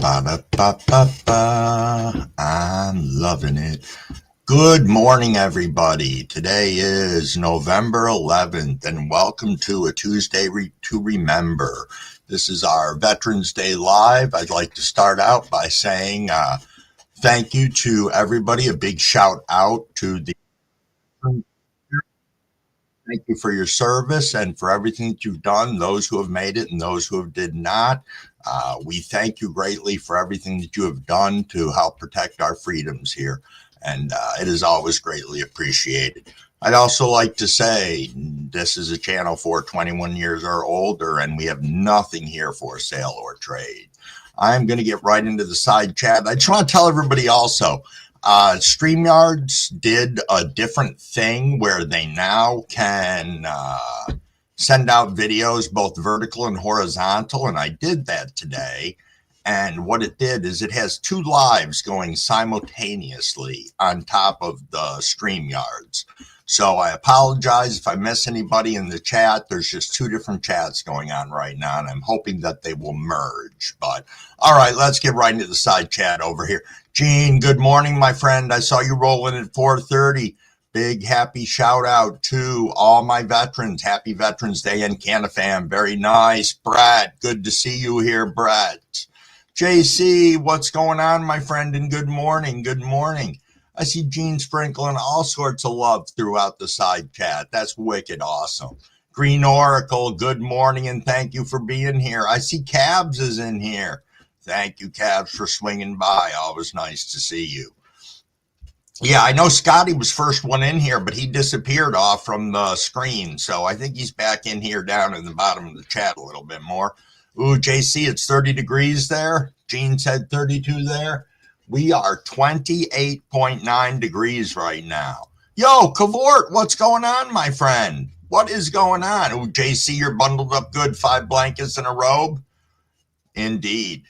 Ba-da-ba-ba-ba. I'm loving it. Good morning, everybody. Today is November 11th, and welcome to a Tuesday to Remember. This is our Veterans Day Live. I'd like to start out by saying thank you to everybody. A big shout out to the thank you for your service and for everything that you've done, those who have made it and those who did not. We thank you greatly for everything that you have done to help protect our freedoms here, and it is always greatly appreciated. I'd also like to say this is a channel for 21 years or older, and we have nothing here for sale or trade. I'm going to get right into the side chat. I just want to tell everybody also, StreamYards did a different thing where they now can send out videos, both vertical and horizontal. And I did that today. And what it did is it has two lives going simultaneously on top of the StreamYards. So I apologize if I miss anybody in the chat. There's just two different chats going on right now, and I'm hoping that they will merge. But all right, let's get right into the side chat over here. Gene, good morning, my friend. I saw you rolling at 4:30. Big happy shout out to all my veterans. Happy Veterans Day in Canafam. Very nice. Brett, good to see you here, Brett. JC, what's going on, my friend? And good morning. Good morning. I see Gene sprinkling all sorts of love throughout the side chat. That's wicked awesome. Green Oracle, good morning and thank you for being here. I see Cabs is in here. Thank you, Cabs, for swinging by. Always nice to see you. Yeah, I know Scotty was first one in here, but he disappeared off from the screen. So I think he's back in here down in the bottom of the chat a little bit more. Ooh, JC, it's 30 degrees there. Gene said 32 there. We are 28.9 degrees right now. Yo, Cavort, what's going on, my friend? What is going on? Ooh, JC, you're bundled up good. 5 blankets and a robe? Indeed.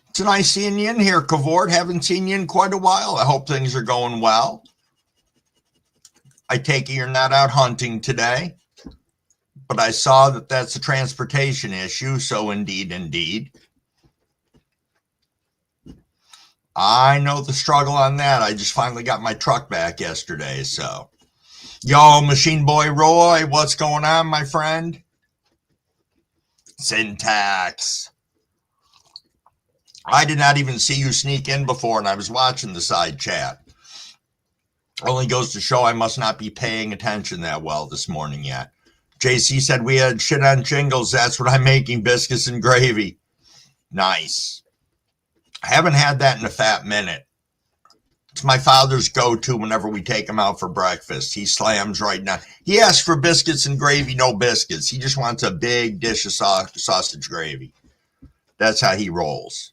It's nice seeing you in here, Cavort. Haven't seen you in quite a while. I hope things are going well. I take it you're not out hunting today, but I saw that that's a transportation issue, so indeed. I know the struggle on that. I just finally got my truck back yesterday, so. Yo, Machine Boy Roy, what's going on, my friend? Syntax. I did not even see you sneak in before, and I was watching the side chat. Only goes to show I must not be paying attention that well this morning yet. JC said we had shit on jingles. That's what I'm making, biscuits and gravy. Nice. I haven't had that in a fat minute. It's my father's go-to whenever we take him out for breakfast. He slams right now. He asks for biscuits and gravy, no biscuits. He just wants a big dish of sausage gravy. That's how he rolls.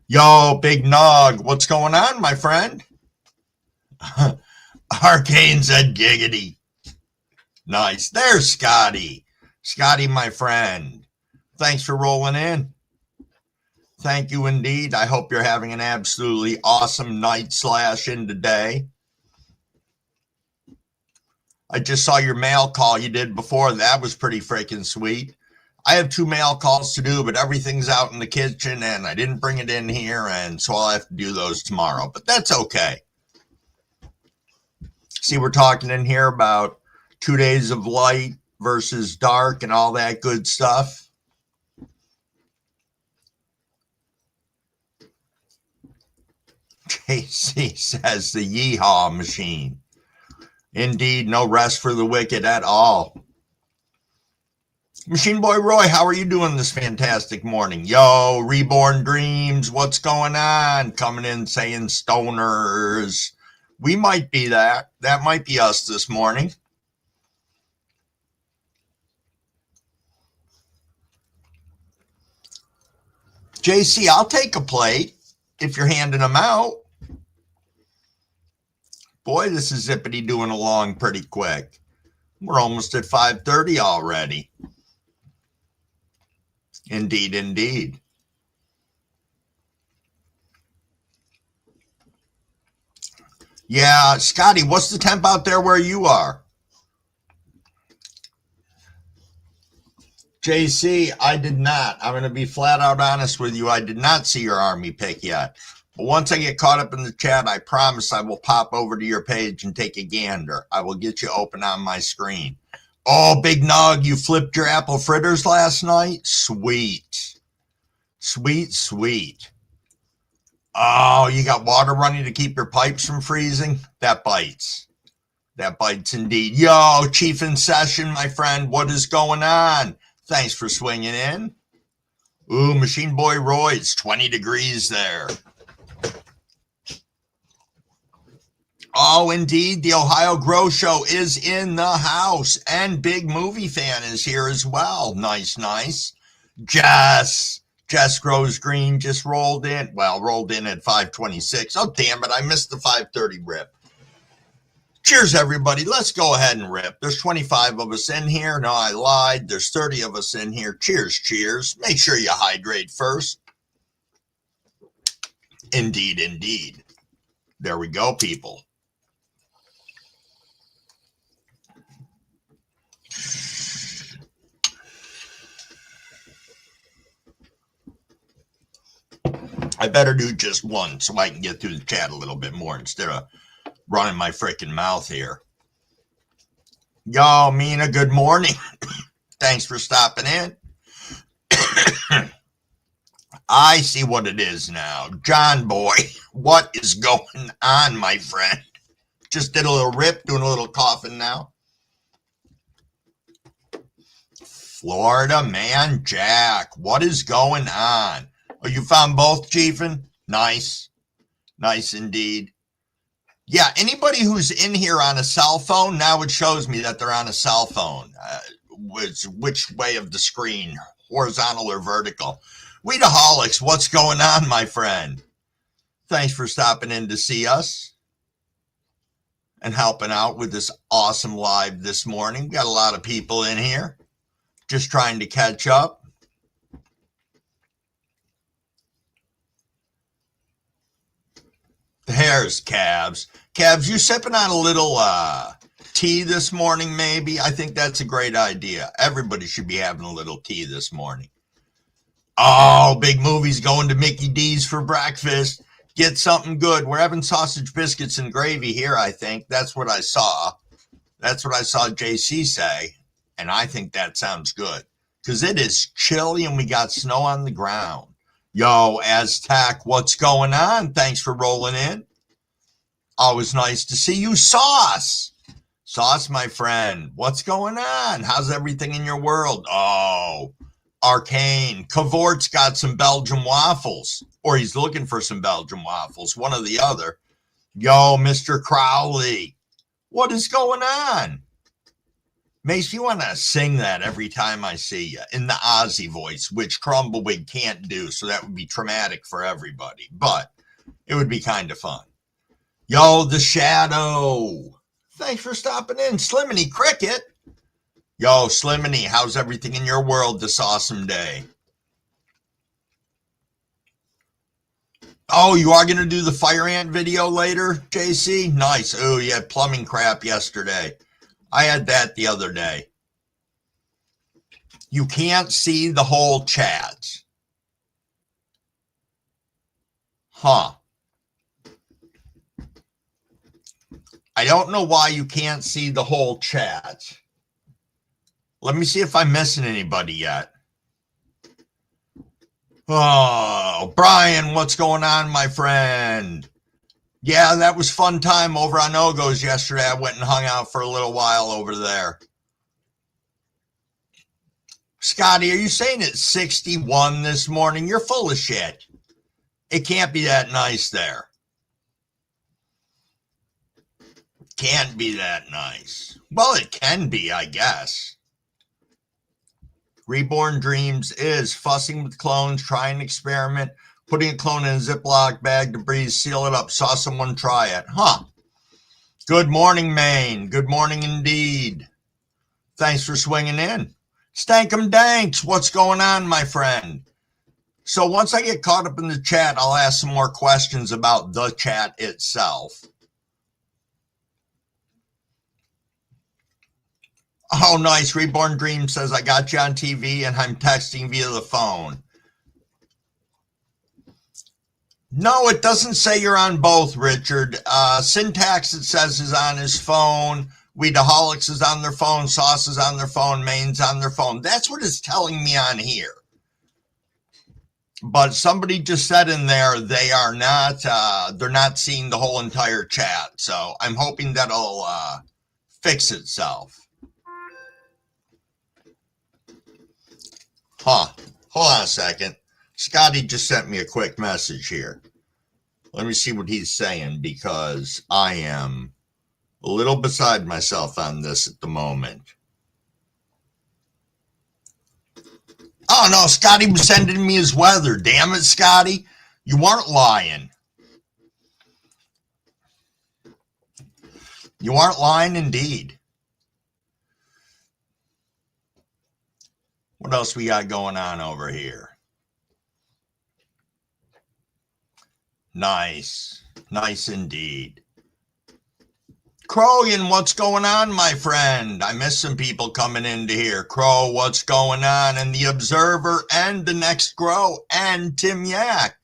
Yo, Big Nog, what's going on, my friend? Arcane said giggity. Nice. There's Scotty. Scotty, my friend. Thanks for rolling in. Thank you indeed. I hope you're having an absolutely awesome night / into day. I just saw your mail call you did before. That was pretty freaking sweet. I have 2 mail calls to do, but everything's out in the kitchen and I didn't bring it in here, and so I'll have to do those tomorrow, but that's okay. See, we're talking in here about 2 days of light versus dark and all that good stuff. JC says the yeehaw machine. Indeed, no rest for the wicked at all. Machine Boy Roy, how are you doing this fantastic morning? Yo, Reborn Dreams, what's going on? Coming in saying stoners. We might be that. That might be us this morning. JC, I'll take a plate if you're handing them out. Boy, this is zippity doing along pretty quick. We're almost at 5:30 already. Indeed. Yeah, Scotty, what's the temp out there where you are? JC, I did not. I'm going to be flat out honest with you. I did not see your army pick yet. But once I get caught up in the chat, I promise I will pop over to your page and take a gander. I will get you open on my screen. Oh, Big Nog, you flipped your apple fritters last night? Sweet. Sweet, sweet. Oh, you got water running to keep your pipes from freezing? That bites. That bites indeed. Yo, Chief in session, my friend. What is going on? Thanks for swinging in. Ooh, Machine Boy Roy, it's 20 degrees there. Oh, indeed, the Ohio Grow Show is in the house, and Big Movie Fan is here as well. Nice, nice. Jess Grows Green just rolled in. Well, rolled in at 5:26. Oh, damn it, I missed the 5:30 rip. Cheers, everybody. Let's go ahead and rip. There's 25 of us in here. No, I lied. There's 30 of us in here. Cheers, cheers. Make sure you hydrate first. Indeed, indeed. There we go, people. I better do just one so I can get through the chat a little bit more instead of running my freaking mouth here. Yo, Mina, good morning. Thanks for stopping in. I see what it is now. John Boy, what is going on, my friend? Just did a little rip, doing a little coughing now. Florida Man Jack, what is going on? Oh, you found both, Chiefin? Nice. Nice indeed. Yeah, anybody who's in here on a cell phone, now it shows me that they're on a cell phone. Which way of the screen, horizontal or vertical? Weedaholics, what's going on, my friend? Thanks for stopping in to see us and helping out with this awesome live this morning. Got a lot of people in here just trying to catch up. There's Cabs. Cabs, you sipping on a little tea this morning, maybe? I think that's a great idea. Everybody should be having a little tea this morning. Oh, Big Movie's going to Mickey D's for breakfast. Get something good. We're having sausage biscuits and gravy here, I think. That's what I saw. That's what I saw JC say. And I think that sounds good. Because it is chilly and we got snow on the ground. Yo, Aztec, what's going on? Thanks for rolling in. Always nice to see you. Sauce, my friend. What's going on? How's everything in your world? Oh, Arcane. Cavort's got some Belgian waffles. Or he's looking for some Belgian waffles. One or the other. Yo, Mr. Crowley. What is going on? Makes me want to sing that every time I see you in the Aussie voice, which Crumbleweed can't do, so that would be traumatic for everybody. But it would be kind of fun. Yo, The Shadow. Thanks for stopping in. Sliminy Cricket. Yo, Sliminy, how's everything in your world this awesome day? Oh, you are going to do the fire ant video later, JC? Nice. Oh, you had plumbing crap yesterday. I had that the other day. You can't see the whole chat. Huh. I don't know why you can't see the whole chat. Let me see if I'm missing anybody yet. Oh, Brian, what's going on, my friend? Yeah, that was fun time over on Ogo's yesterday. I went and hung out for a little while over there. Scotty, are you saying it's 61 this morning? You're full of shit. It can't be that nice there. Can't be that nice. Well, it can be, I guess. Reborn Dreams is fussing with clones, trying an experiment, putting a clone in a Ziploc bag to breathe, seal it up. Saw someone try it. Huh. Good morning, Maine. Good morning indeed. Thanks for swinging in. Stankum Danks, what's going on, my friend? So once I get caught up in the chat, I'll ask some more questions about the chat itself. Oh, nice. Reborn Dream says, I got you on TV and I'm texting via the phone. No, it doesn't say you're on both, Richard. Syntax, it says, is on his phone. Weedaholics is on their phone. Sauce is on their phone. Main's on their phone. That's what it's telling me on here. But somebody just said in there they are not, they're not seeing the whole entire chat. So I'm hoping that'll fix itself. Hold on a second. Scotty just sent me a quick message here. Let me see what he's saying, because I am a little beside myself on this at the moment. Oh, no, Scotty was sending me his weather. Damn it, Scotty. You weren't lying. You aren't lying indeed. What else we got going on over here? Nice. Nice indeed. Croyan, what's going on, my friend? I miss some people coming into here. Crow, what's going on? And the Observer and the Next Grow and Tim Yak.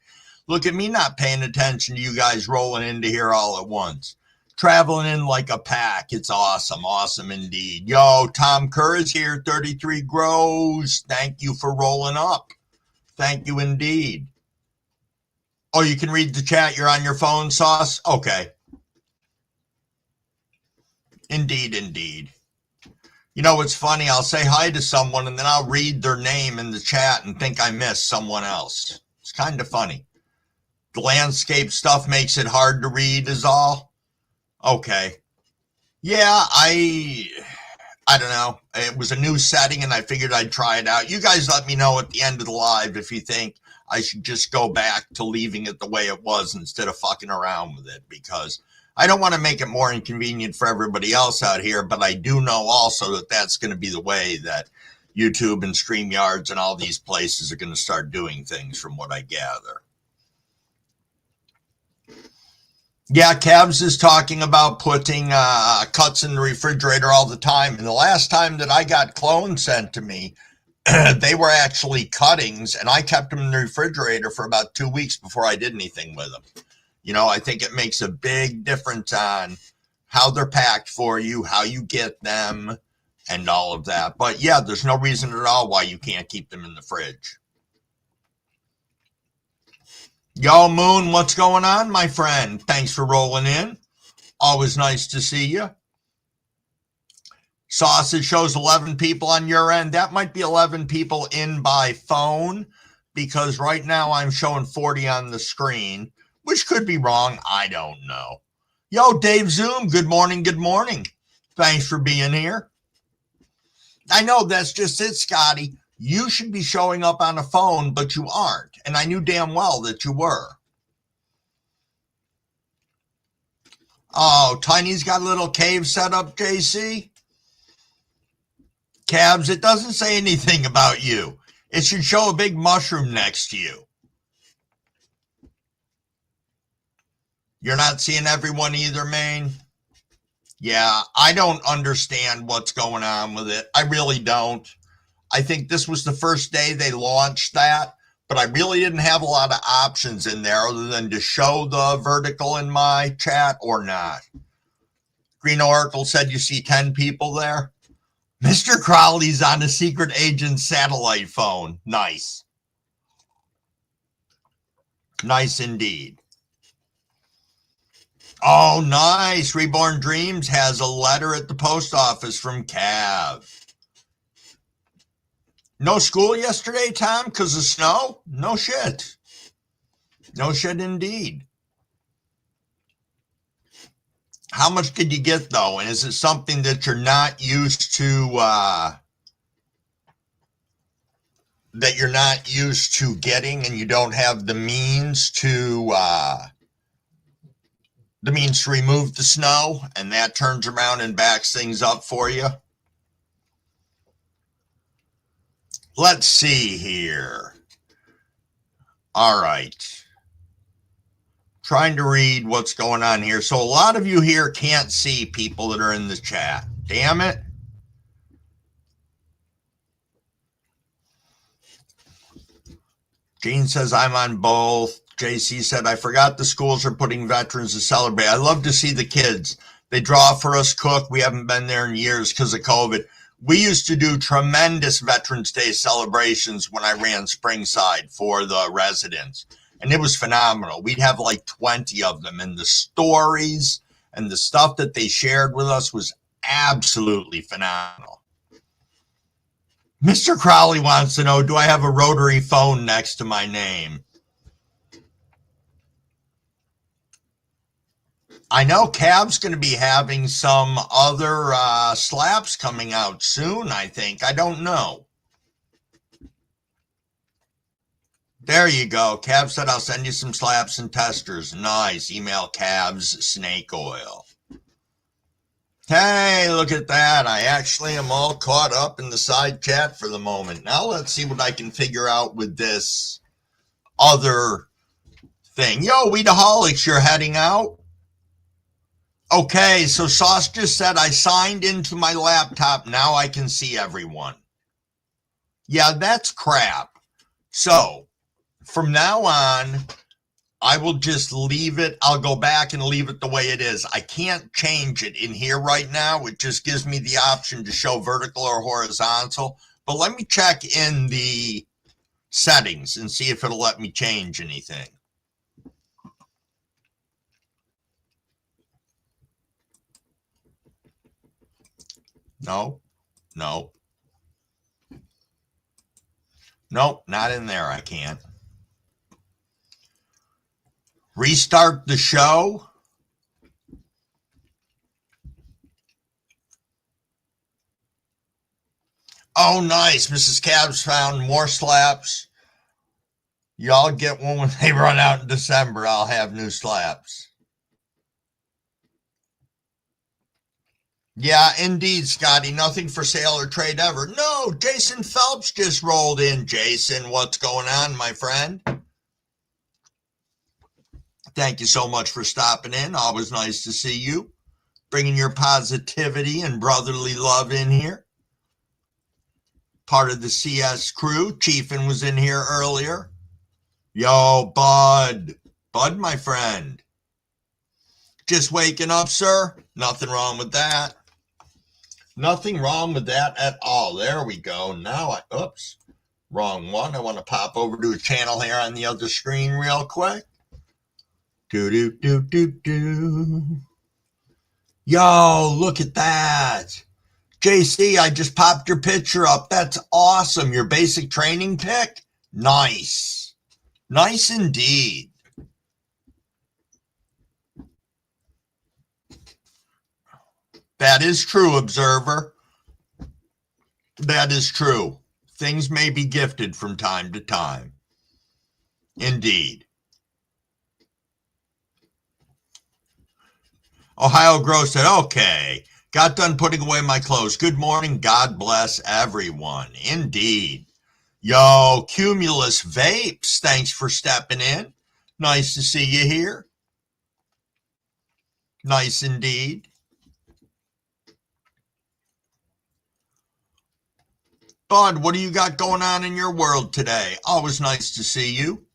Look at me not paying attention to you guys rolling into here all at once. Traveling in like a pack. It's awesome. Awesome indeed. Yo, Tom Kerr is here. 33 Grows. Thank you for rolling up. Thank you indeed. Oh, you can read the chat. You're on your phone, Sauce? Okay. Indeed, indeed. You know, it's funny. I'll say hi to someone and then I'll read their name in the chat and think I missed someone else. It's kind of funny. The landscape stuff makes it hard to read is all. Okay. Yeah, I don't know. It was a new setting and I figured I'd try it out. You guys let me know at the end of the live if you think I should just go back to leaving it the way it was instead of fucking around with it, because I don't want to make it more inconvenient for everybody else out here, but I do know also that that's going to be the way that YouTube and StreamYards and all these places are going to start doing things, from what I gather. Yeah, Cavs is talking about putting cuts in the refrigerator all the time. And the last time that I got clones sent to me, they were actually cuttings, and I kept them in the refrigerator for about 2 weeks before I did anything with them. You know, I think it makes a big difference on how they're packed for you, how you get them, and all of that. But yeah, there's no reason at all why you can't keep them in the fridge. Yo, Moon, what's going on, my friend? Thanks for rolling in. Always nice to see you. Sausage shows 11 people on your end. That might be 11 people in by phone, because right now I'm showing 40 on the screen, which could be wrong. I don't know. Yo, Dave Zoom, good morning, good morning. Thanks for being here. I know that's just it, Scotty. You should be showing up on a phone, but you aren't. And I knew damn well that you were. Oh, Tiny's got a little cave set up, JC. Cabs, it doesn't say anything about you. It should show a big mushroom next to you. You're not seeing everyone either, Maine? Yeah, I don't understand what's going on with it. I really don't. I think this was the first day they launched that, but I really didn't have a lot of options in there other than to show the vertical in my chat or not. Green Oracle said you see 10 people there. Mr. Crowley's on a secret agent satellite phone. Nice. Nice indeed. Oh, nice. Reborn Dreams has a letter at the post office from Cav. No school yesterday, Tom, because of snow? No shit. No shit indeed. How much did you get, though? And is it something that you're not used to, getting, and you don't have the means to remove the snow, and that turns around and backs things up for you? Let's see here. All right. Trying to read what's going on here. So a lot of you here can't see people that are in the chat. Damn it. Gene says, I'm on both. JC said, I forgot the schools are putting veterans to celebrate. I love to see the kids. They draw for us, cook. We haven't been there in years because of COVID. We used to do tremendous Veterans Day celebrations when I ran Springside for the residents. And it was phenomenal. We'd have like 20 of them. And the stories and the stuff that they shared with us was absolutely phenomenal. Mr. Crowley wants to know, do I have a rotary phone next to my name? I know Cab's going to be having some other slaps coming out soon, I think. I don't know. There you go. Cab said, I'll send you some slaps and testers. Nice. Email Cab's snake oil. Hey, look at that. I actually am all caught up in the side chat for the moment. Now let's see what I can figure out with this other thing. Yo, Weedaholics, you're heading out? Okay, so Sauce just said I signed into my laptop. Now I can see everyone. Yeah, that's crap. So from now on, I will just leave it. I'll go back and leave it the way it is. I can't change it in here right now. It just gives me the option to show vertical or horizontal. But let me check in the settings and see if it'll let me change anything. No, no. Nope, not in there. I can't. Restart the show. Oh, nice. Mrs. Cabs found more slaps. Y'all get one when they run out in December. I'll have new slaps. Yeah, indeed, Scotty. Nothing for sale or trade ever. No, Jason Phelps just rolled in. Jason, what's going on, my friend? Thank you so much for stopping in. Always nice to see you. Bringing your positivity and brotherly love in here. Part of the CS crew. Chiefin was in here earlier. Yo, Bud. Bud, my friend. Just waking up, sir? Nothing wrong with that. Nothing wrong with that at all. There we go. Now oops, wrong one. I want to pop over to a channel here on the other screen real quick. Do. Yo, look at that. JC, I just popped your picture up. That's awesome. Your basic training pick? Nice. Nice indeed. That is true, Observer. That is true. Things may be gifted from time to time. Indeed. Ohio Gross said, okay, got done putting away my clothes. Good morning. God bless everyone. Indeed. Yo, Cumulus Vapes, thanks for stepping in. Nice to see you here. Nice indeed. Bud, what do you got going on in your world today? Always nice to see you.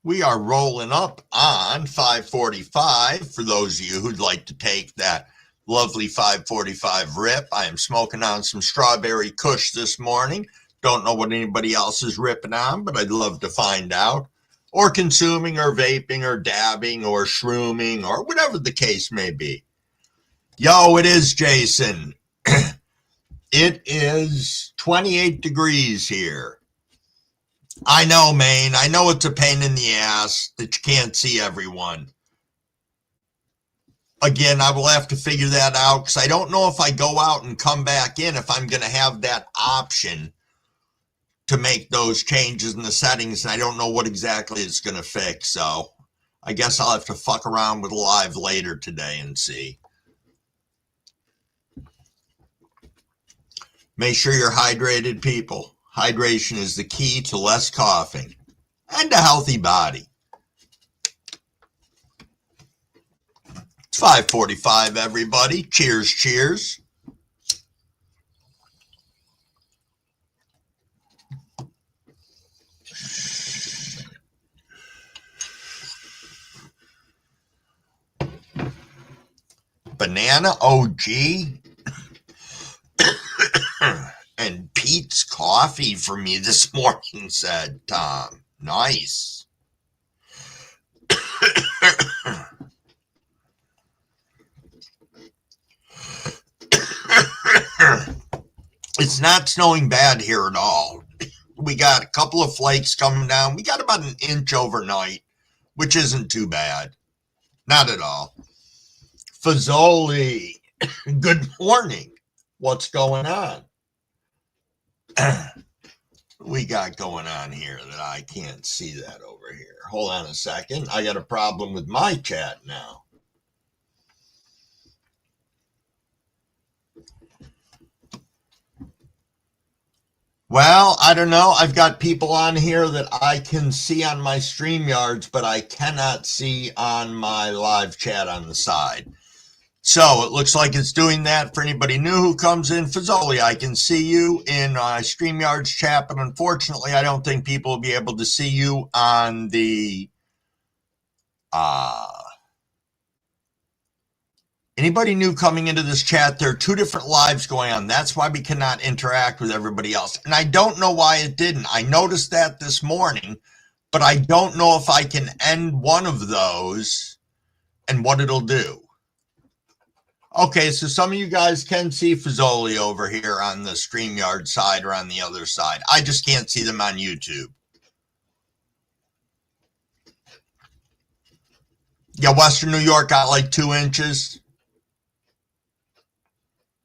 We are rolling up on 5:45 for those of you who'd like to take that lovely 5:45 rip. I am smoking on some strawberry kush this morning. Don't know what anybody else is ripping on, but I'd love to find out. Or consuming or vaping or dabbing or shrooming or whatever the case may be. Yo, it is Jason. It is 28 degrees here. I know, Maine. I know it's a pain in the ass that you can't see everyone. Again, I will have to figure that out because I don't know if I go out and come back in if I'm going to have that option to make those changes in the settings. And I don't know what exactly it's going to fix. So I guess I'll have to fuck around with live later today and see. Make sure you're hydrated, people. Hydration is the key to less coughing and a healthy body. It's 5:45, everybody. Cheers, cheers. Banana OG and Pete's coffee for me this morning, said Tom. Nice. It's not snowing bad here at all. We got a couple of flakes coming down. We got about an inch overnight, which isn't too bad. Not at all. Fazoli, good morning. What's going on? We got going on here that I can't see that over here. Hold on a second. I got a problem with my chat now. Well, I don't know. I've got people on here that I can see on my StreamYards, but I cannot see on my live chat on the side. So it looks like it's doing that for anybody new who comes in. Fazoli, I can see you in StreamYards chat, but unfortunately, I don't think people will be able to see you on the anybody new coming into this chat. There are two different lives going on. That's why we cannot interact with everybody else. And I don't know why it didn't. I noticed that this morning, but I don't know if I can end one of those and what it'll do. Okay, so some of you guys can see Fazoli over here on the StreamYard side or on the other side. I just can't see them on YouTube. Yeah, Western New York got like 2 inches.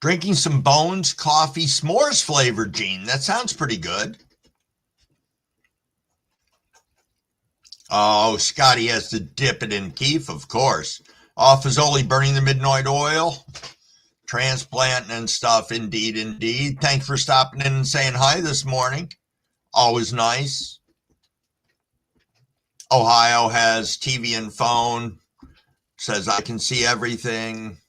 Drinking some Bones coffee, s'mores flavored, Gene. That sounds pretty good. Oh, Scotty has to dip it in Keef, of course. Oh, Fazoli burning the midnight oil. Transplanting and stuff. Indeed, indeed. Thanks for stopping in and saying hi this morning. Always nice. Ohio has TV and phone. Says I can see everything.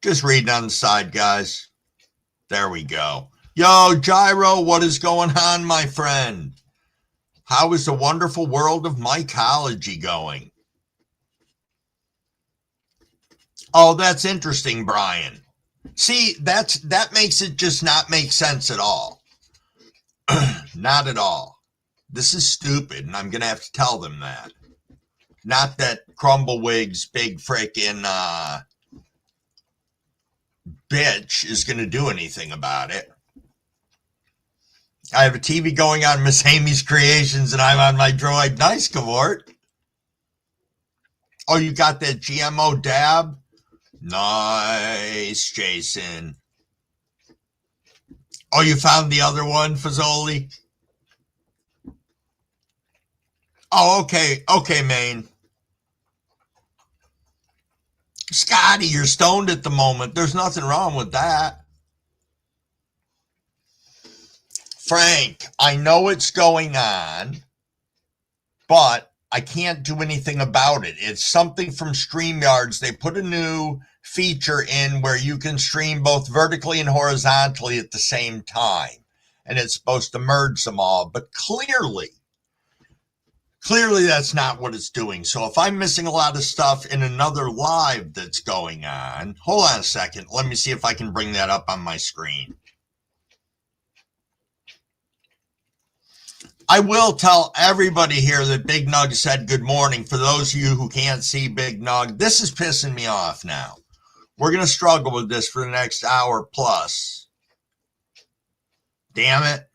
Just reading on the side, guys. There we go. Yo, Gyro, what is going on, my friend? How is the wonderful world of mycology going? Oh, that's interesting, Brian. See, that makes it just not make sense at all. Not at all. This is stupid, and I'm going to have to tell them that. Not that Crumblewig's big frickin' bitch is going to do anything about it. I have a TV going on Miss Amy's Creations, and I'm on my droid. Nice, Cavort. Oh, you got that GMO dab? Nice, Jason. Oh, you found the other one, Fazoli? Oh, okay. Okay, Maine. Scotty, you're stoned at the moment. There's nothing wrong with that. Frank, I know it's going on, but I can't do anything about it. It's something from StreamYards. They put a new feature in where you can stream both vertically and horizontally at the same time. And it's supposed to merge them all. But clearly that's not what it's doing. So if I'm missing a lot of stuff in another live that's going on, hold on a second. Let me see if I can bring that up on my screen. I will tell everybody here that Big Nug said good morning. For those of you who can't see Big Nug, this is pissing me off now. We're going to struggle with this for the next hour plus. Damn it.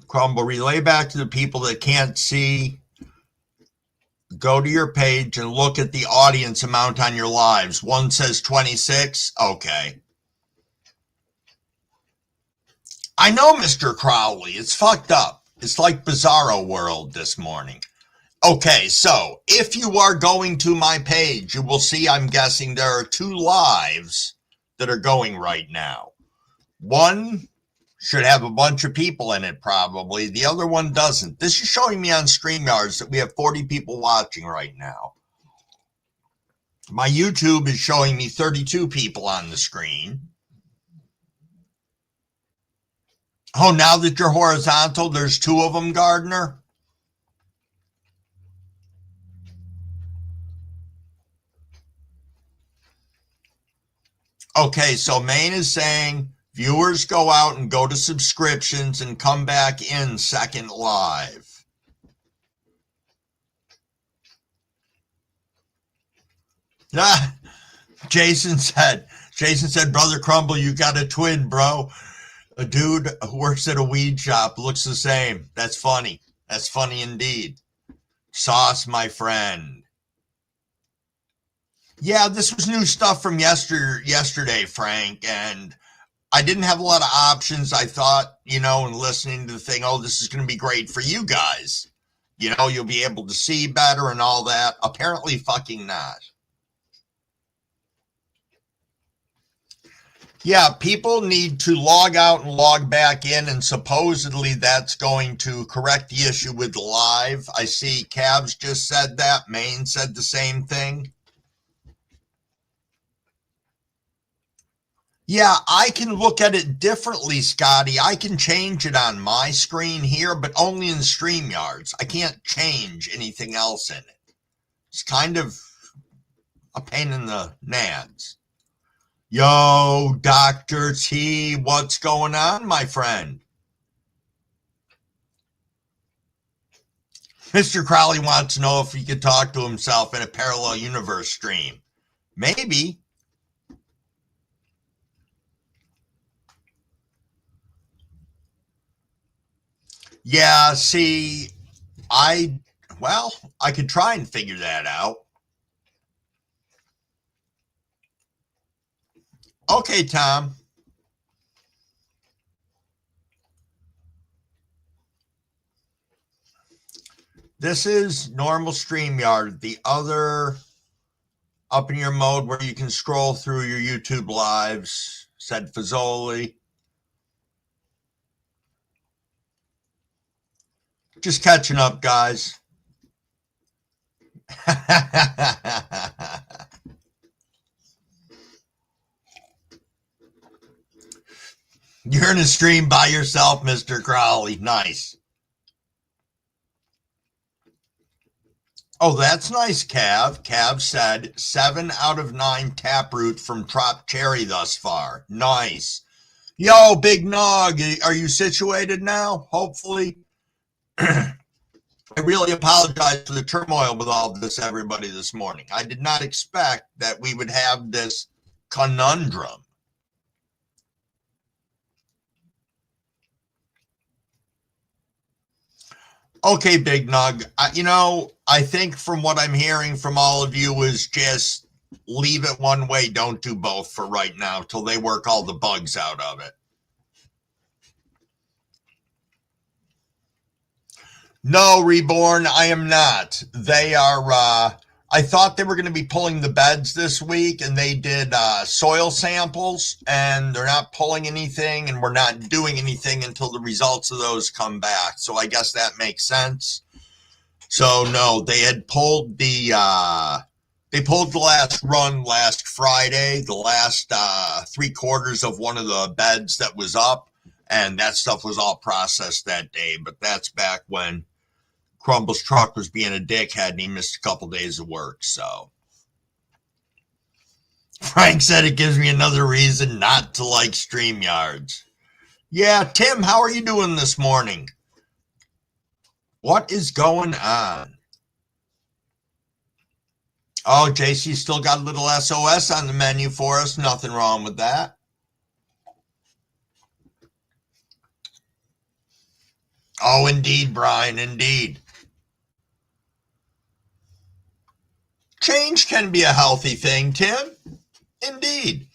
Crumble, relay back to the people that can't see. Go to your page and look at the audience amount on your lives. One says 26. Okay. I know, Mr. Crowley. It's fucked up. It's like Bizarro World this morning. Okay, so if you are going to my page, you will see, I'm guessing, there are 2 lives that are going right now. One should have a bunch of people in it, probably. The other one doesn't. This is showing me on StreamYards that we have 40 people watching right now. My YouTube is showing me 32 people on the screen. Oh, now that you're horizontal, there's 2 of them, Gardner? Okay, so Maine is saying viewers go out and go to subscriptions and come back in second live. Ah, Jason said, Brother Crumble, you got a twin, bro. A dude who works at a weed shop looks the same. That's funny. That's funny indeed. Sauce, my friend. Yeah, this was new stuff from yesterday, Frank, and I didn't have a lot of options. I thought, and listening to the thing, oh, this is going to be great for you guys. You'll be able to see better and all that. Apparently fucking not. Yeah, people need to log out and log back in, and supposedly that's going to correct the issue with live. I see Cavs just said that. Maine said the same thing. Yeah, I can look at it differently, Scotty. I can change it on my screen here, but only in StreamYards. I can't change anything else in it. It's kind of a pain in the nads. Yo, Dr. T, what's going on, my friend? Mr. Crowley wants to know if he could talk to himself in a parallel universe stream. Maybe. Yeah, see, I could try and figure that out. Okay, Tom. This is normal StreamYard. The other up in your mode where you can scroll through your YouTube lives, said Fazoli. Just catching up, guys. You're in a stream by yourself, Mr. Crowley. Nice. Oh, that's nice, Cav. Cav said 7 out of 9 taproot from Trop Cherry thus far. Nice. Yo, Big Nog, are you situated now? Hopefully. I really apologize for the turmoil with all this, everybody, this morning. I did not expect that we would have this conundrum. Okay, Big Nug. I think from what I'm hearing from all of you is just leave it one way, don't do both for right now till they work all the bugs out of it. No, Reborn, I am not. They are, I thought they were going to be pulling the beds this week, and they did soil samples, and they're not pulling anything, and we're not doing anything until the results of those come back. So I guess that makes sense. So no, they had pulled the last run last Friday, the last 3/4 of one of the beds that was up, and that stuff was all processed that day. But that's back when Crumble's truck was being a dickhead and he missed a couple days of work. So Frank said it gives me another reason not to like StreamYards. Yeah, Tim, how are you doing this morning? What is going on? Oh, JC still got a little SOS on the menu for us. Nothing wrong with that. Oh, indeed, Brian, indeed. Change can be a healthy thing, Tim. Indeed.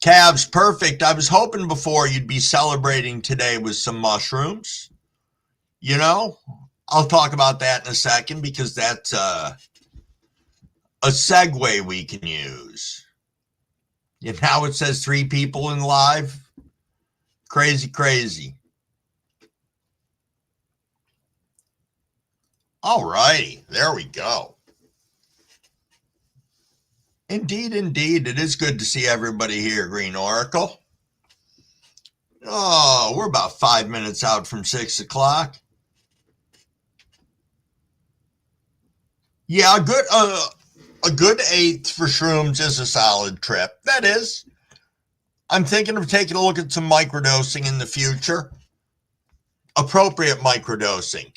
Cavs, perfect. I was hoping before you'd be celebrating today with some mushrooms. I'll talk about that in a second because that's a segue we can use. Now it says 3 people in live. Crazy, crazy. All righty, there we go. Indeed, indeed. It is good to see everybody here, Green Oracle. Oh, we're about 5 minutes out from 6 o'clock. Yeah, a good eighth for shrooms is a solid trip. That is. I'm thinking of taking a look at some microdosing in the future. Appropriate microdosing.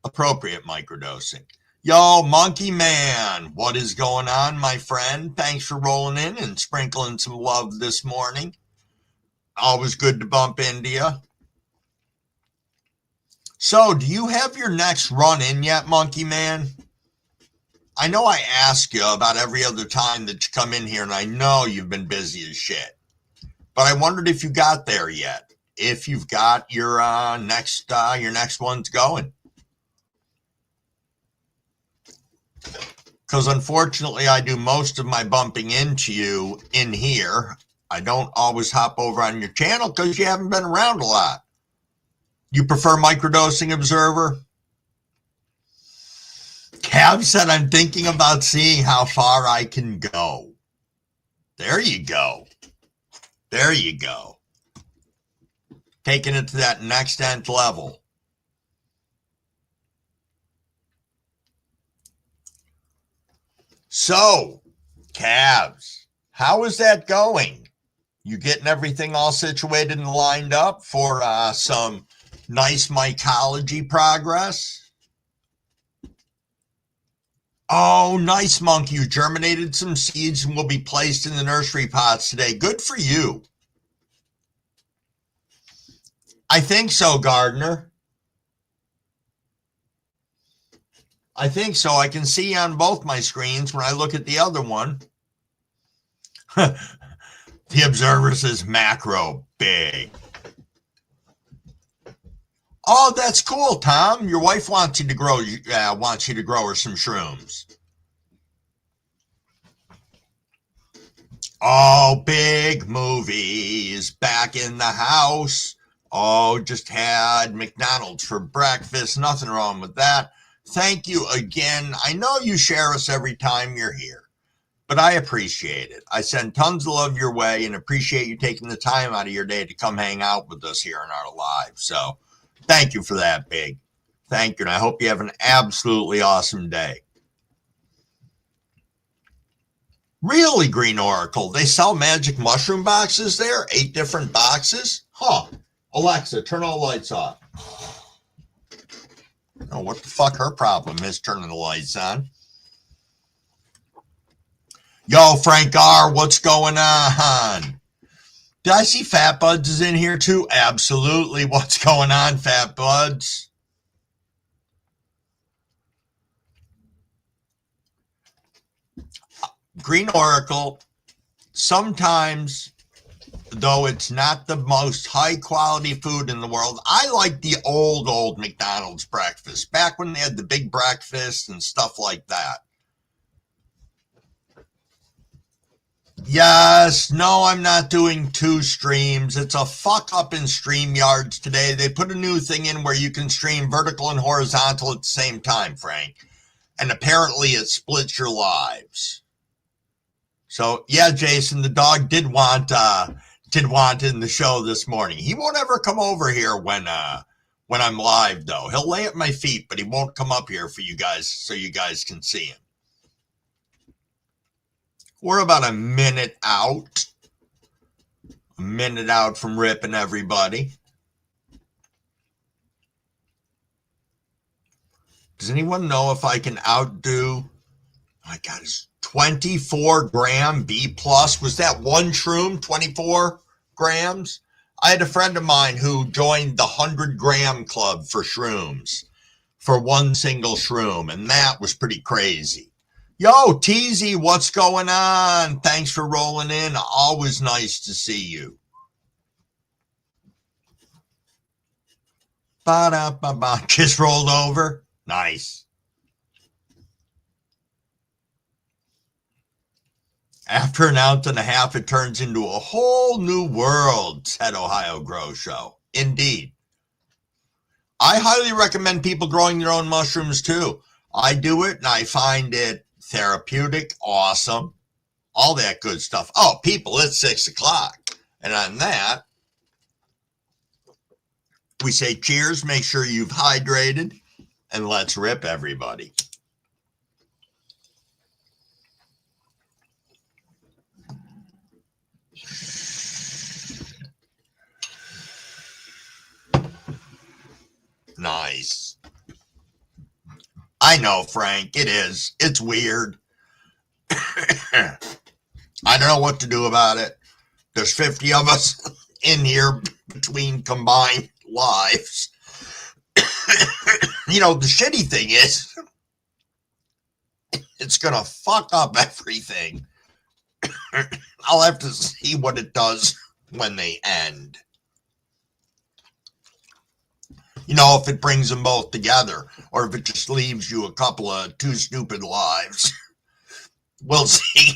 Appropriate microdosing. Yo, Monkey Man, what is going on, my friend? Thanks for rolling in and sprinkling some love this morning. Always good to bump into you. So, do you have your next run in yet, Monkey Man? I know I ask you about every other time that you come in here, and I know you've been busy as shit. But I wondered if you got there yet. If you've got your next one's going. Because unfortunately, I do most of my bumping into you in here. I don't always hop over on your channel because you haven't been around a lot. You prefer Microdosing Observer? Cav said, I'm thinking about seeing how far I can go. There you go. There you go. Taking it to that next nth level. So, Cavs, how is that going? You getting everything all situated and lined up for some nice mycology progress? Oh, nice, Monkey. You germinated some seeds and will be placed in the nursery pots today. Good for you. I think so, Gardner. I think so. I can see on both my screens when I look at the other one. The Observer says macro big. Oh, that's cool, Tom. Your wife wants you to grow her some shrooms. Oh, big movies back in the house. Oh, just had McDonald's for breakfast. Nothing wrong with that. Thank you again. I know you share us every time you're here, but I appreciate it. I send tons of love your way and appreciate you taking the time out of your day to come hang out with us here in our live. So thank you for that, Big. Thank you. And I hope you have an absolutely awesome day. Really, Green Oracle? They sell magic mushroom boxes there? 8 different boxes? Huh. Alexa, turn all the lights off. Oh, what the fuck her problem is turning the lights on. Yo, Frank R., what's going on? Did I see Fat Buds is in here too? Absolutely. What's going on, Fat Buds? Green Oracle, sometimes, though it's not the most high-quality food in the world, I like the old McDonald's breakfast, back when they had the big breakfast and stuff like that. Yes, no, I'm not doing 2 streams. It's a fuck up in StreamYards today. They put a new thing in where you can stream vertical and horizontal at the same time, Frank. And apparently it splits your lives. So, yeah, Jason, the dog did want in the show this morning. He won't ever come over here when I'm live, though. He'll lay at my feet, but he won't come up here for you guys so you guys can see him. We're about a minute out from ripping everybody. Does anyone know if I can outdo, my God, it's 24 gram B plus? Was that one shroom, 24 grams? I had a friend of mine who joined the 100 gram club for shrooms for one single shroom, and that was pretty crazy. Yo, Teasy, what's going on? Thanks for rolling in. Always nice to see you. Ba-da-ba-ba. Just rolled over. Nice. After an ounce and a half, it turns into a whole new world, said Ohio Grow Show. Indeed. I highly recommend people growing their own mushrooms, too. I do it, and I find it therapeutic, awesome. all that good stuff. Oh, people, it's 6 o'clock. And on that, we say cheers, make sure you've hydrated, and let's rip, everybody. Nice. I know, Frank, it is. It's weird. I don't know what to do about it. There's 50 of us in here between combined lives. You know, the shitty thing is, it's going to fuck up everything. I'll have to see what it does when they end. You know, if it brings them both together, or if it just leaves you a couple of two stupid lives. We'll see.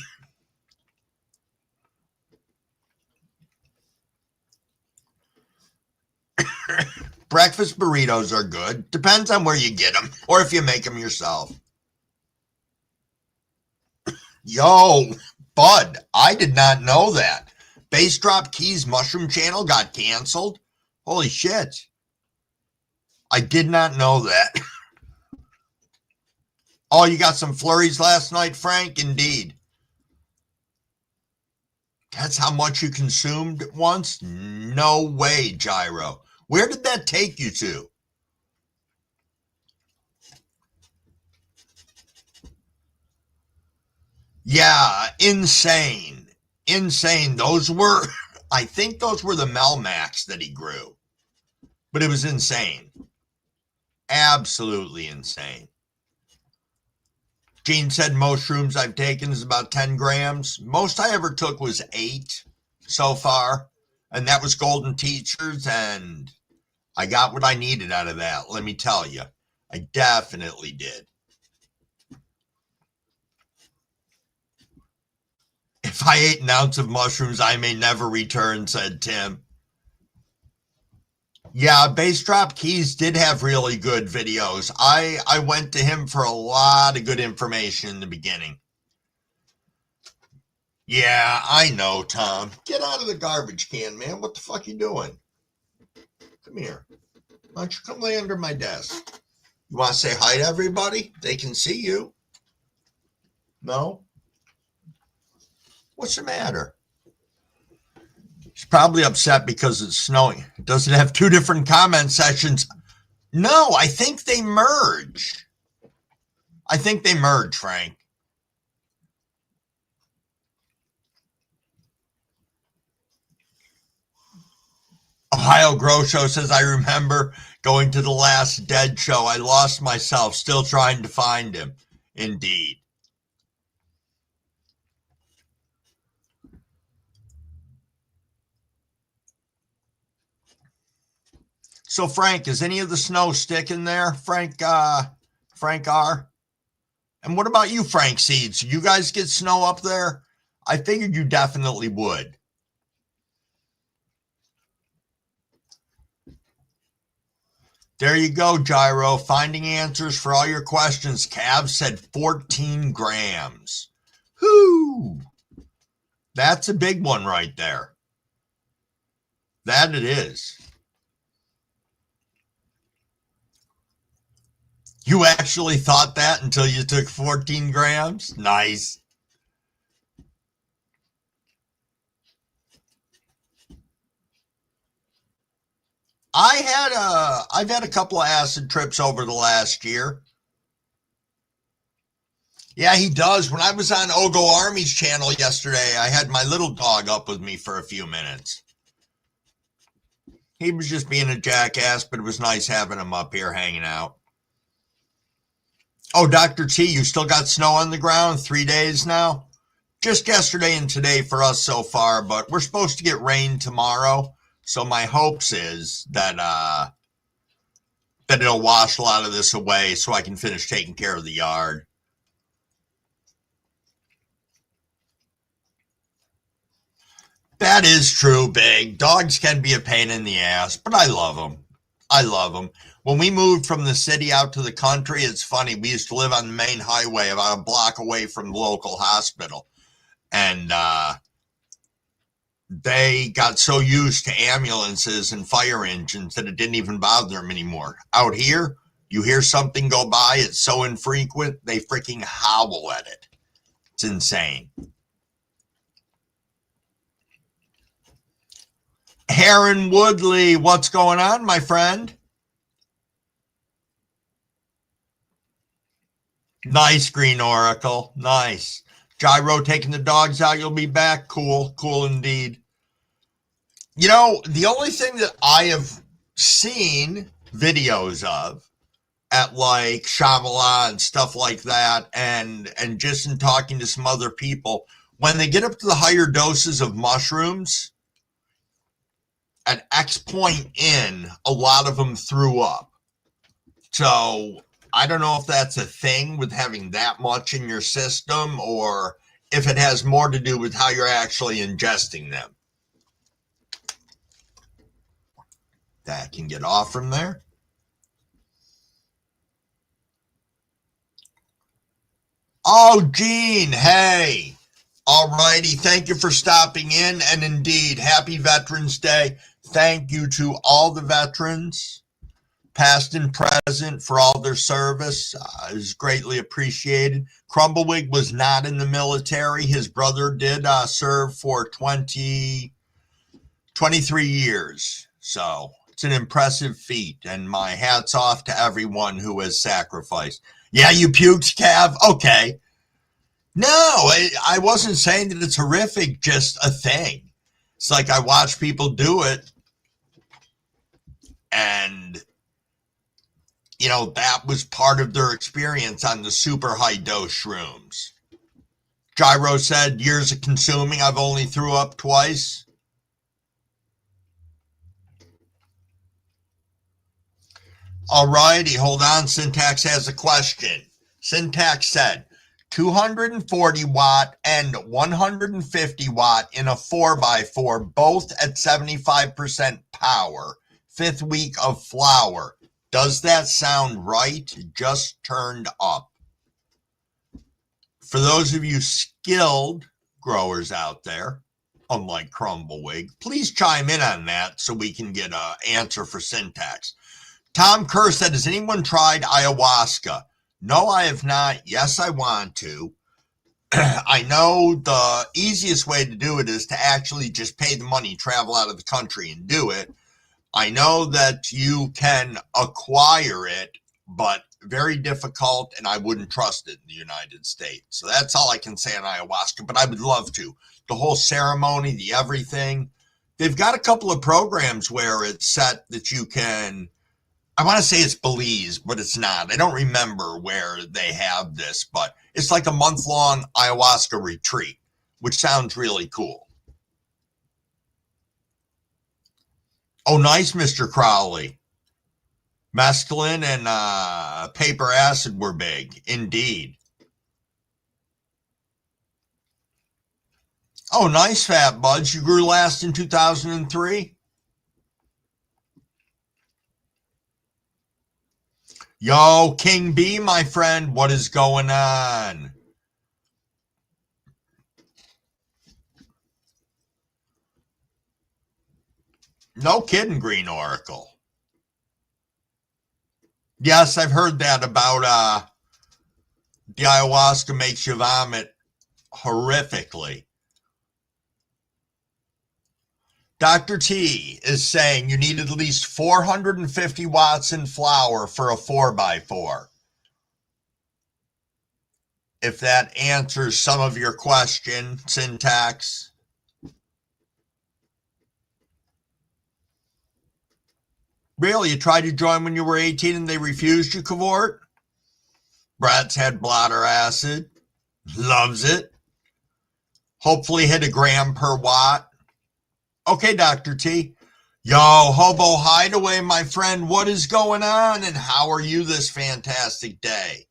Breakfast burritos are good. Depends on where you get them, or if you make them yourself. Yo, Bud, I did not know that. Bass Drop Keys Mushroom Channel got canceled? Holy shit. I did not know that. Oh, you got some flurries last night, Frank? Indeed. That's how much you consumed once? No way, Gyro. Where did that take you to? Yeah, insane. Insane. Those were, I think those were the Melmacs that he grew. But it was insane. Absolutely insane. Gene said most shrooms I've taken is about 10 grams. Most I ever took was 8 so far. And that was Golden Teachers. And I got what I needed out of that. Let me tell you. I definitely did. If I ate an ounce of mushrooms, I may never return, said Tim. Yeah, Bass Drop Keys did have really good videos. I went to him for a lot of good information in the beginning. Yeah, I know, Tom. Get out of the garbage can, man. What the fuck you doing? Come here. Why don't you come lay under my desk? You want to say hi to everybody? They can see you. No? What's the matter? He's probably upset because it's snowing. Does it have 2 different comment sections? No, I think they merge. I think they merge, Frank. Ohio Grow Show says, I remember going to the last Dead show. I lost myself, still trying to find him. Indeed. So, Frank, is any of the snow sticking there, Frank R? And what about you, Frank Seeds? You guys get snow up there? I figured you definitely would. There you go, Gyro. Finding answers for all your questions. Cav said 14 grams. Whoo! That's a big one right there. That it is. You actually thought that until you took 14 grams? Nice. I've had a couple of acid trips over the last year. Yeah, he does. When I was on Ogo Army's channel yesterday, I had my little dog up with me for a few minutes. He was just being a jackass, but it was nice having him up here hanging out. Oh, Dr. T, you still got snow on the ground? 3 days now? Just yesterday and today for us so far, but we're supposed to get rain tomorrow. So my hopes is that it'll wash a lot of this away so I can finish taking care of the yard. That is true, Big. Dogs can be a pain in the ass, but I love them. I love them. When we moved from the city out to the country, it's funny. We used to live on the main highway about a block away from the local hospital. And they got so used to ambulances and fire engines that it didn't even bother them anymore. Out here, you hear something go by, it's so infrequent, they freaking howl at it. It's insane. Heron Woodley, what's going on, my friend? Nice, Green Oracle. Nice. Gyro taking the dogs out. You'll be back. Cool. Cool indeed. You know, the only thing that I have seen videos of at like Shyamalan and stuff like that, and just in talking to some other people, when they get up to the higher doses of mushrooms, at X point in, a lot of them threw up. So I don't know if that's a thing with having that much in your system, or if it has more to do with how you're actually ingesting them. That can get off from there. Oh, Gene, hey. All righty. Thank you for stopping in. And indeed, happy Veterans Day. Thank you to all the veterans, past and present, for all their service. It is greatly appreciated. Crumblewick was not in the military. His brother did serve for 23 years. So it's an impressive feat. And my hat's off to everyone who has sacrificed. Yeah, you puked, Cav? Okay. No, I wasn't saying that it's horrific, just a thing. It's like I watch people do it, and, you know, that was part of their experience on the super high dose shrooms. Gyro said, years of consuming, I've only threw up twice. All righty, hold on. Syntax has a question. Syntax said, 240 watt and 150 watt in a 4x4, both at 75% power. 5th week of flower. Does that sound right? Just turned up. For those of you skilled growers out there, unlike Crumblewick, please chime in on that so we can get an answer for Syntax. Tom Kerr said, has anyone tried ayahuasca? No, I have not. Yes, I want to. I know the easiest way to do it is to actually just pay the money, travel out of the country and do it. I know that you can acquire it, but very difficult, and I wouldn't trust it in the United States. So that's all I can say on ayahuasca, but I would love to. The whole ceremony, the everything. They've got a couple of programs where it's set that you can, I want to say it's Belize, but it's not. I don't remember where they have this, but it's like a month-long ayahuasca retreat, which sounds really cool. Oh, nice, Mr. Crowley. Mescaline and paper acid were big, indeed. Oh, nice, Fat Buds. You grew last in 2003? Yo, King B, my friend, what is going on? No kidding, Green Oracle. Yes, I've heard that about the ayahuasca makes you vomit horrifically. Dr. T is saying you need at least 450 watts in flour for a 4x4. If that answers some of your question, Syntax. Really? You tried to join when you were 18 and they refused you, Cavort? Brad's had bladder acid. Loves it. Hopefully hit a gram per watt. Okay, Dr. T. Yo, Hobo Hideaway, my friend, what is going on and how are you this fantastic day?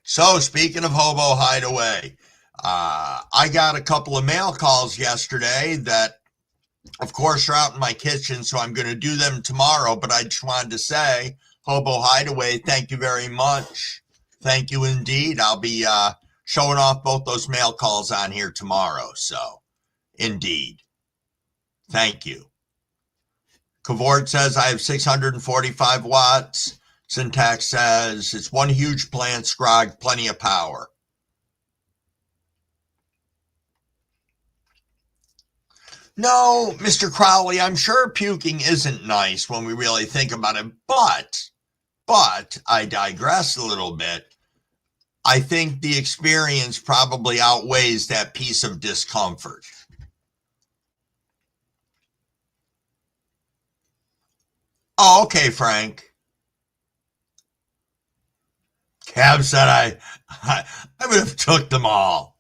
So, speaking of Hobo Hideaway, I got a couple of mail calls yesterday that, of course, are out in my kitchen, so I'm going to do them tomorrow, but I just wanted to say, Hobo Hideaway, thank you very much. Thank you indeed. I'll be showing off both those mail calls on here tomorrow. So, indeed. Thank you. Cavort says I have 645 watts. Syntax says it's one huge plant, Scrog, plenty of power. No, Mr. Crowley, I'm sure puking isn't nice when we really think about it, but I digress a little bit. I think the experience probably outweighs that piece of discomfort. Oh, okay, Frank. Cab said I would have took them all.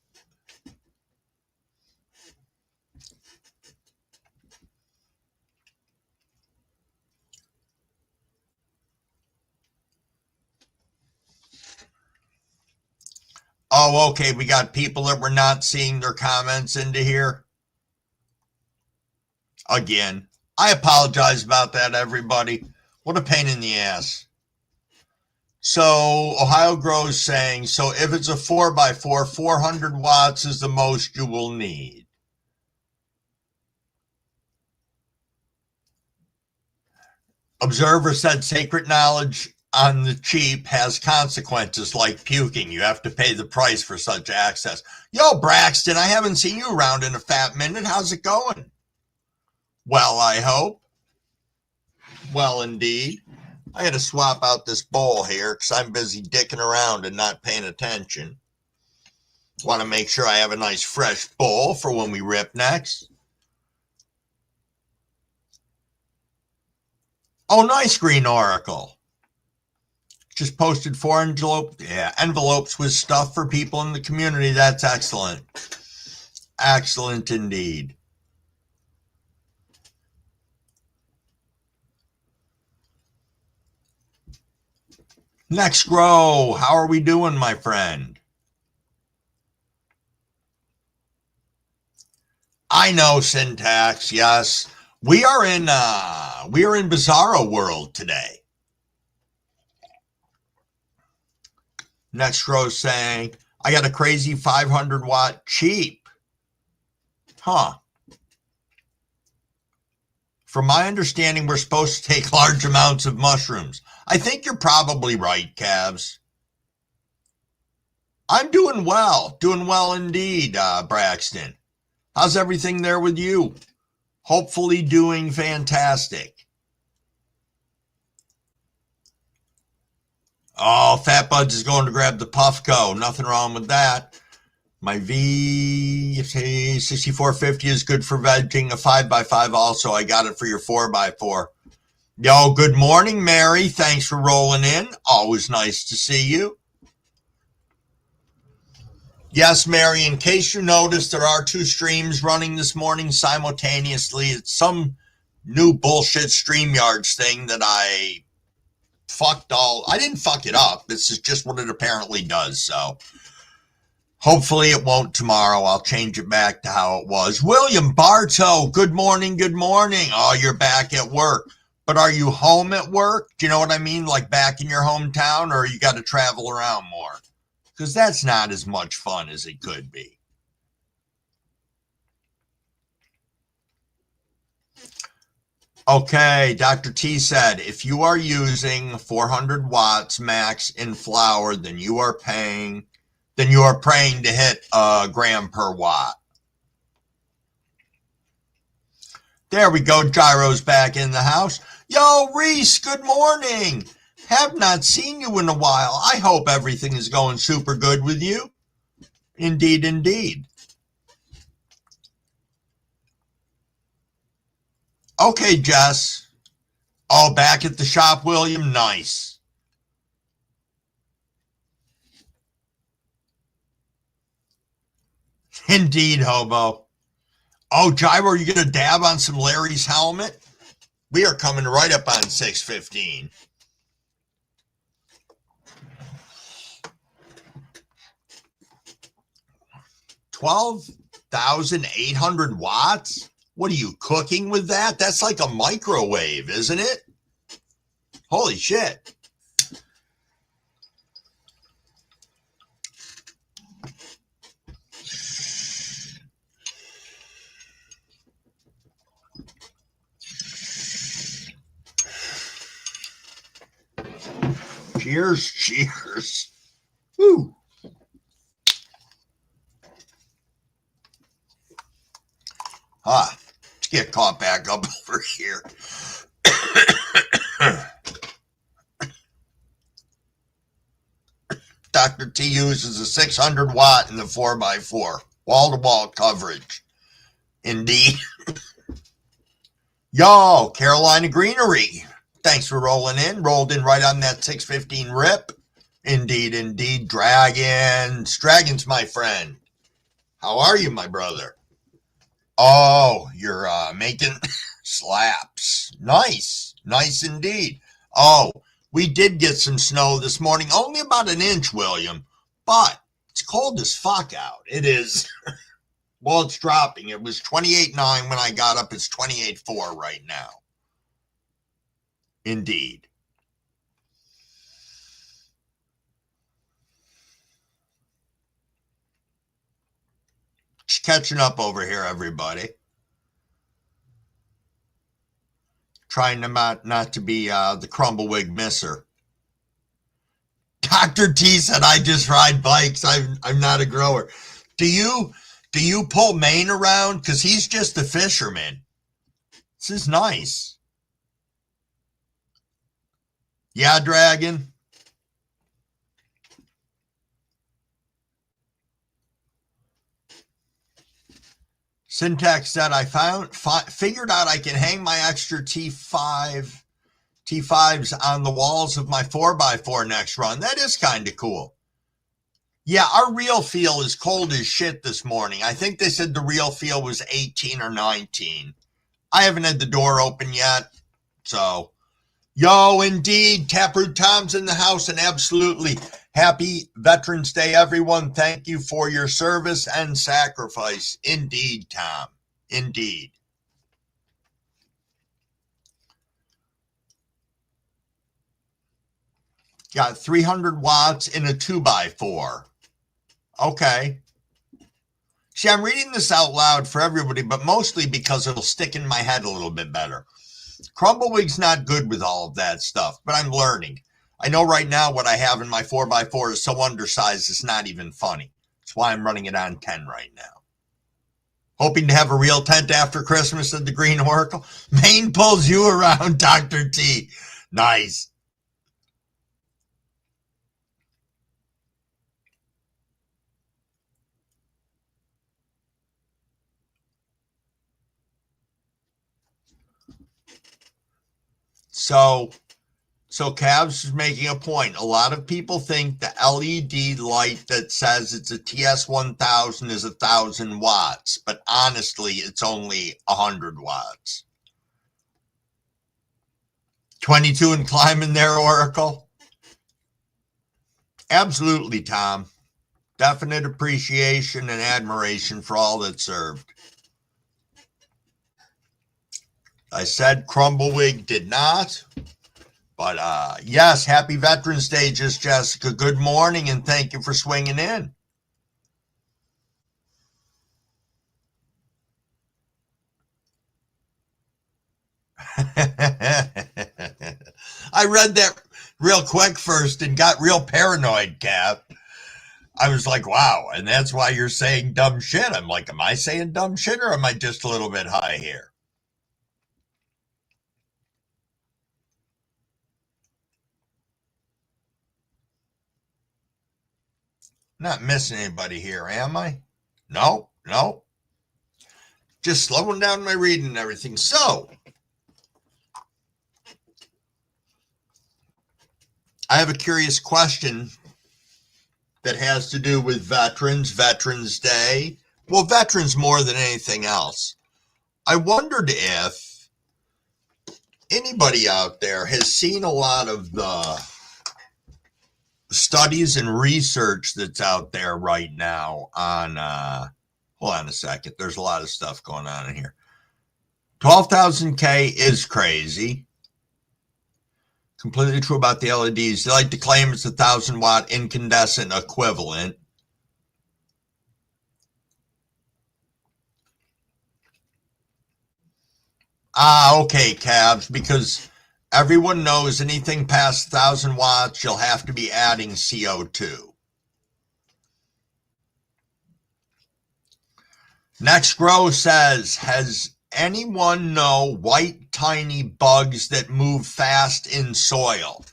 Oh, okay, we got people that were not seeing their comments into here. Again, I apologize about that, everybody. What a pain in the ass. So, Ohio Grows saying, so if it's a 4x4, 400 watts is the most you will need. Observer said sacred knowledge on the cheap has consequences like puking. You have to pay the price for such access. Yo, Braxton, I haven't seen you around in a fat minute. How's it going? Well, I hope. Well, indeed. I had to swap out this bowl here because I'm busy dicking around and not paying attention. Want to make sure I have a nice fresh bowl for when we rip next. Oh, nice, Green Oracle. Just posted 4 envelopes with stuff for people in the community. That's excellent. Excellent indeed. Next Grow, how are we doing, my friend? I know, Syntax, yes. We are in Bizarro world today. Next Grow saying, I got a crazy 500 watt cheap. Huh. From my understanding, we're supposed to take large amounts of mushrooms. I think you're probably right, Cavs. I'm doing well indeed, Braxton. How's everything there with you? Hopefully doing fantastic. Oh, Fat Buds is going to grab the Puffco. Nothing wrong with that. My V6450 is good for vegging. A 5x5 also. I got it for your 4x4. Yo, good morning, Mary. Thanks for rolling in. Always nice to see you. Yes, Mary, in case you noticed, there are 2 streams running this morning simultaneously. It's some new bullshit StreamYards thing that I didn't fuck it up. This is just what it apparently does. So hopefully it won't tomorrow. I'll change it back to how it was. William Bartow, good morning. Good morning. Oh, you're back at work. But are you home at work? Do you know what I mean? Like back in your hometown, or you got to travel around more? Because that's not as much fun as it could be. Okay, Dr. T said, if you are using 400 watts max in flour, then you are praying to hit a gram per watt. There we go. Gyro's back in the house. Yo, Reese, good morning. Have not seen you in a while. I hope everything is going super good with you. Indeed, indeed. Okay, Jess. All back at the shop, William. Nice. Indeed, Hobo. Oh, Gyro, are you going to dab on some Larry's helmet? We are coming right up on 6:15. 12,800 watts? What are you cooking with that? That's like a microwave, isn't it? Holy shit. Cheers, cheers. Woo. Let's get caught back up over here. Dr. T uses a 600 watt in the 4x4. Wall-to-wall coverage. Indeed. Yo, Carolina Greenery. Thanks for rolling in. Rolled in right on that 615 rip. Indeed, indeed. Dragons, my friend. How are you, my brother? Oh, you're making slaps. Nice. Nice indeed. Oh, we did get some snow this morning. Only about an inch, William. But it's cold as fuck out. It is. Well, it's dropping. It was 28.9 when I got up. It's 28.4 right now. Indeed. Just catching up over here, everybody. Trying not to be the Crumbleweed misser. Dr. T said, I just ride bikes. I'm not a grower. Do you pull Maine around? Because he's just a fisherman. This is nice. Yeah, Dragon. Syntax said, I figured out I can hang my extra T5s on the walls of my 4x4 next run. That is kind of cool. Yeah, our real feel is cold as shit this morning. I think they said the real feel was 18 or 19. I haven't had the door open yet. So, yo, indeed, Taproot Tom's in the house, and absolutely happy Veterans Day, everyone. Thank you for your service and sacrifice. Indeed, Tom. Indeed. Got 300 watts in a 2x4. Okay. See, I'm reading this out loud for everybody, but mostly because it'll stick in my head a little bit better. Crumbleweed's not good with all of that stuff, but I'm learning. I know right now what I have in my 4x4 is so undersized it's not even funny. That's why I'm running it on 10 right now. Hoping to have a real tent after Christmas at the Green Oracle. Maine pulls you around, Dr. T. Nice. So Cavs is making a point. A lot of people think the LED light that says it's a TS1000 is 1,000 watts, but honestly, it's only 100 watts. 22 and climbing there, Oracle. Absolutely, Tom. Definite appreciation and admiration for all that served. I said Crumbleweed did not. But yes, happy Veterans Day, just Jessica. Good morning, and thank you for swinging in. I read that real quick first and got real paranoid, Cap. I was like, wow, and that's why you're saying dumb shit. I'm like, am I saying dumb shit, or am I just a little bit high here? Not missing anybody here, am I? No. Just slowing down my reading and everything. So, I have a curious question that has to do with Veterans Day. Well, veterans more than anything else. I wondered if anybody out there has seen a lot of the studies and research that's out there right now on, hold on a second. There's a lot of stuff going on in here. 12,000K is crazy. Completely true about the LEDs. They like to claim it's 1,000 watt incandescent equivalent. Okay, Cavs, because Everyone knows anything past 1,000 watts, you'll have to be adding CO2. Next row says, has anyone know white tiny bugs that move fast in soil?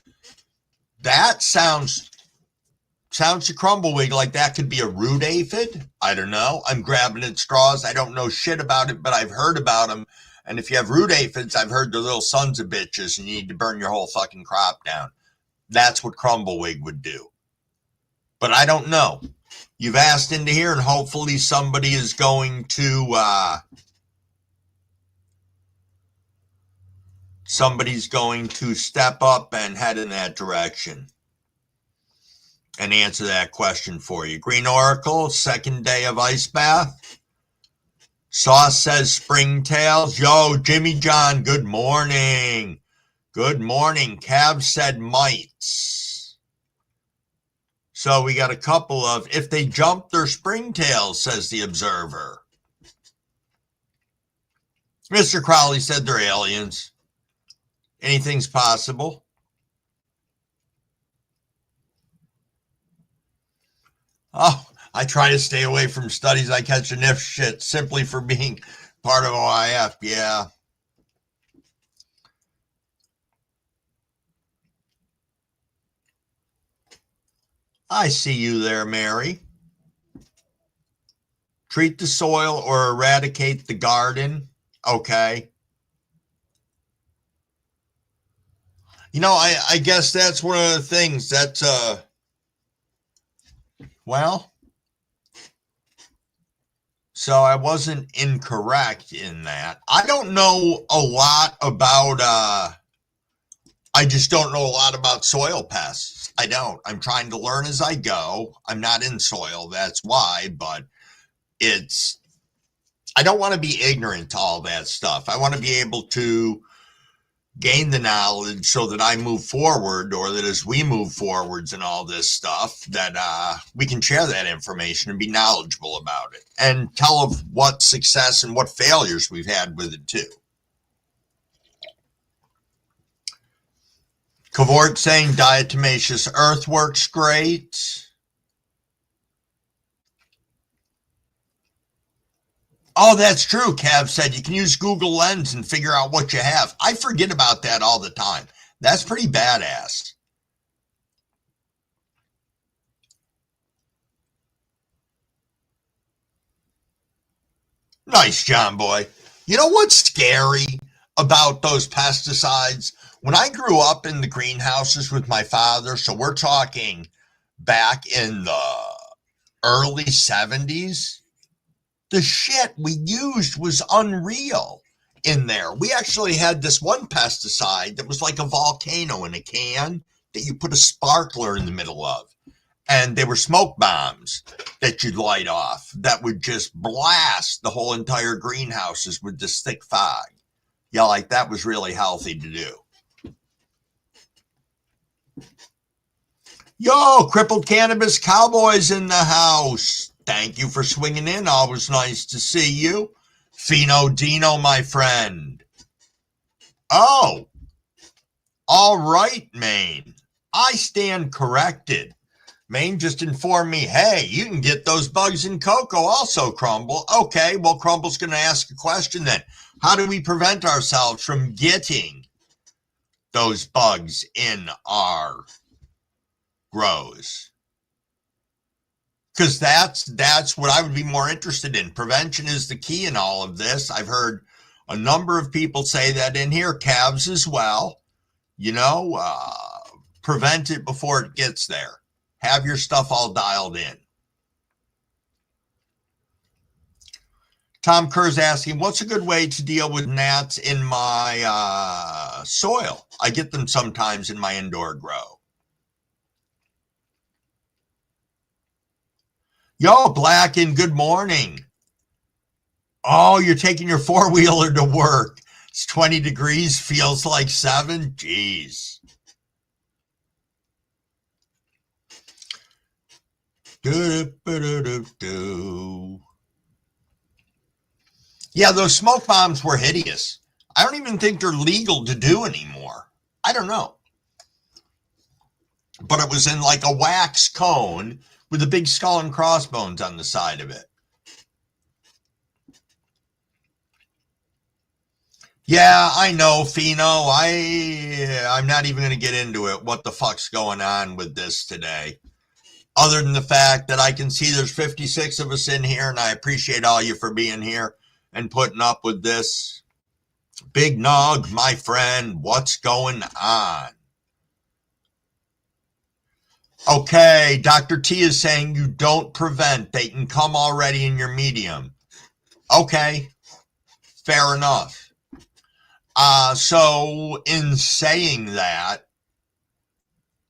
That sounds to Crumblewig like that could be a root aphid. I don't know. I'm grabbing at straws. I don't know shit about it, but I've heard about them. And if you have root aphids, I've heard they're little sons of bitches and you need to burn your whole fucking crop down. That's what Crumblewig would do. But I don't know. You've asked into here and hopefully somebody is going to step up and head in that direction and answer that question for you. Green Oracle, second day of ice bath. Sauce says springtails. Yo, Jimmy John, good morning. Good morning. Cav said mites. So we got a couple of, if they jump, they're springtails, says the observer. Mr. Crowley said they're aliens. Anything's possible. Oh, I try to stay away from studies I catch a NIF shit simply for being part of OIF. Yeah. I see you there, Mary. Treat the soil or eradicate the garden. Okay. You know, I guess that's one of the things that, well, so I wasn't incorrect in that. I don't know a lot about, I just don't know a lot about soil pests. I don't. I'm trying to learn as I go. I'm not in soil, that's why, but I don't want to be ignorant to all that stuff. I want to be able to gain the knowledge so that I move forward, or that as we move forwards and all this stuff, that we can share that information and be knowledgeable about it and tell of what success and what failures we've had with it too. Cavort saying diatomaceous earth works great. Oh, that's true. Cav said you can use Google Lens and figure out what you have. I forget about that all the time. That's pretty badass. Nice, John boy. You know what's scary about those pesticides? When I grew up in the greenhouses with my father, so we're talking back in the early 70s, the shit we used was unreal in there. We actually had this one pesticide that was like a volcano in a can that you put a sparkler in the middle of. And they were smoke bombs that you'd light off that would just blast the whole entire greenhouses with this thick fog. Yeah, like that was really healthy to do. Yo, Crippled Cannabis Cowboys in the house. Thank you for swinging in. Always nice to see you. Fino Dino, my friend. Oh, all right, Maine. I stand corrected. Maine just informed me, hey, you can get those bugs in cocoa also, Crumble. Okay, well, Crumble's going to ask a question then. How do we prevent ourselves from getting those bugs in our grows? Because that's what I would be more interested in. Prevention is the key in all of this. I've heard a number of people say that in here, calves as well. You know, prevent it before it gets there. Have your stuff all dialed in. Tom Kerr's asking, what's a good way to deal with gnats in my soil? I get them sometimes in my indoor grow. Yo, Blacken, good morning. Oh, you're taking your four-wheeler to work. It's 20 degrees, feels like 7. Jeez. Yeah, those smoke bombs were hideous. I don't even think they're legal to do anymore. I don't know. But it was in like a wax cone with a big skull and crossbones on the side of it. Yeah, I know, Fino. I'm not even going to get into it. What the fuck's going on with this today? Other than the fact that I can see there's 56 of us in here, and I appreciate all you for being here and putting up with this. Big Nog, my friend, what's going on? Okay, Dr. T is saying you don't prevent. They can come already in your medium. Okay, fair enough. So in saying that,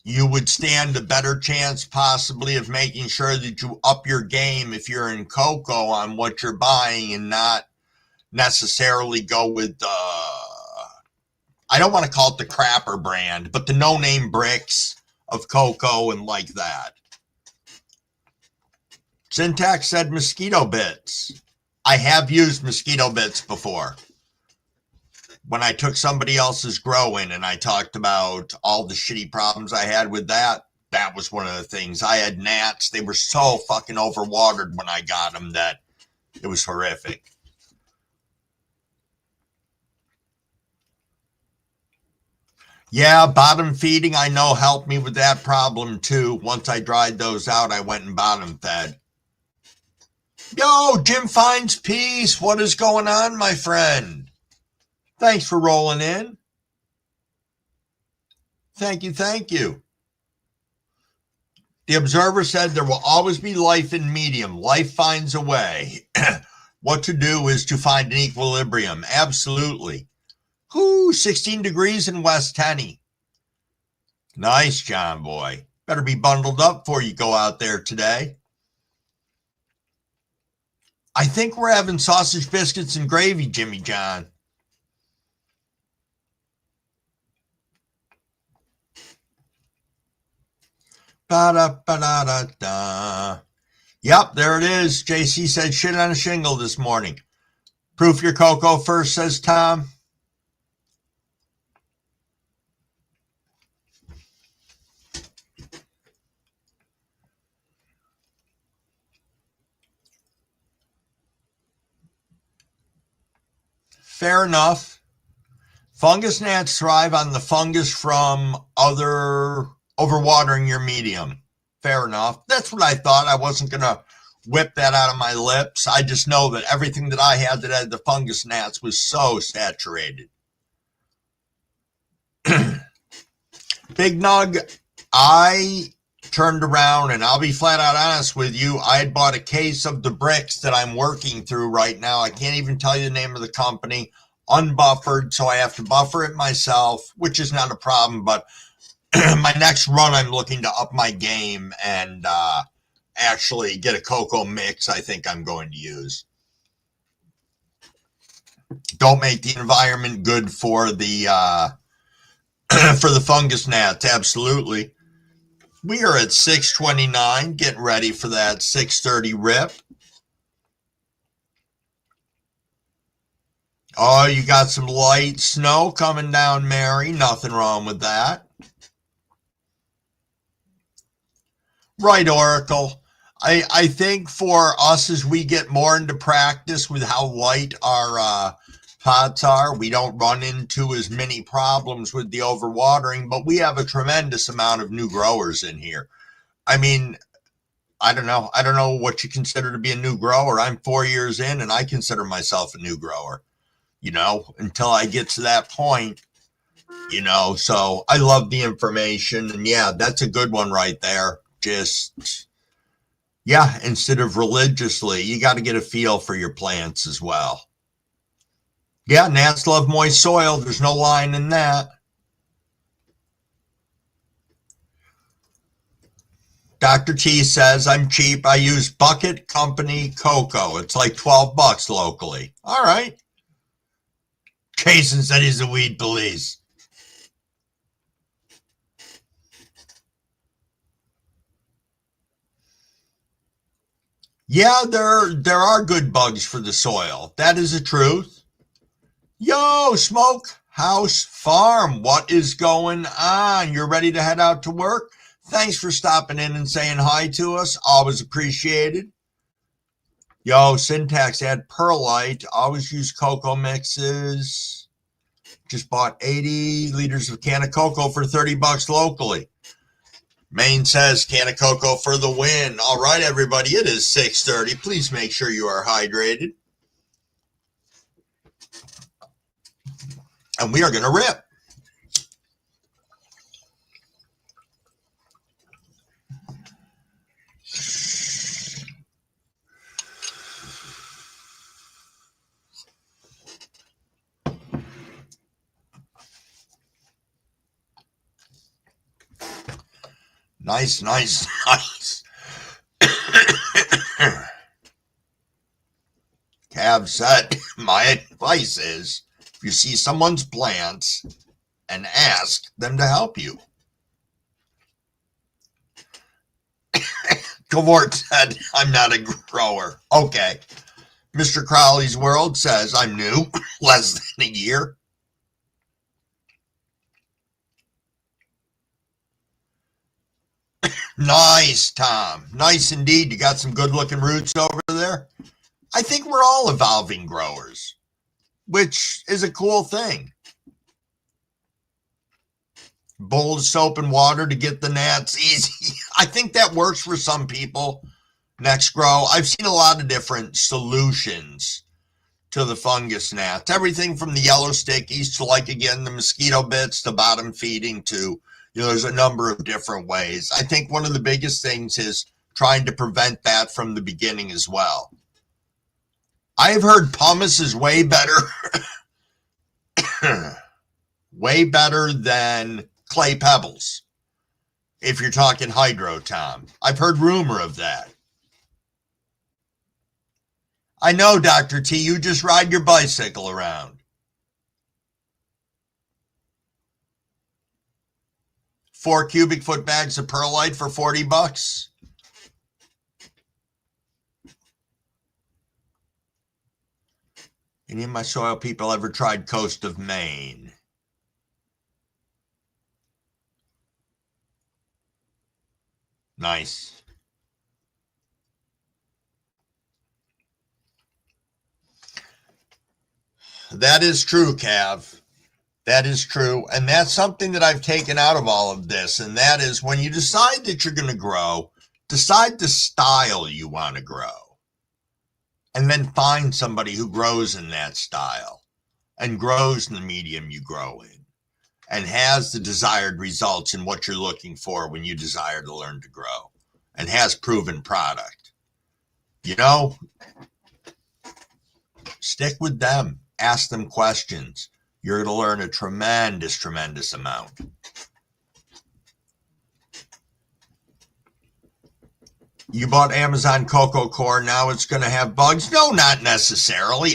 you would stand a better chance possibly of making sure that you up your game if you're in cocoa on what you're buying and not necessarily go with I don't want to call it the crapper brand, but the no-name bricks of cocoa and like that. Syntax said mosquito bits. I have used mosquito bits before. When I took somebody else's growing and I talked about all the shitty problems I had with that, that was one of the things. I had gnats. They were so fucking overwatered when I got them that it was horrific. Yeah, bottom feeding, I know, helped me with that problem too. Once I dried those out, I went and bottom fed. Yo, Jim finds peace. What is going on, my friend? Thanks for rolling in. Thank you, thank you. The Observer said there will always be life in medium. Life finds a way. What to do is to find an equilibrium. Absolutely. 16 degrees in West Tenney. Nice, John boy. Better be bundled up before you go out there today. I think we're having sausage biscuits and gravy, Jimmy John. Ba-da-ba-da-da-da. Yep, there it is. JC said shit on a shingle this morning. Proof your cocoa first, says Tom. Fair enough. Fungus gnats thrive on the fungus from other overwatering your medium. Fair enough. That's what I thought. I wasn't going to whip that out of my lips. I just know that everything that I had that had the fungus gnats was so saturated. Big Nug, I turned around, and I'll be flat out honest with you, I had bought a case of the bricks that I'm working through right now. I can't even tell you the name of the company, unbuffered, so I have to buffer it myself, which is not a problem, but my next run, I'm looking to up my game and actually get a cocoa mix I think I'm going to use. Don't make the environment good for the for the fungus gnats, absolutely. We are at 6:29, getting ready for that 6:30 rip. Oh, you got some light snow coming down, Mary. Nothing wrong with that. Right, Oracle. I think for us, as we get more into practice with how light our pots are, we don't run into as many problems with the overwatering, but we have a tremendous amount of new growers in here. I mean, I don't know. I don't know what you consider to be a new grower. I'm 4 years in, and I consider myself a new grower, you know, until I get to that point, you know. So I love the information, and yeah, that's a good one right there. Just, yeah, instead of religiously, you got to get a feel for your plants as well. Yeah, gnats love moist soil. There's no line in that. Dr. T says, I'm cheap. I use Bucket Company cocoa. It's like $12 locally. All right. Jason said he's the weed police. Yeah, there are good bugs for the soil. That is the truth. Yo, Smoke. House Farm, what is going on? You're ready to head out to work? Thanks for stopping in and saying hi to us. Always appreciated. Yo, Syntax, add perlite. Always use cocoa mixes. Just bought 80 liters of can of cocoa for $30 locally. Maine says can of cocoa for the win. All right, everybody, it is 6:30. Please make sure you are hydrated. And we are going to rip. Nice, nice, nice. Cav said, my advice is, if you see someone's plants, and ask them to help you. Cavort said, I'm not a grower. Okay. Mr. Crowley's World says, I'm new, less than a year. Nice, Tom. Nice indeed. You got some good looking roots over there. I think we're all evolving growers, which is a cool thing. Bowl of soap and water to get the gnats easy. I think that works for some people. Next grow. I've seen a lot of different solutions to the fungus gnats. Everything from the yellow stickies to, like, again, the mosquito bits, to bottom feeding, to, there's a number of different ways. I think one of the biggest things is trying to prevent that from the beginning as well. I've heard pumice is way better, way better than clay pebbles. If you're talking hydro, Tom. I've heard rumor of that. I know, Dr. T, you just ride your bicycle around. 4 cubic foot bags of perlite for $40. Any of my soil people ever tried Coast of Maine? Nice. That is true, Cav. That is true. And that's something that I've taken out of all of this. And that is, when you decide that you're going to grow, decide the style you want to grow. And then find somebody who grows in that style and grows in the medium you grow in and has the desired results in what you're looking for when you desire to learn to grow and has proven product. Stick with them. Ask them questions. You're going to learn a tremendous, tremendous amount. You bought Amazon cocoa core, now it's going to have bugs? No, not necessarily.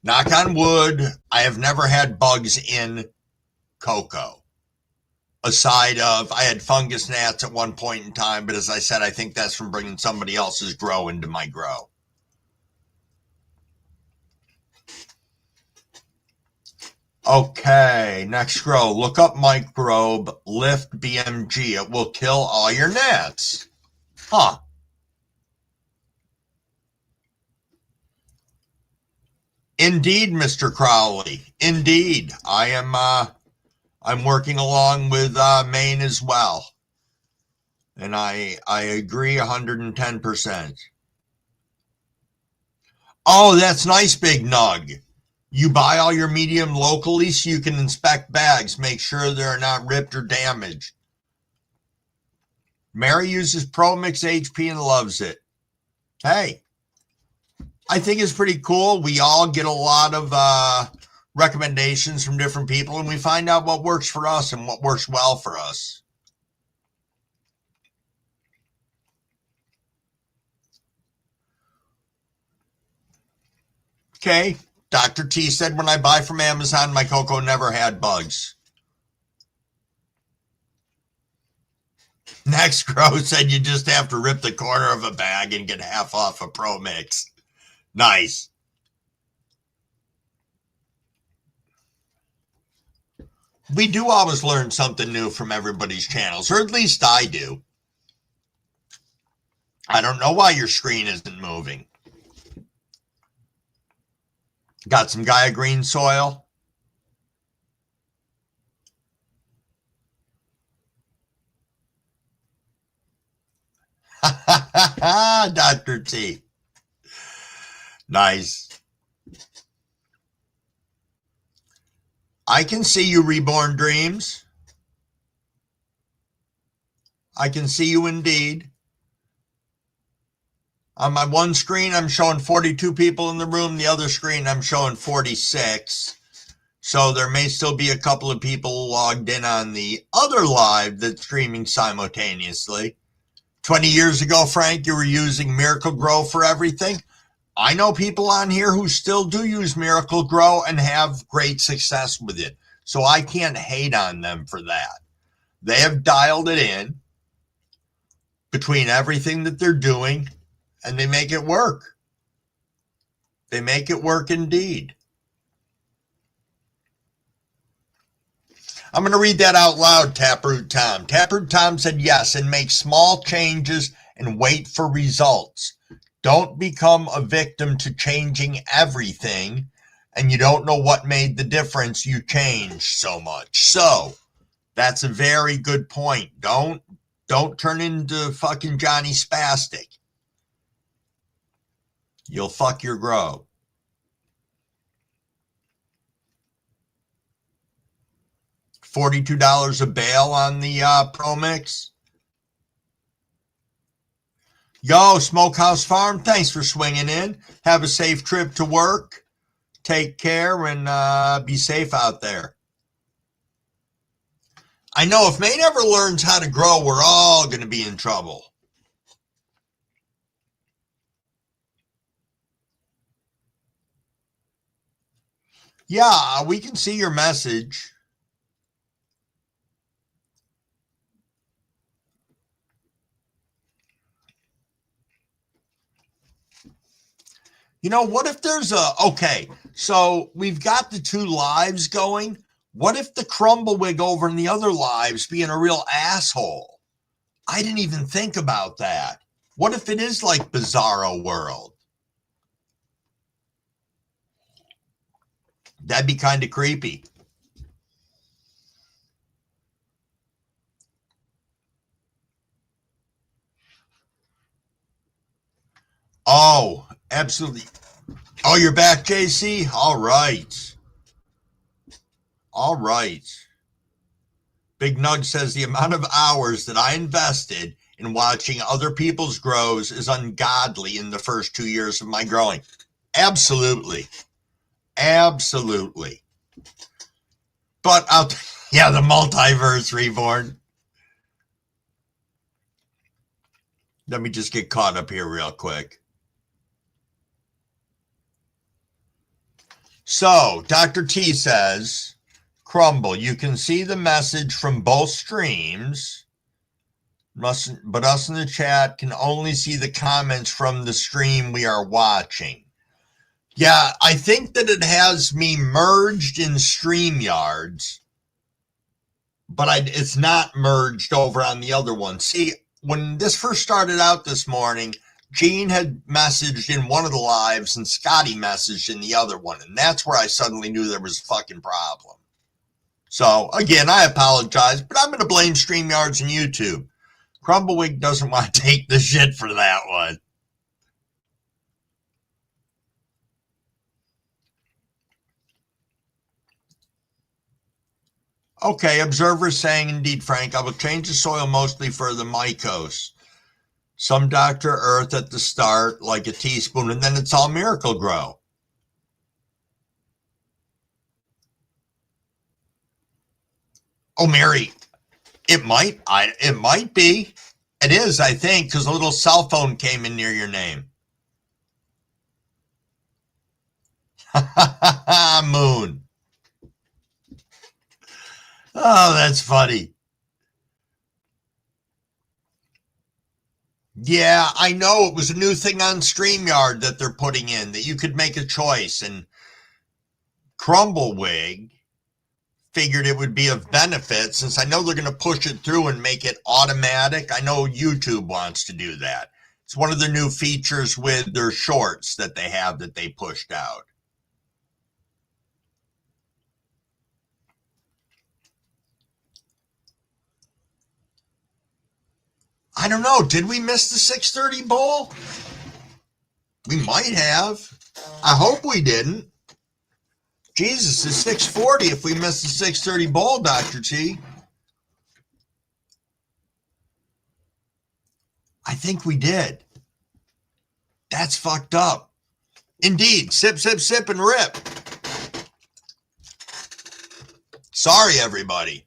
Knock on wood, I have never had bugs in cocoa. Aside of, I had fungus gnats at one point in time, but as I said, I think that's from bringing somebody else's grow into my grow. Okay, next grow. Look up microbe, lift BMG. It will kill all your gnats. Huh. Indeed, Mr. Crowley. Indeed. I'm working along with Maine as well. And I agree 110%. Oh, that's nice, Big Nug. You buy all your medium locally so you can inspect bags, make sure they're not ripped or damaged. Mary uses Pro Mix HP and loves it. Hey, I think it's pretty cool. We all get a lot of recommendations from different people, and we find out what works for us and what works well for us. Okay. Dr. T said, when I buy from Amazon, my cocoa never had bugs. Next Grow said you just have to rip the corner of a bag and get half off a Pro Mix. Nice. We do always learn something new from everybody's channels, or at least I do. I don't know why your screen isn't moving. Got some Gaia green soil? Dr. T. Nice. I can see you, Reborn Dreams. I can see you indeed. On my one screen, I'm showing 42 people in the room. The other screen, I'm showing 46. So there may still be a couple of people logged in on the other live that's streaming simultaneously. 20 years ago, Frank, you were using Miracle Grow for everything. I know people on here who still do use Miracle Grow and have great success with it. So I can't hate on them for that. They have dialed it in between everything that they're doing, and they make it work. They make it work indeed. I'm going to read that out loud, Taproot Tom. Taproot Tom said yes, and make small changes and wait for results. Don't become a victim to changing everything, and you don't know what made the difference you changed so much. So that's a very good point. Don't turn into fucking Johnny Spastic. You'll fuck your grow. $42 a bale on the Pro Mix. Yo, Smokehouse Farm, thanks for swinging in. Have a safe trip to work. Take care and be safe out there. I know if Maine ever learns how to grow, we're all going to be in trouble. Yeah, we can see your message. You know, what if there's okay, so we've got the two lives going. What if the Crumbawig over in the other lives being a real asshole? I didn't even think about that. What if it is like Bizarro World? That'd be kind of creepy. Oh, absolutely. Oh, you're back, JC? All right. All right. Big Nug says the amount of hours that I invested in watching other people's grows is ungodly in the first 2 years of my growing. Absolutely. Absolutely. But yeah, the multiverse reborn. Let me just get caught up here real quick. So, Dr. T says, Crumble, you can see the message from both streams, but us in the chat can only see the comments from the stream we are watching. Yeah, I think that it has me merged in StreamYards, but it's not merged over on the other one. See, when this first started out this morning, Gene had messaged in one of the lives and Scotty messaged in the other one. And that's where I suddenly knew there was a fucking problem. So again, I apologize, but I'm going to blame StreamYards and YouTube. Crumbawig doesn't want to take the shit for that one. Okay, observer saying, indeed, Frank, I will change the soil mostly for the mycos. Some Dr. Earth at the start, like a teaspoon, and then it's all Miracle Grow. Oh, Mary, it might be. It is, I think, because a little cell phone came in near your name. Moon. Oh, that's funny. Yeah, I know. It was a new thing on StreamYard that they're putting in, that you could make a choice. And Crumbawig figured it would be of benefit since I know they're going to push it through and make it automatic. I know YouTube wants to do that. It's one of the new features with their shorts that they have that they pushed out. I don't know. Did we miss the 6:30 bowl? We might have. I hope we didn't. Jesus, it's 6:40 if we missed the 6:30 bowl, Dr. T. I think we did. That's fucked up. Indeed. Sip, sip, sip, and rip. Sorry, everybody.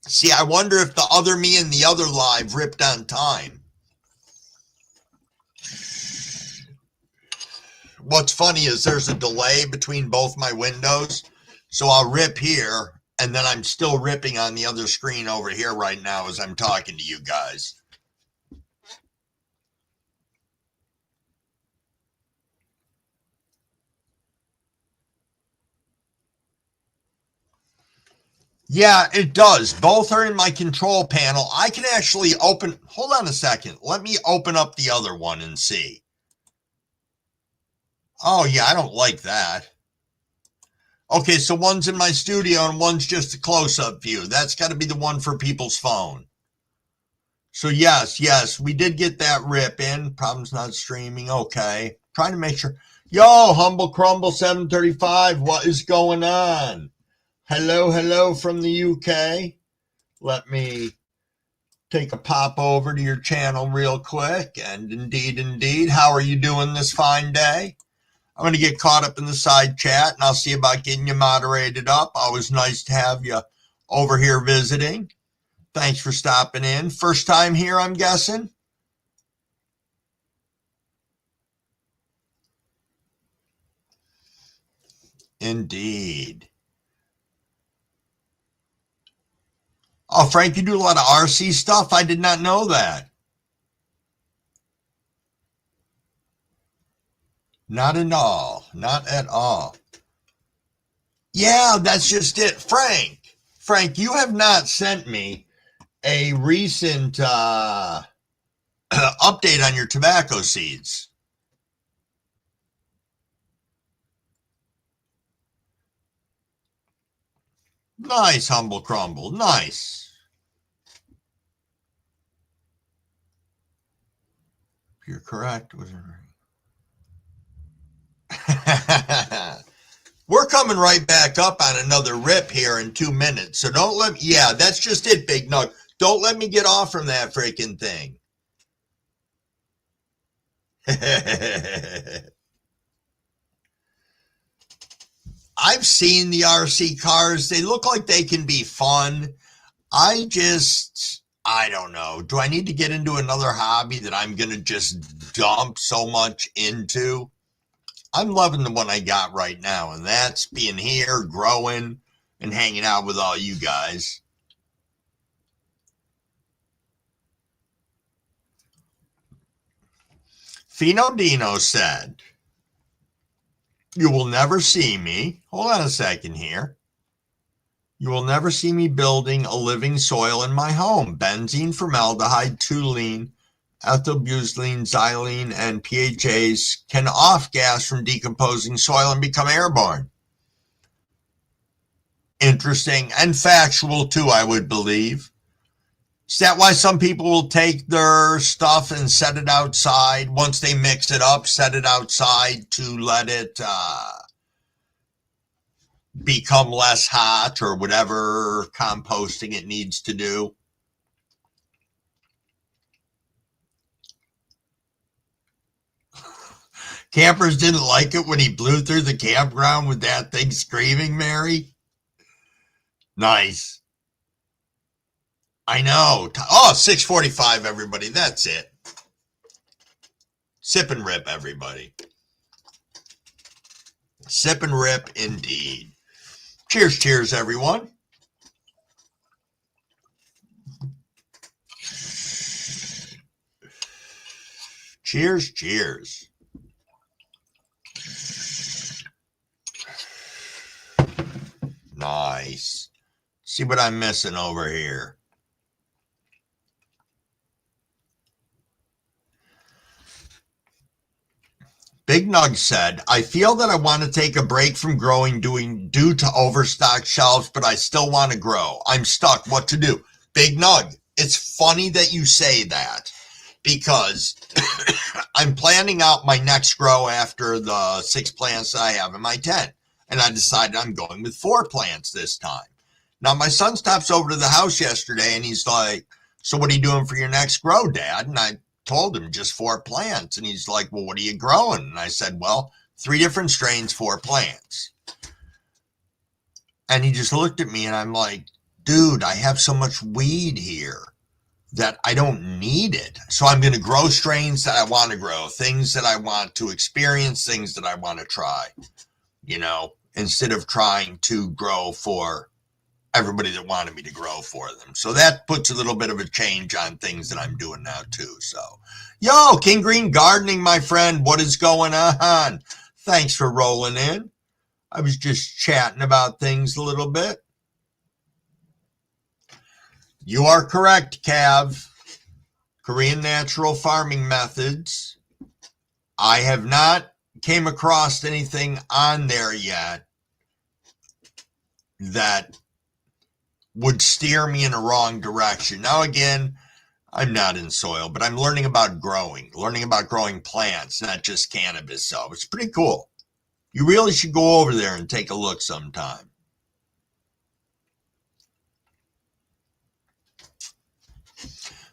See, I wonder if the other me and the other live ripped on time. What's funny is there's a delay between both my windows. So I'll rip here, and then I'm still ripping on the other screen over here right now as I'm talking to you guys. Yeah, it does. Both are in my control panel. I can actually open, hold on a second. Let me open up the other one and see. Oh, yeah, I don't like that. Okay, so one's in my studio and one's just a close-up view. That's got to be the one for people's phone. So yes, we did get that rip in. Problem's not streaming. Okay. Trying to make sure. Yo, Humble Crumble 735, what is going on? Hello from the UK. Let me take a pop over to your channel real quick. And indeed, how are you doing this fine day? I'm going to get caught up in the side chat, and I'll see about getting you moderated up. Always nice to have you over here visiting. Thanks for stopping in. First time here, I'm guessing? Indeed. Oh, Frank, you do a lot of RC stuff? I did not know that. Not at all. Not at all. Yeah, that's just it. Frank, you have not sent me a recent update on your tobacco seeds. Nice, Humble Crumble. Nice. If you're correct. We're coming right back up on another rip here in 2 minutes. So don't let me, yeah, that's just it, Big Nug. Don't let me get off from that freaking thing. I've seen the RC cars. They look like they can be fun. I don't know. Do I need to get into another hobby that I'm going to just dump so much into? I'm loving the one I got right now, and that's being here, growing, and hanging out with all you guys. Fino Dino said, you will never see me. Hold on a second here. You will never see me building a living soil in my home. Benzene, formaldehyde, toluene, ethylbutylene, xylene, and PHAs can off-gas from decomposing soil and become airborne. Interesting and factual too, I would believe. Is that why some people will take their stuff and set it outside? Once they mix it up, set it outside to let it become less hot or whatever composting it needs to do. Campers didn't like it when he blew through the campground with that thing screaming, Mary. Nice. I know. Oh, 6:45, everybody. That's it. Sip and rip, everybody. Sip and rip, indeed. Cheers, everyone. Cheers, cheers. Nice. See what I'm missing over here. Big Nug said, I feel that I want to take a break from growing due to overstocked shelves, but I still want to grow. I'm stuck. What to do? Big Nug, it's funny that you say that because I'm planning out my next grow after the 6 plants that I have in my tent. And I decided I'm going with 4 plants this time. Now, my son stops over to the house yesterday and he's like, so what are you doing for your next grow, Dad? And I told him just 4 plants. And he's like, well, what are you growing? And I said, well, 3 different strains, 4 plants. And he just looked at me and I'm like, dude, I have so much weed here that I don't need it. So I'm going to grow strains that I want to grow, things that I want to experience, things that I want to try, you know, instead of trying to grow for everybody that wanted me to grow for them. So that puts a little bit of a change on things that I'm doing now too. So, yo, King Green Gardening, my friend, what is going on? Thanks for rolling in. I was just chatting about things a little bit. You are correct, Cav. Korean natural farming methods. I have not came across anything on there yet that would steer me in a wrong direction. Now, again, I'm not in soil, but I'm learning about growing plants, not just cannabis. So it's pretty cool. You really should go over there and take a look sometime.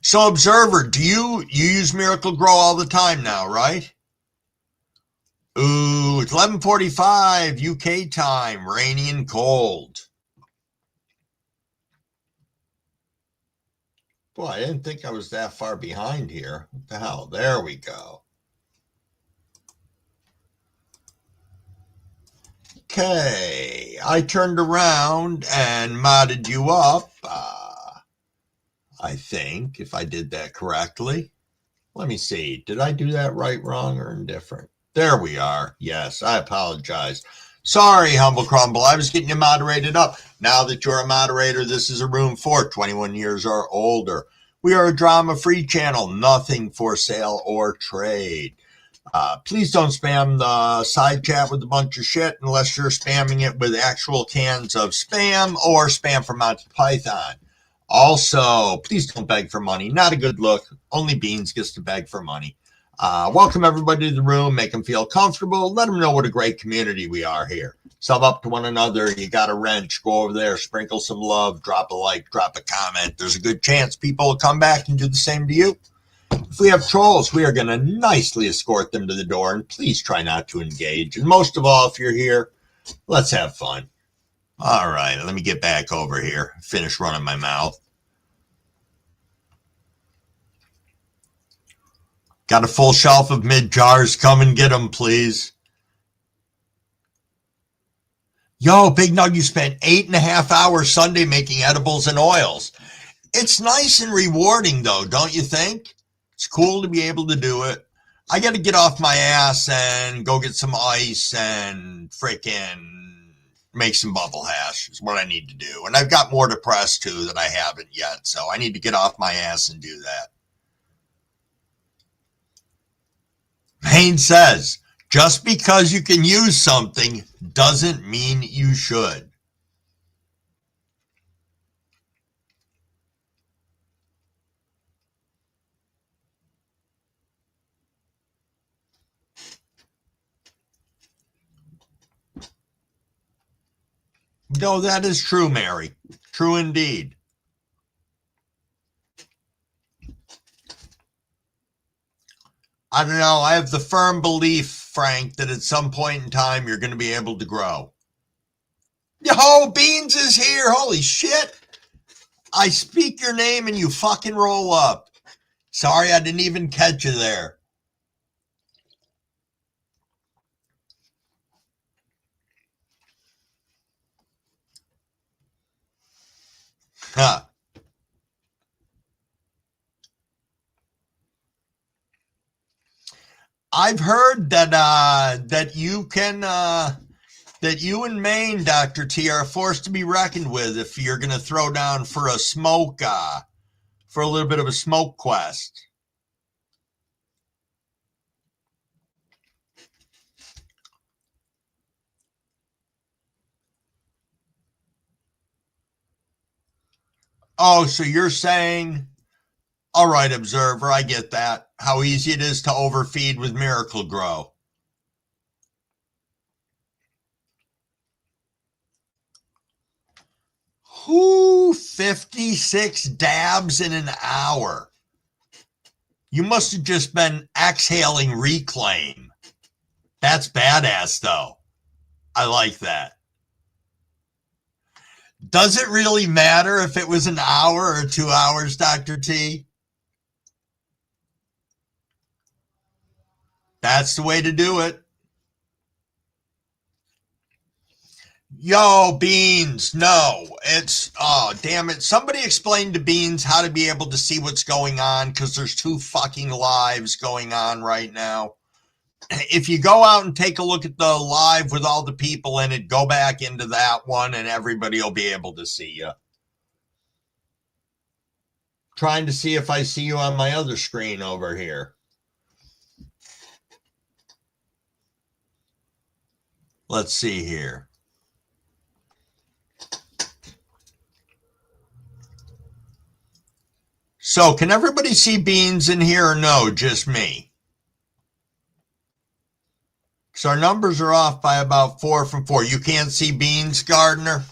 So, Observer, do you use Miracle Grow all the time now, right? Ooh, it's 11:45 UK time, rainy and cold. Boy, I didn't think I was that far behind here. What the hell? There we go. Okay, I turned around and modded you up. I think, if I did that correctly. Let me see. Did I do that right, wrong, or indifferent? There we are. Yes, I apologize. Sorry, Humble Crumble. I was getting you moderated up. Now that you're a moderator, this is a room for 21 years or older. We are a drama-free channel. Nothing for sale or trade. Please don't spam the side chat with a bunch of shit unless you're spamming it with actual cans of spam or spam from Monty Python. Also, please don't beg for money. Not a good look. Only Beans gets to beg for money. Welcome everybody to the room. Make them feel comfortable. Let them know what a great community we are here. Sub up to one another. You got a wrench. Go over there. Sprinkle some love. Drop a like. Drop a comment. There's a good chance people will come back and do the same to you. If we have trolls, we are going to nicely escort them to the door. And please try not to engage. And most of all, if you're here, let's have fun. All right, let me get back over here. Finish running my mouth. Got a full shelf of mid jars. Come and get them, please. Yo, Big Nug, you spent 8.5 hours Sunday making edibles and oils. It's nice and rewarding, though, don't you think? It's cool to be able to do it. I got to get off my ass and go get some ice and frickin' make some bubble hash is what I need to do. And I've got more to press too that I haven't yet. So I need to get off my ass and do that. Maine says, just because you can use something doesn't mean you should. No, that is true, Mary. True indeed. I don't know. I have the firm belief, Frank, that at some point in time you're going to be able to grow. Yo, Beans is here. Holy shit. I speak your name and you fucking roll up. Sorry, I didn't even catch you there. Huh. I've heard that that you can that you and Maine, Dr. T, are a force to be reckoned with if you're going to throw down for a smoke, for a little bit of a smoke quest. Oh, so you're saying, all right, observer, I get that. How easy it is to overfeed with Miracle Grow. Whoo, 56 dabs in an hour. You must have just been exhaling Reclaim. That's badass, though. I like that. Does it really matter if it was an hour or 2 hours, Dr. T? That's the way to do it. Yo, Beans, no. It's, oh, damn it. Somebody explain to Beans how to be able to see what's going on, because there's 2 fucking lives going on right now. If you go out and take a look at the live with all the people in it, go back into that one and everybody will be able to see you. Trying to see if I see you on my other screen over here. Let's see here. So, can everybody see Beans in here or no? Just me? So our numbers are off by about 4 from 4. You can't see Beans, Gardner?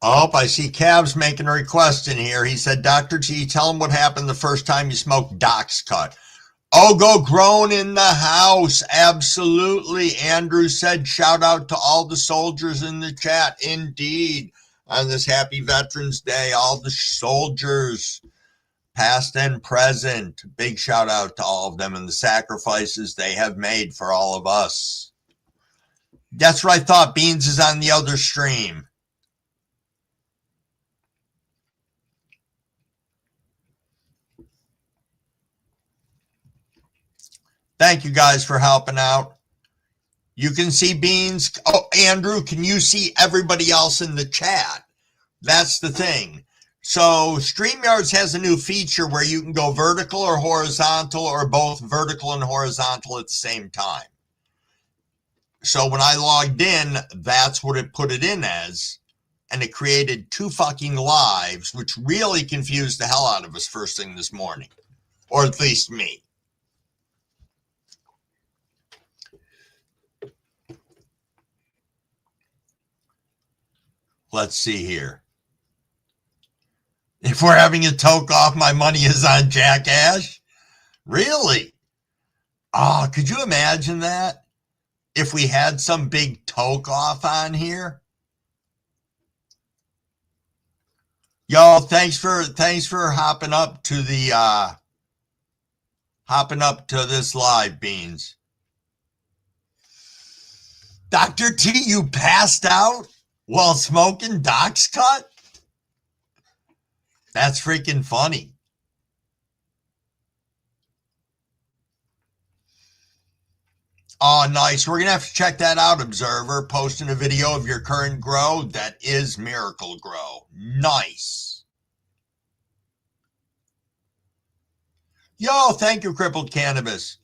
Oh, I see Cavs making a request in here. He said, Dr. G, tell him what happened the first time you smoked Doc's Cut. Oh, go grown in the house. Absolutely. Andrew said, shout out to all the soldiers in the chat. Indeed. On this happy Veterans Day, all the soldiers, past and present. Big shout out to all of them and the sacrifices they have made for all of us. That's what I thought. Beans is on the other stream. Thank you guys for helping out. You can see Beans. Oh, Andrew, can you see everybody else in the chat? That's the thing. So StreamYards has a new feature where you can go vertical or horizontal or both vertical and horizontal at the same time. So when I logged in, that's what it put it in as. And it created 2 fucking lives, which really confused the hell out of us first thing this morning. Or at least me. Let's see here. If we're having a toke off, my money is on Jackass. Really? Oh, could you imagine that? If we had some big toke off on here? Yo, thanks for hopping up to the this live, Beans. Dr. T, you passed out while smoking Doc's Cut? That's freaking funny. Oh, nice. We're going to have to check that out, Observer. Posting a video of your current grow. That is Miracle Grow. Nice. Yo, thank you, Crippled Cannabis.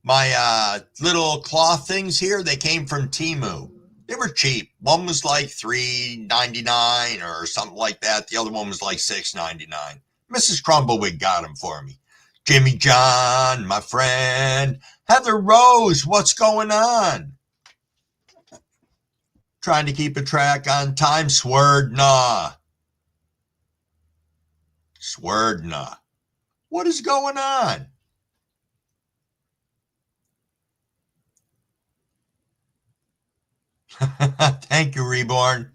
My little cloth things here, they came from Temu. They were cheap. One was like $3.99 or something like that. The other one was like $6.99. Mrs. Crumblewick got them for me. Jimmy John, my friend. Heather Rose, what's going on? Trying to keep a track on time. Swerdna. Swerdna. What is going on? Thank you, Reborn.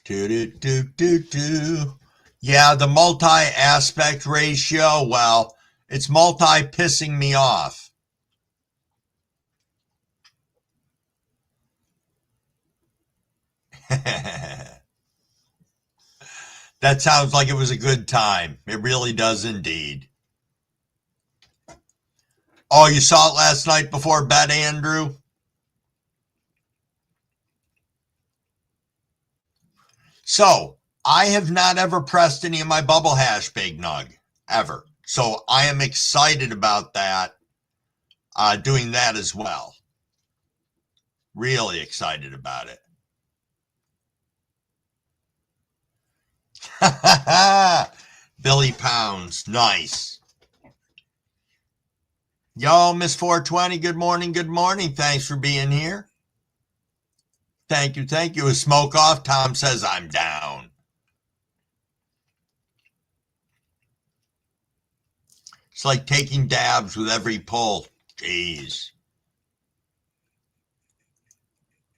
Do do do do do. Yeah, the multi-aspect ratio, well, it's multi-pissing me off. That sounds like it was a good time. It really does indeed. Oh, you saw it last night before bed, Andrew? So, I have not ever pressed any of my bubble hash Big Nug, ever. So, I am excited about that, doing that as well. Really excited about it. Billy Pounds, nice. Yo, Miss 420, good morning, good morning. Thanks for being here. Thank you, thank you. A smoke off, Tom says I'm down. It's like taking dabs with every pull. Jeez.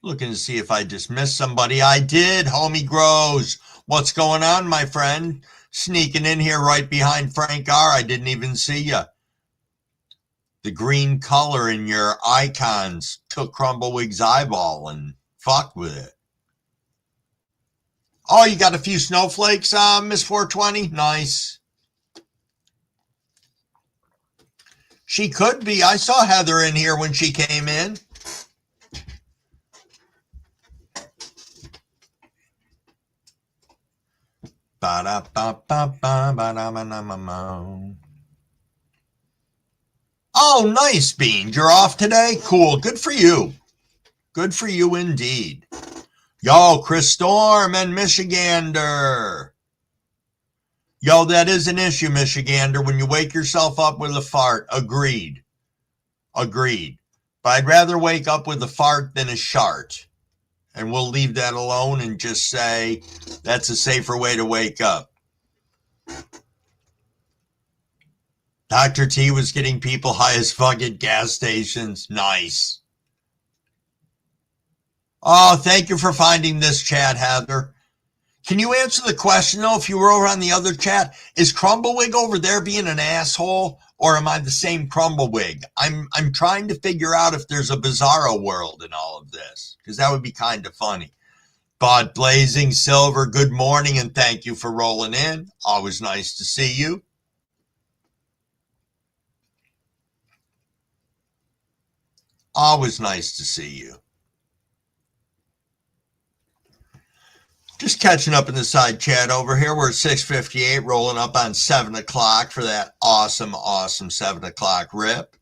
Looking to see if I just missed somebody. I did, homie Grows. What's going on, my friend? Sneaking in here right behind Frank R. I didn't even see you. The green color in your icons took Crumblewigg's eyeball and fucked with it. Oh, you got a few snowflakes, Miss 420? Nice. She could be. I saw Heather in here when she came in. Oh, nice, Beans. You're off today? Cool. Good for you. Good for you indeed. Yo, Chris Storm and Michigander. Yo, that is an issue, Michigander, when you wake yourself up with a fart. Agreed. Agreed. But I'd rather wake up with a fart than a shart. And we'll leave that alone and just say that's a safer way to wake up. Dr. T was getting people high as fuck at gas stations. Nice. Oh, thank you for finding this chat, Heather. Can you answer the question, though, if you were over on the other chat? Is Crumblewig over there being an asshole, or am I the same Crumblewig? I'm trying to figure out if there's a bizarro world in all of this, because that would be kind of funny. But Blazing Silver, good morning, and thank you for rolling in. Always nice to see you. Always nice to see you. Just catching up in the side chat over here. We're at 6:58, rolling up on 7 o'clock for that awesome 7 o'clock rip.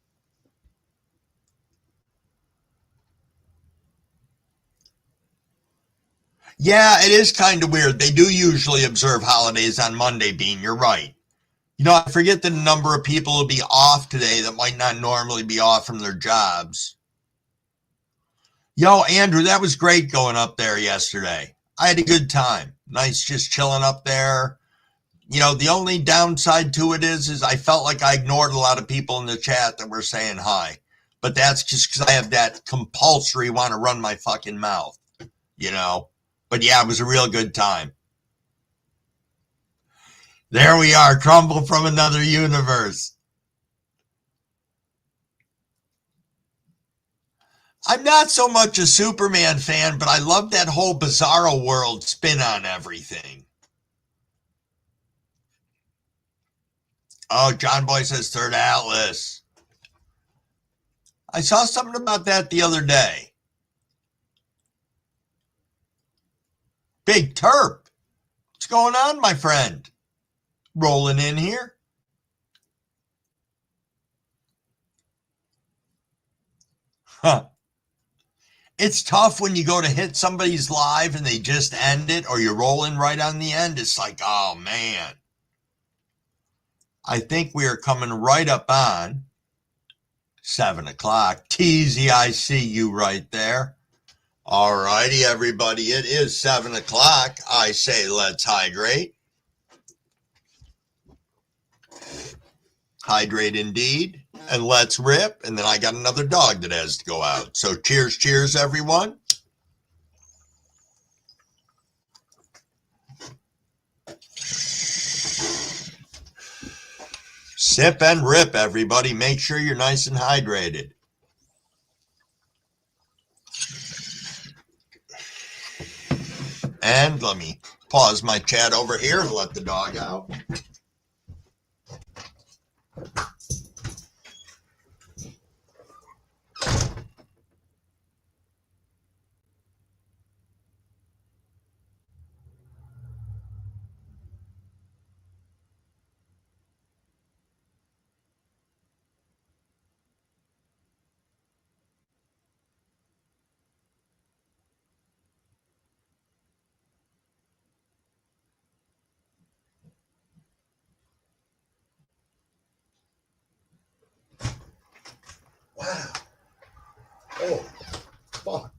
Yeah, it is kind of weird. They do usually observe holidays on Monday, Bean. You're right. You know, I forget the number of people will be off today that might not normally be off from their jobs. Yo, Andrew, that was great going up there yesterday. I had a good time. Nice just chilling up there. You know, the only downside to it is I felt like I ignored a lot of people in the chat that were saying hi. But that's just because I have that compulsory want to run my fucking mouth, you know. But yeah, it was a real good time. There we are, Crumble from another universe. I'm not so much a Superman fan, but I love that whole bizarro world spin on everything. Oh, John Boy says Third Atlas. I saw something about that the other day. Big Terp. What's going on, my friend? Rolling in here. Huh. It's tough when you go to hit somebody's live and they just end it, or you're rolling right on the end. It's like, oh, man. I think we are coming right up on 7 o'clock. Teasy, I see you right there. All righty, everybody. It is 7 o'clock. I say let's hydrate. Hydrate indeed. And let's rip. And then I got another dog that has to go out. So cheers, everyone. Sip and rip, everybody. Make sure you're nice and hydrated. And let me pause my chat over here and let the dog out. Wow. Oh, fuck.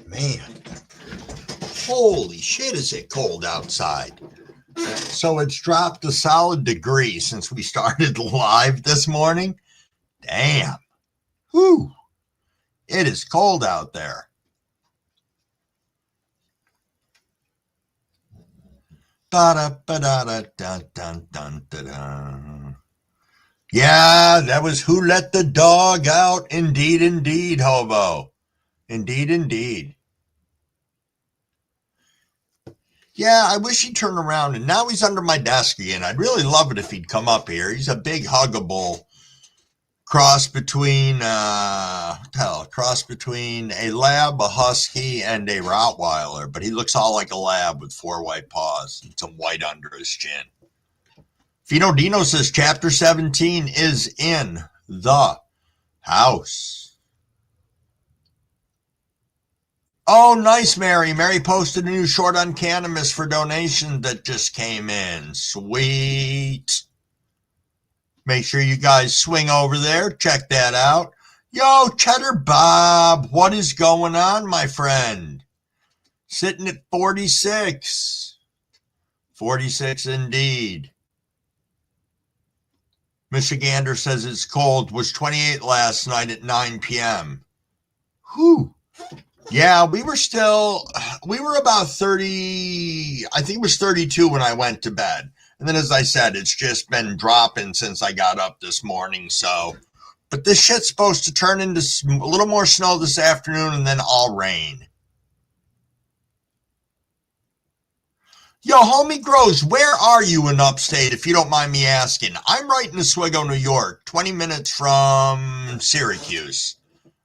Man. Holy shit, is it cold outside. So it's dropped a solid degree since we started live this morning. Damn. Whew. It is cold out there. Yeah, that was Who Let the Dog Out? Indeed, indeed, hobo. Indeed, indeed. Yeah, I wish he'd turn around, and now he's under my desk again. I'd really love it if he'd come up here. He's a big, huggable cross between a lab, a husky, and a Rottweiler, but he looks all like a lab with 4 white paws and some white under his chin. Fino Dino says chapter 17 is in the house. Oh, nice, Mary. Mary posted a new short on cannabis for donation that just came in. Sweet. Make sure you guys swing over there. Check that out. Yo, Cheddar Bob, what is going on, my friend? Sitting at 46. 46 indeed. Michigander says it's cold. Was 28 last night at 9 p.m. Whew. Yeah, we were about 30, I think it was 32 when I went to bed. And then, as I said, it's just been dropping since I got up this morning. So, but this shit's supposed to turn into a little more snow this afternoon and then all rain. Yo, homie Grows, where are you in upstate, if you don't mind me asking? I'm right in Oswego, New York, 20 minutes from Syracuse.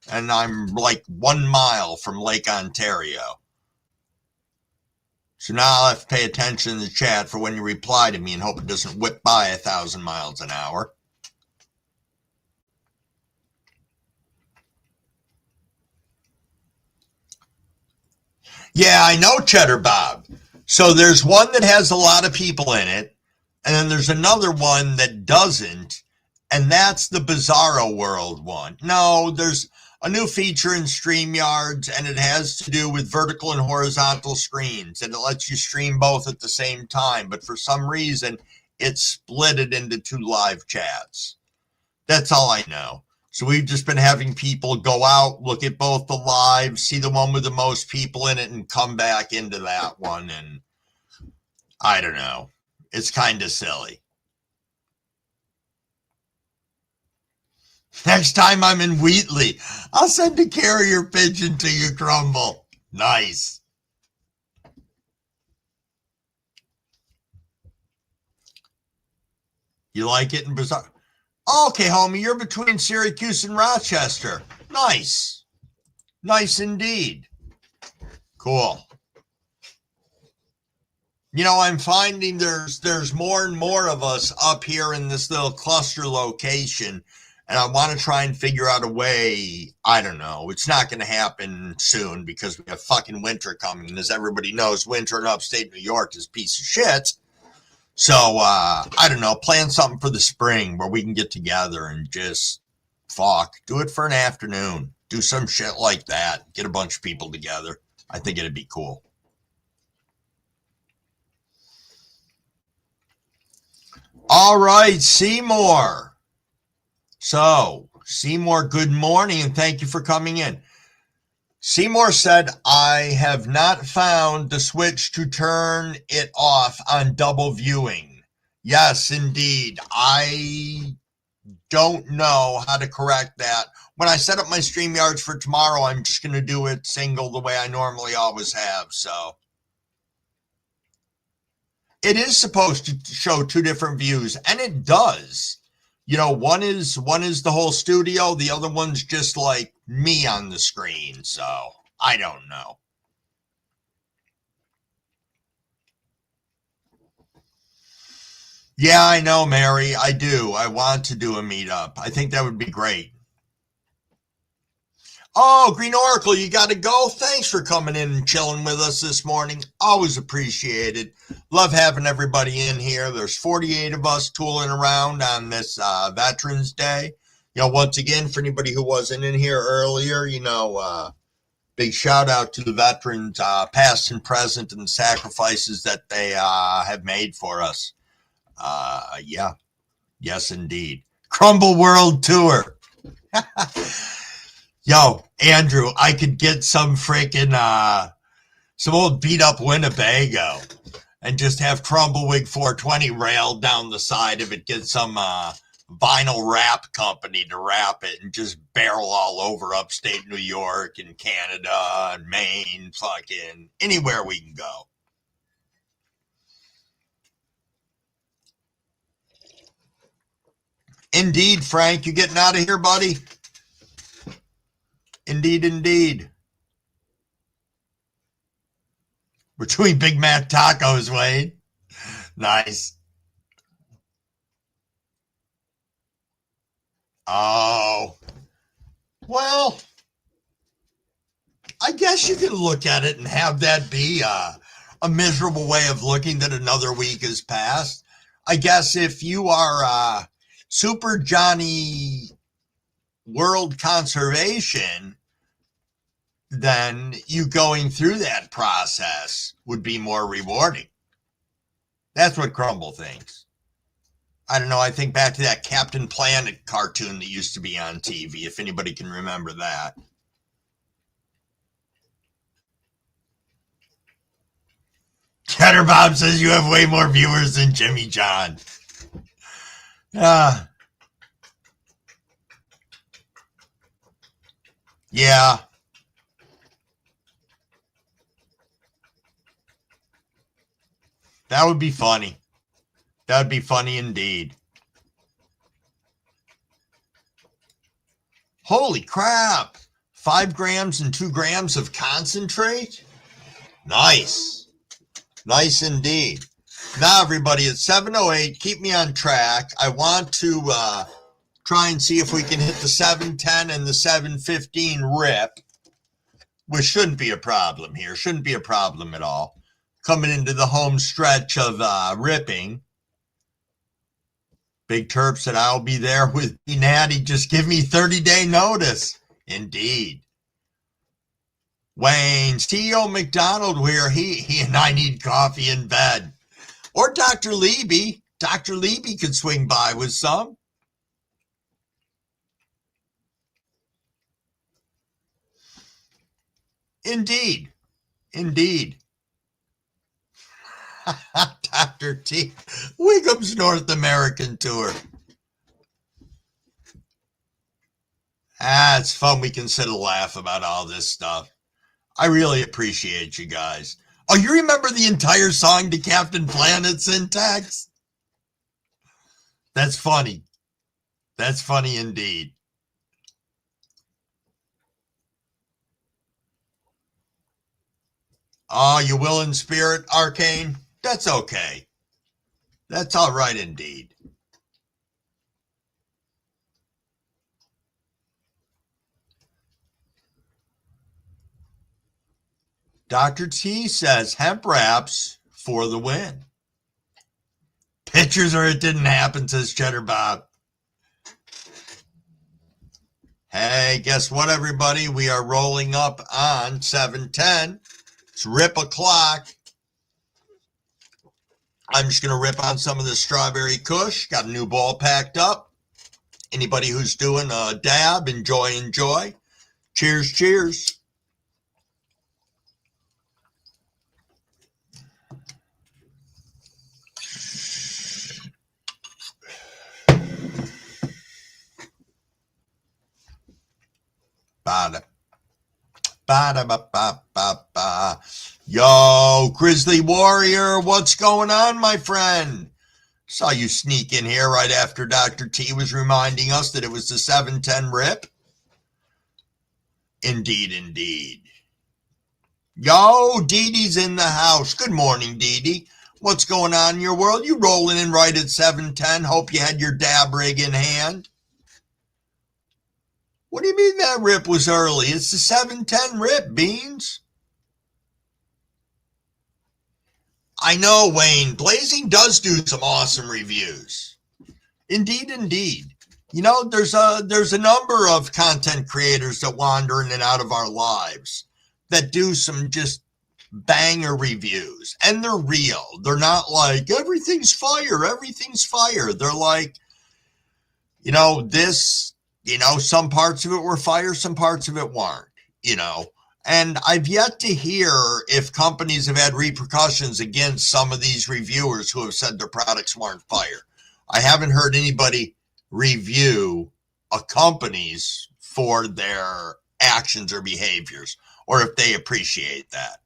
And I'm like 1 mile from Lake Ontario. So now I'll have to pay attention in the chat for when you reply to me and hope it doesn't whip by 1,000 miles an hour. Yeah, I know, Cheddar Bob. So there's one that has a lot of people in it, and then there's another one that doesn't, and that's the Bizarro World one. No, there's a new feature in StreamYards, and it has to do with vertical and horizontal screens, and it lets you stream both at the same time, but for some reason, it split it into 2 live chats. That's all I know. So we've just been having people go out, look at both the lives, see the one with the most people in it, and come back into that one, and I don't know. It's kind of silly. Next time I'm in Wheatley, I'll send a carrier pigeon to you, Crumble. Nice. You like it in Bizarre? Okay, homie, you're between Syracuse and Rochester. Nice. Nice indeed. Cool. You know, I'm finding there's more and more of us up here in this little cluster location, and I want to try and figure out a way. I don't know. It's not going to happen soon because we have fucking winter coming. And as everybody knows, winter in upstate New York is a piece of shit. So, I don't know, plan something for the spring where we can get together and just do it for an afternoon. Do some shit like that. Get a bunch of people together. I think it'd be cool. All right, Seymour. So, Seymour, good morning and thank you for coming in. Seymour said, I have not found the switch to turn it off on double viewing. Yes, indeed. I don't know how to correct that. When I set up my StreamYards for tomorrow, I'm just going to do it single the way I normally always have. So it is supposed to show two different views, and it does. You know, one is the whole studio, the other one's just like me on the screen. So I don't know. Yeah, I know, Mary. I do. I want to do a meetup. I think that would be great. Oh, Green Oracle, you got to go. Thanks for coming in and chilling with us this morning. Always appreciated. Love having everybody in here. There's 48 of us tooling around on this Veterans Day. You know, once again, for anybody who wasn't in here earlier, big shout out to the veterans, past and present, and the sacrifices that they have made for us. Yeah, yes, indeed. Crumble World Tour. Yo, Andrew, I could get some old beat up Winnebago and just have Crumblewick 420 railed down the side of it, get some vinyl wrap company to wrap it and just barrel all over upstate New York and Canada and Maine, fucking anywhere we can go. Indeed, Frank, you getting out of here, buddy? Indeed, indeed. We're doing Big Mac tacos, Wade. Nice. Oh, well, I guess you can look at it and have that be a miserable way of looking that another week has passed. I guess if you are Super Johnny World Conservation, then you going through that process would be more rewarding. That's what Crumble thinks. I don't know. I think back to that Captain Planet cartoon that used to be on TV, if anybody can remember that. Cheddar Bob says you have way more viewers than Jimmy John. Yeah. That would be funny. That would be funny indeed. Holy crap. 5 grams and 2 grams of concentrate? Nice. Nice indeed. Now, everybody, it's 7:08. Keep me on track. I want to try and see if we can hit the 7:10 and the 7:15 rip, which shouldn't be a problem here. Shouldn't be a problem at all. Coming into the home stretch of ripping. Big Terp said, I'll be there with me, Natty. Just give me 30-day notice. Indeed. Wayne, CEO McDonald here. He and I need coffee in bed. Or Dr. Leby. Dr. Leby could swing by with some. Indeed. Indeed. Dr. T. Wiggum's North American tour. It's fun. We can sit and laugh about all this stuff. I really appreciate you guys. Oh, you remember the entire song to Captain Planet syntax? That's funny. That's funny indeed. Oh, you will in spirit, Arcane? That's okay. That's all right indeed. Dr. T says hemp wraps for the win. Pictures or it didn't happen, says Cheddar Bob. Hey, guess what, everybody? We are rolling up on 7:10. It's rip o'clock. I'm just going to rip on some of the strawberry kush. Got a new ball packed up. Anybody who's doing a dab, enjoy. Cheers, cheers. Ba-da-ba-ba-ba-ba. Yo, Grizzly Warrior, what's going on, my friend? Saw you sneak in here right after Dr. T was reminding us that it was the 710 rip. Indeed, indeed. Yo, Dee Dee's in the house. Good morning, Dee Dee. What's going on in your world? You rolling in right at 710. Hope you had your dab rig in hand. What do you mean that rip was early? It's the 710 rip, Beans. I know, Wayne. Blazing does do some awesome reviews. Indeed, indeed. You know, there's a number of content creators that wander in and out of our lives that do some just banger reviews, and they're real. They're not like everything's fire, everything's fire. They're like, some parts of it were fire, some parts of it weren't. And I've yet to hear if companies have had repercussions against some of these reviewers who have said their products weren't fire. I haven't heard anybody review a company's for their actions or behaviors, or if they appreciate that.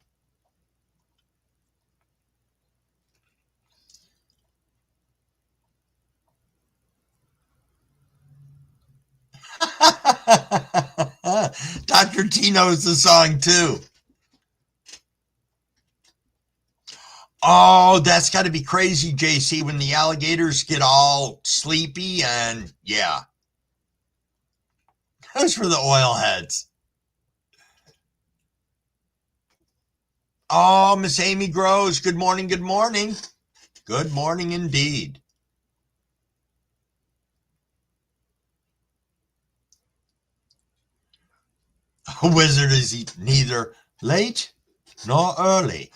Dr. T knows the song too. Oh, that's got to be crazy, JC, when the alligators get all sleepy and yeah. That's for the oil heads. Oh, Miss Amy Groves, good morning, good morning. Good morning indeed. A wizard is neither late nor early.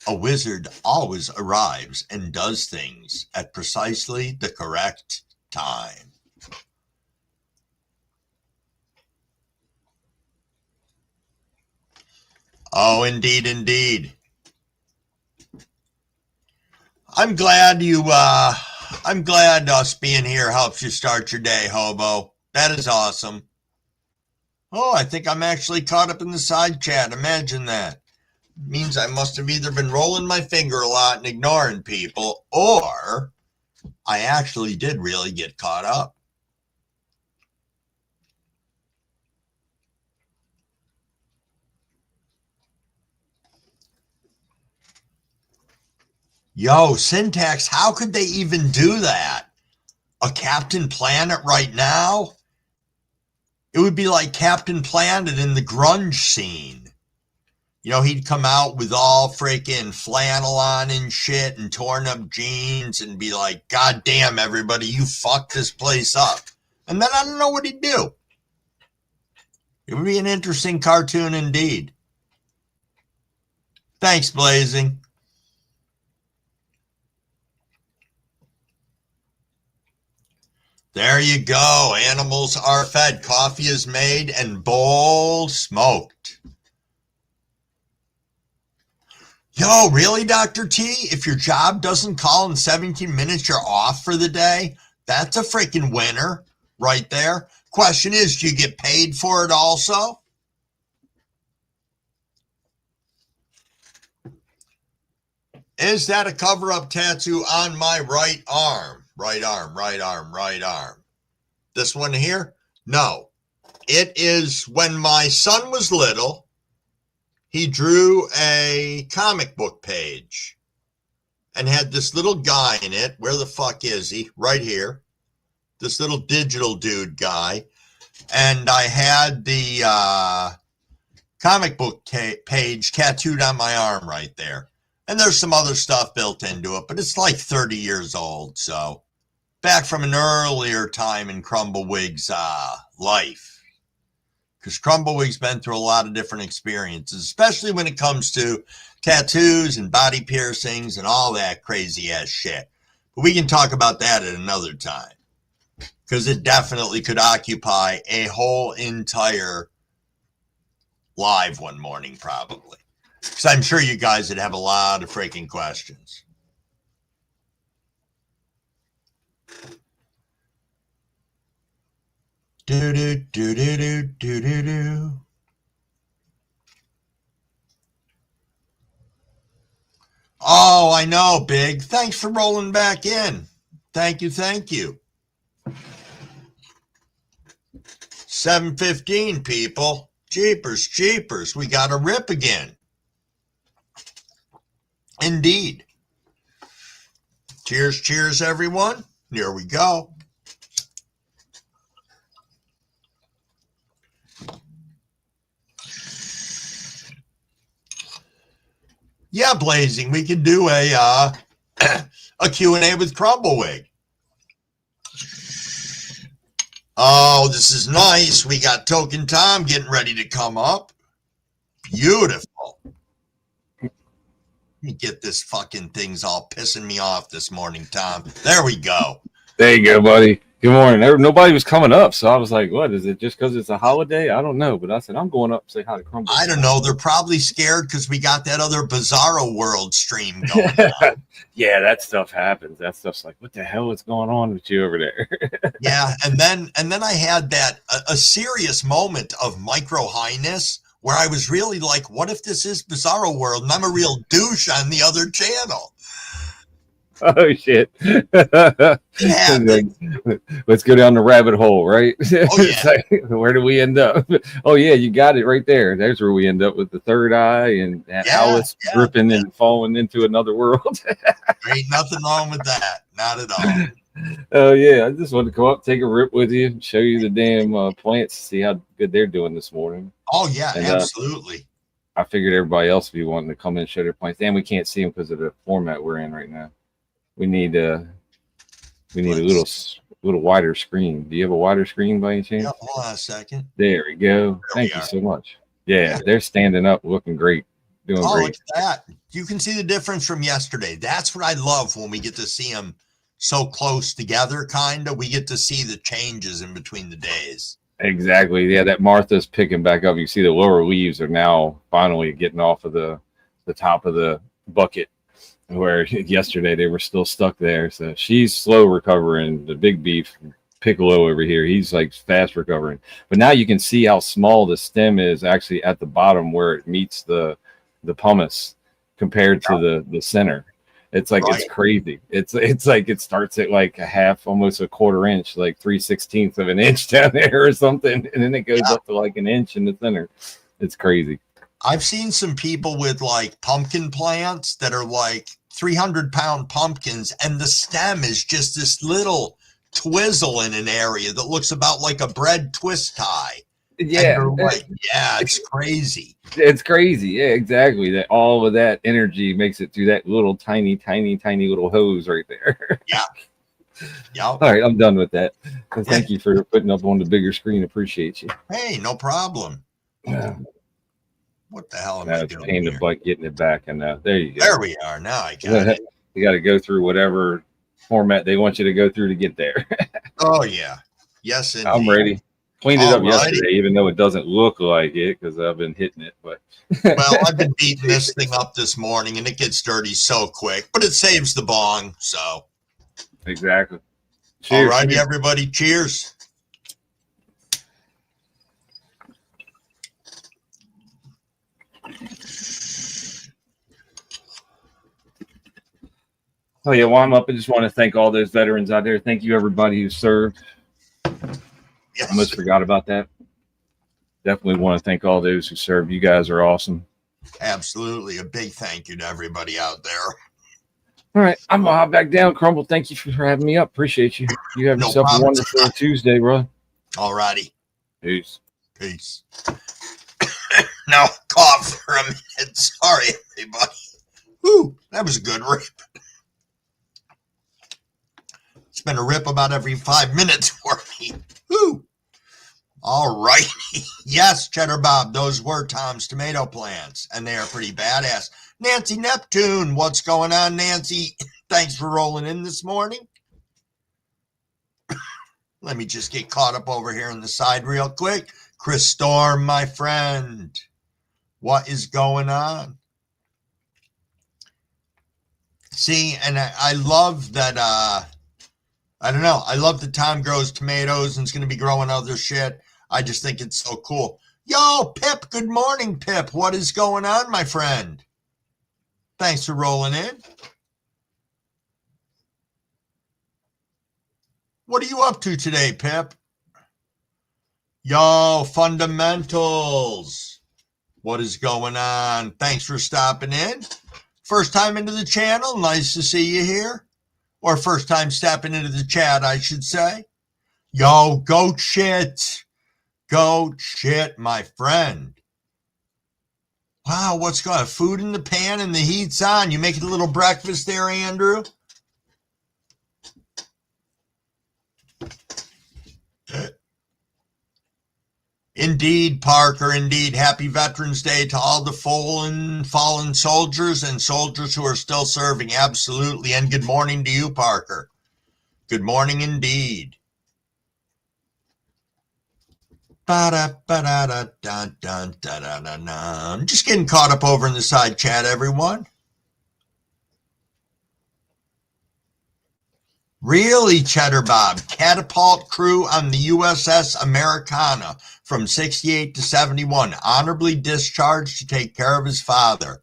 A wizard always arrives and does things at precisely the correct time. Oh, indeed, indeed. I'm glad us being here helps you start your day, Hobo. That is awesome. Oh, I think I'm actually caught up in the side chat. Imagine that. It means I must have either been rolling my finger a lot and ignoring people, or I actually did really get caught up. Yo, Syntax, how could they even do that? A Captain Planet right now? It would be like Captain Planet in the grunge scene. He'd come out with all freaking flannel on and shit and torn up jeans and be like, God damn, everybody, you fucked this place up. And then I don't know what he'd do. It would be an interesting cartoon indeed. Thanks, Blazing. There you go. Animals are fed, coffee is made, and bowl smoked. Yo, really, Dr. T? If your job doesn't call in 17 minutes, you're off for the day? That's a freaking winner right there. Question is, do you get paid for it also? Is that a cover-up tattoo on my right arm? Right arm, right arm, right arm. This one here? No. It is when my son was little, he drew a comic book page and had this little guy in it. Where the fuck is he? Right here. This little digital dude guy. And I had the comic book page tattooed on my arm right there. And there's some other stuff built into it, but it's like 30 years old. So back from an earlier time in Crumbawig's life. Because Crumbawig's been through a lot of different experiences, especially when it comes to tattoos and body piercings and all that crazy ass shit. But we can talk about that at another time. Because it definitely could occupy a whole entire live one morning, probably. Because I'm sure you guys would have a lot of freaking questions. Do do do do do do do do. Oh, I know, Big. Thanks for rolling back in. Thank you, thank you. 7:15, people. Jeepers, jeepers. We got a rip again. Indeed. Cheers, cheers, everyone. Here we go. Yeah, Blazing, we could do a Q&A with Crumbleweed. Oh, this is nice. We got Token Tom getting ready to come up. Beautiful. Let me get this fucking thing's all pissing me off this morning, Tom. There we go. There you go, buddy. Good morning. Nobody was coming up, so I was like, what, is it just because it's a holiday? I don't know. But I said, I'm going up to say hi to Crumble. I don't know. They're probably scared because we got that other Bizarro World stream going on. Yeah, that stuff happens. That stuff's like, what the hell is going on with you over there? Yeah, and then I had that a serious moment of micro highness where I was really like, what if this is Bizarro World and I'm a real douche on the other channel? Oh shit! Let's go down the rabbit hole, right? Oh yeah. Like, where do we end up? Oh yeah, you got it right there. There's where we end up with the third eye and Alice ripping and falling into another world. There ain't nothing wrong with that. Not at all. Oh yeah, I just wanted to come up, take a rip with you, show you the damn plants, see how good they're doing this morning. Oh yeah, and, absolutely. I figured everybody else would be wanting to come in and show their plants, and we can't see them because of the format we're in right now. We need a little wider screen. Do you have a wider screen by any chance? Yeah, hold on a second. There we go. Thank you so much. Yeah, they're standing up, looking great, doing great. Look at that. You can see the difference from yesterday. That's what I love when we get to see them so close together, kind of. We get to see the changes in between the days. Exactly. Yeah, that Martha's picking back up. You see the lower leaves are now finally getting off of the top of the bucket, where yesterday they were still stuck there. So she's slow recovering. The big beef Piccolo over here, he's like fast recovering. But now you can see how small the stem is actually at the bottom where it meets the pumice compared to the center. It's like It's crazy. It's like it starts at like a half, almost a quarter inch, like 3/16 of an inch down there or something, and then it goes up to like an inch in the center. It's crazy. I've seen some people with like pumpkin plants that are like 300-pound pumpkins, and the stem is just this little twizzle in an area that looks about like a bread twist tie. Yeah, like, it's crazy. It's crazy. Yeah, exactly. That all of that energy makes it through that little tiny little hose right there. Yeah. All right, I'm done with that. And thank you for putting up on the bigger screen. Appreciate you. Hey, no problem. Yeah. What the hell am I doing? Pain in the butt getting it back, and there you go. There we are. Now I got it. You got to go through whatever format they want you to go through to get there. Oh yeah, yes, indeed. I'm ready. Cleaned it up yesterday, even though it doesn't look like it because I've been hitting it. But well, I've been beating this thing up this morning, and it gets dirty so quick. But it saves the bong, so exactly. Cheers. All righty, everybody. Cheers. Oh yeah, while I'm up, I just want to thank all those veterans out there. Thank you, everybody who served. Yes. I almost forgot about that. Definitely want to thank all those who served. You guys are awesome. Absolutely. A big thank you to everybody out there. All right. I'm going to hop back down. Crumble, thank you for having me up. Appreciate you. You have yourself a wonderful Tuesday, bro. All righty. Peace. Peace. Now, cough for a minute. Sorry, everybody. Whew, that was a good rip. It's been a rip about every 5 minutes for me. Whew. All righty. Yes, Cheddar Bob, those were Tom's tomato plants, and they are pretty badass. Nancy Neptune, what's going on, Nancy? Thanks for rolling in this morning. Let me just get caught up over here on the side real quick. Chris Storm, my friend. What is going on? See, and I love that, I don't know. I love that Tom grows tomatoes and is going to be growing other shit. I just think it's so cool. Yo, Pip, good morning, Pip. What is going on, my friend? Thanks for rolling in. What are you up to today, Pip? Yo, fundamentals. What is going on? Thanks for stopping in. First time into the channel. Nice to see you here. Or first time stepping into the chat, I should say. Yo, goat shit. Goat shit, my friend. Wow, what's going on? Food in the pan and the heat's on. You making a little breakfast there, Andrew? Indeed, Parker, indeed. Happy Veterans Day to all the fallen soldiers and soldiers who are still serving. Absolutely. And good morning to you, Parker. Good morning indeed. I'm just getting caught up over in the side chat, everyone. Really, Cheddar Bob, catapult crew on the USS Americana from 68 to 71, honorably discharged to take care of his father.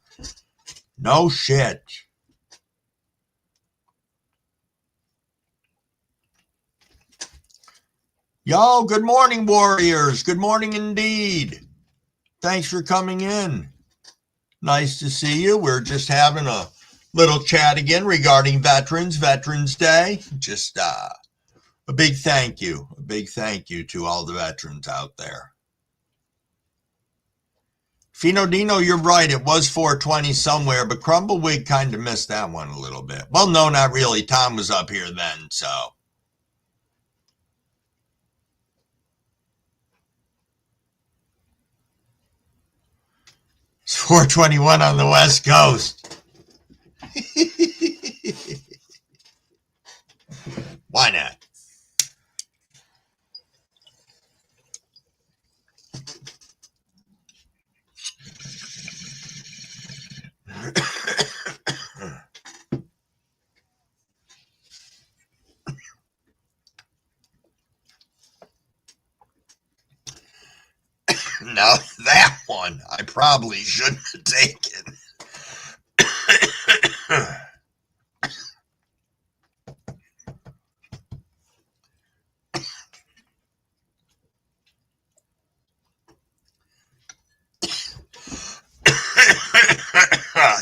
No shit. Yo, good morning, warriors. Good morning indeed. Thanks for coming in. Nice to see you. We're just having a little chat again regarding Veterans Day. Just a big thank you. A big thank you to all the veterans out there. Fino Dino, you're right. It was 420 somewhere, but Crumbleweed kind of missed that one a little bit. Well, no, not really. Tom was up here then, so. It's 421 on the West Coast. Why not? Now that one I probably shouldn't have taken.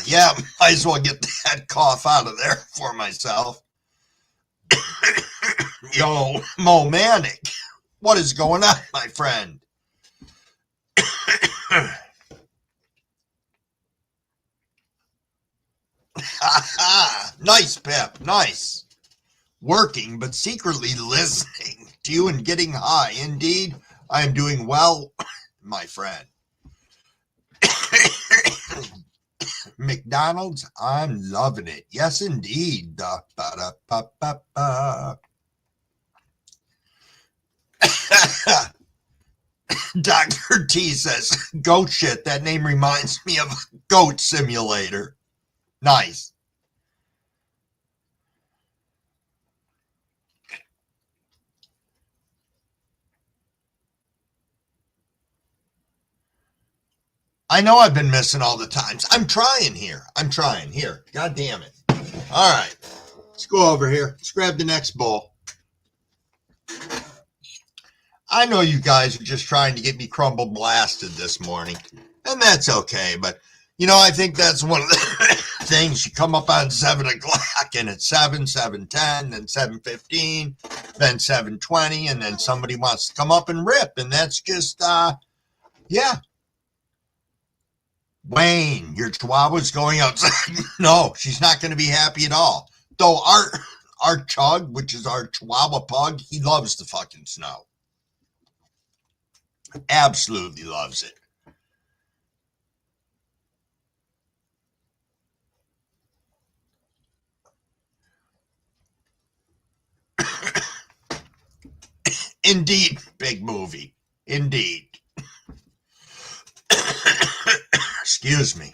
Yeah, might as well get that cough out of there for myself. Yo, Mo Manic, what is going on, my friend? Nice, Pep, nice. Working, but secretly listening to you and getting high. Indeed, I am doing well, my friend. McDonald's, I'm loving it. Yes, indeed. Dr. T says, goat shit. That name reminds me of Goat Simulator. Nice. I know I've been missing all the times. I'm trying here. Here. God damn it. All right. Let's go over here. Let's grab the next bowl. I know you guys are just trying to get me crumble blasted this morning, and that's okay. But, you know, I think that's one of the things. You come up on 7 o'clock, and it's 7, 7:10, then 7:15, then 7:20, and then somebody wants to come up and rip, and that's just, yeah. Wayne, your chihuahua's going outside. No, she's not going to be happy at all. Though our Chug, which is our chihuahua pug, he loves the fucking snow. Absolutely loves it. Indeed, big movie. Indeed. Excuse me.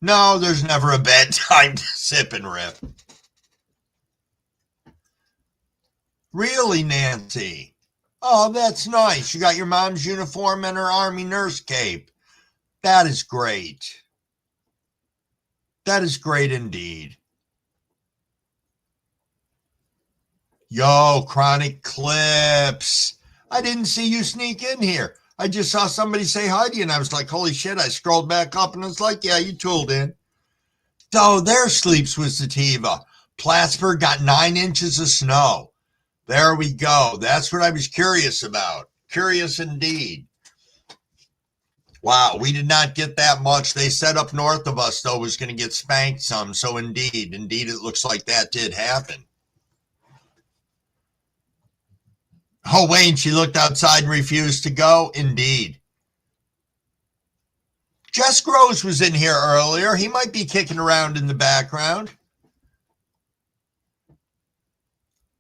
No, there's never a bad time to sip and rip. Really, Nancy? Oh, that's nice. You got your mom's uniform and her Army nurse cape. That is great. That is great indeed. Yo, Chronic Clips. I didn't see you sneak in here. I just saw somebody say hi to you, and I was like, holy shit. I scrolled back up, and it's like, yeah, you tooled in. So there sleeps with sativa. Plattsburgh got 9 inches of snow. There we go. That's what I was curious about. Curious indeed. Wow, we did not get that much. They said up north of us, though, was going to get spanked some. So indeed, it looks like that did happen. Oh, Wayne, she looked outside and refused to go. Indeed. Jess Groves was in here earlier. He might be kicking around in the background.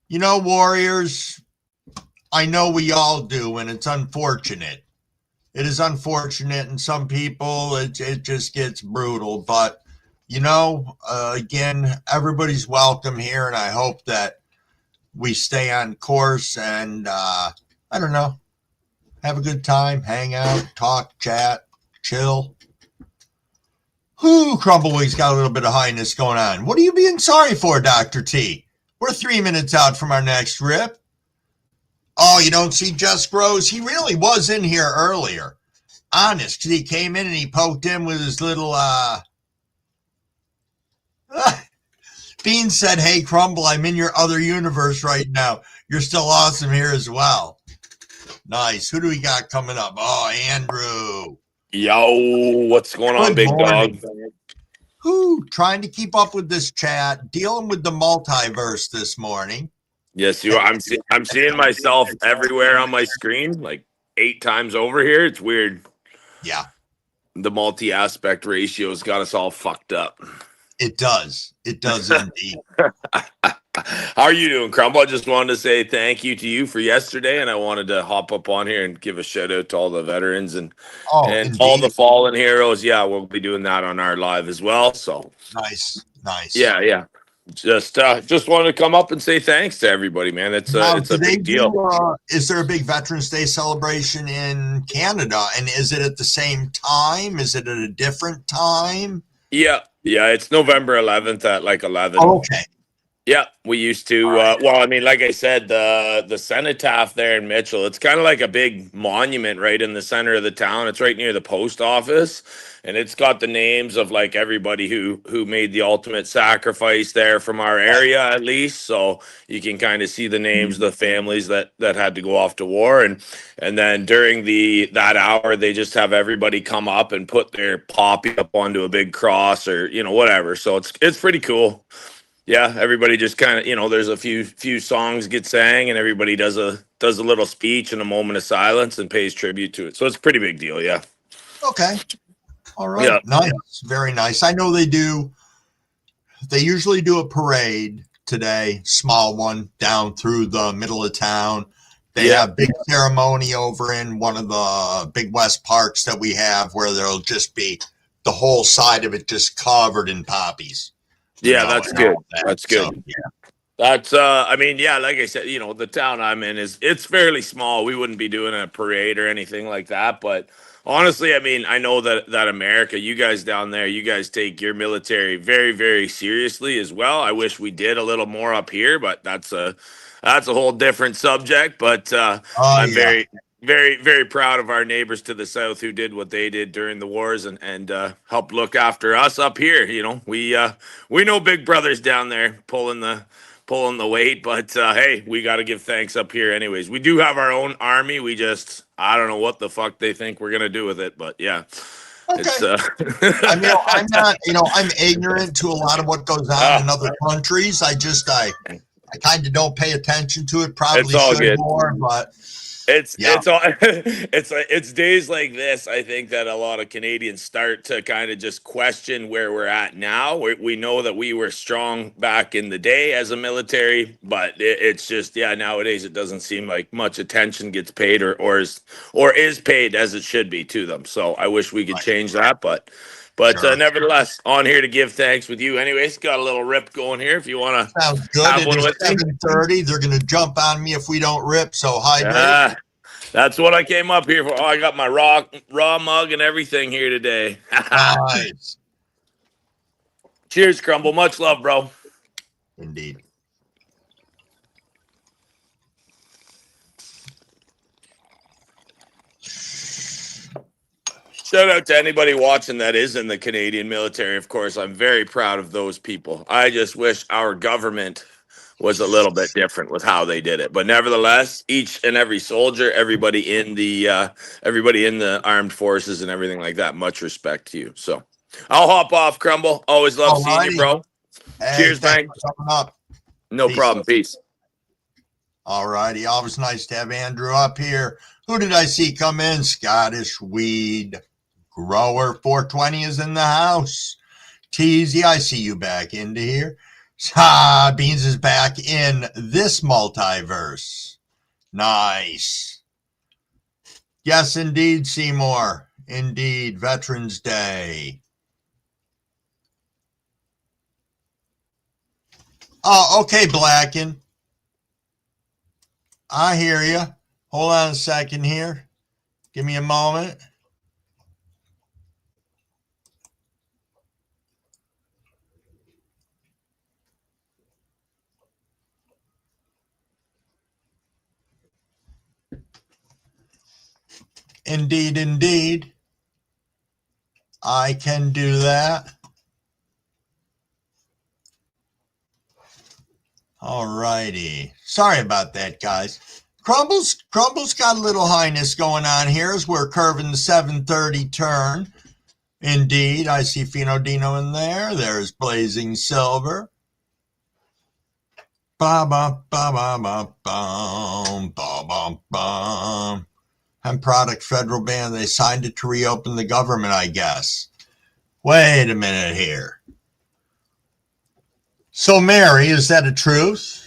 You know, Warriors, I know we all do, and it's unfortunate. It is unfortunate, and some people, it just gets brutal. But, you know, again, everybody's welcome here, and I hope that we stay on course and, I don't know, have a good time, hang out, talk, chat, chill. Crumblewig's got a little bit of highness going on. What are you being sorry for, Dr. T? We're 3 minutes out from our next rip. Oh, you don't see Jess Groves? He really was in here earlier. Honest, because he came in and he poked in with his little, Bean said, hey, Crumble, I'm in your other universe right now. You're still awesome here as well. Nice. Who do we got coming up? Oh, Andrew. Yo, what's going on, big dog? Trying to keep up with this chat, dealing with the multiverse this morning. Yes, you are. I'm seeing myself everywhere on my screen, like 8 times over here. It's weird. Yeah. The multi-aspect ratio's got us all fucked up. It does. It does indeed. How are you doing, Crumble? I just wanted to say thank you to you for yesterday, and I wanted to hop up on here and give a shout out to all the veterans and all the fallen heroes. Yeah, we'll be doing that on our live as well. So nice. Yeah. Just wanted to come up and say thanks to everybody, man. It's a big deal. Is there a big Veterans Day celebration in Canada? And is it at the same time? Is it at a different time? Yeah. It's November 11th at like 11. Oh, okay. Yeah, we used to. Well, I mean, like I said, the cenotaph there in Mitchell, it's kind of like a big monument right in the center of the town. It's right near the post office, and it's got the names of like everybody who made the ultimate sacrifice there from our area, at least. So you can kind of see the names of the families that had to go off to war, and then during that hour, they just have everybody come up and put their poppy up onto a big cross or whatever. So it's pretty cool. Yeah, everybody just kind of, there's a few songs get sang, and everybody does a little speech and a moment of silence and pays tribute to it. So it's a pretty big deal, yeah. Okay. All right. Yeah. Nice. Very nice. I know they usually do a parade today, small one down through the middle of town. They have big ceremony over in one of the big West parks that we have where there'll just be the whole side of it just covered in poppies. Yeah, that's good. That's good. So, yeah. That's I mean, yeah, like I said, the town I'm in it's fairly small. We wouldn't be doing a parade or anything like that, but honestly, I mean, I know that America, you guys down there, you guys take your military very, very seriously as well. I wish we did a little more up here, but that's a whole different subject, but I'm very, very, very proud of our neighbors to the south who did what they did during the wars and helped look after us up here. We know big brothers down there pulling the weight, but hey, we got to give thanks up here anyways. We do have our own army. I don't know what the fuck they think we're going to do with it, but yeah. Okay. I mean, I'm not, I'm ignorant to a lot of what goes on in other countries. I kind of don't pay attention to it. Probably should more, but it's days like this, I think, that a lot of Canadians start to kind of just question where we're at now. We know that we were strong back in the day as a military, but it's just nowadays it doesn't seem like much attention gets paid or is paid as it should be to them. So I wish we could change that, but sure. Nevertheless, on here to give thanks with you. Anyways, got a little rip going here. If you want to, sounds good. It's 7:30. They're going to jump on me if we don't rip. So hi, That's what I came up here for. Oh, I got my raw mug and everything here today. Nice. Cheers, Crumble. Much love, bro. Indeed. Shout out to anybody watching that is in the Canadian military. Of course, I'm very proud of those people. I just wish our government was a little bit different with how they did it. But nevertheless, each and every soldier, everybody in the armed forces and everything like that, much respect to you. So I'll hop off, Crumble. Always love seeing you, bro. Hey, Cheers, man. thanks for coming up. No Peace. problem. Peace. All righty. Always nice to have Andrew up here. Who did I see come in? Scottish weed grower 420 is in the house. Teasy, I see you back into here. Beans is back in this multiverse. Nice. Yes, indeed, Seymour. Indeed, Veterans Day. Oh, okay, Blacken. I hear you. Hold on a second here. Give me a moment. Indeed, indeed. I can do that. All righty. Sorry about that, guys. Crumble's got a little highness going on here as we're curving the 7:30 turn. Indeed, I see Fino Dino in there. There's Blazing Silver. Ba ba ba ba ba bum ba ba bum. Hemp Product Federal Ban. They signed it to reopen the government, I guess. Wait a minute here. So, Mary, is that a truth?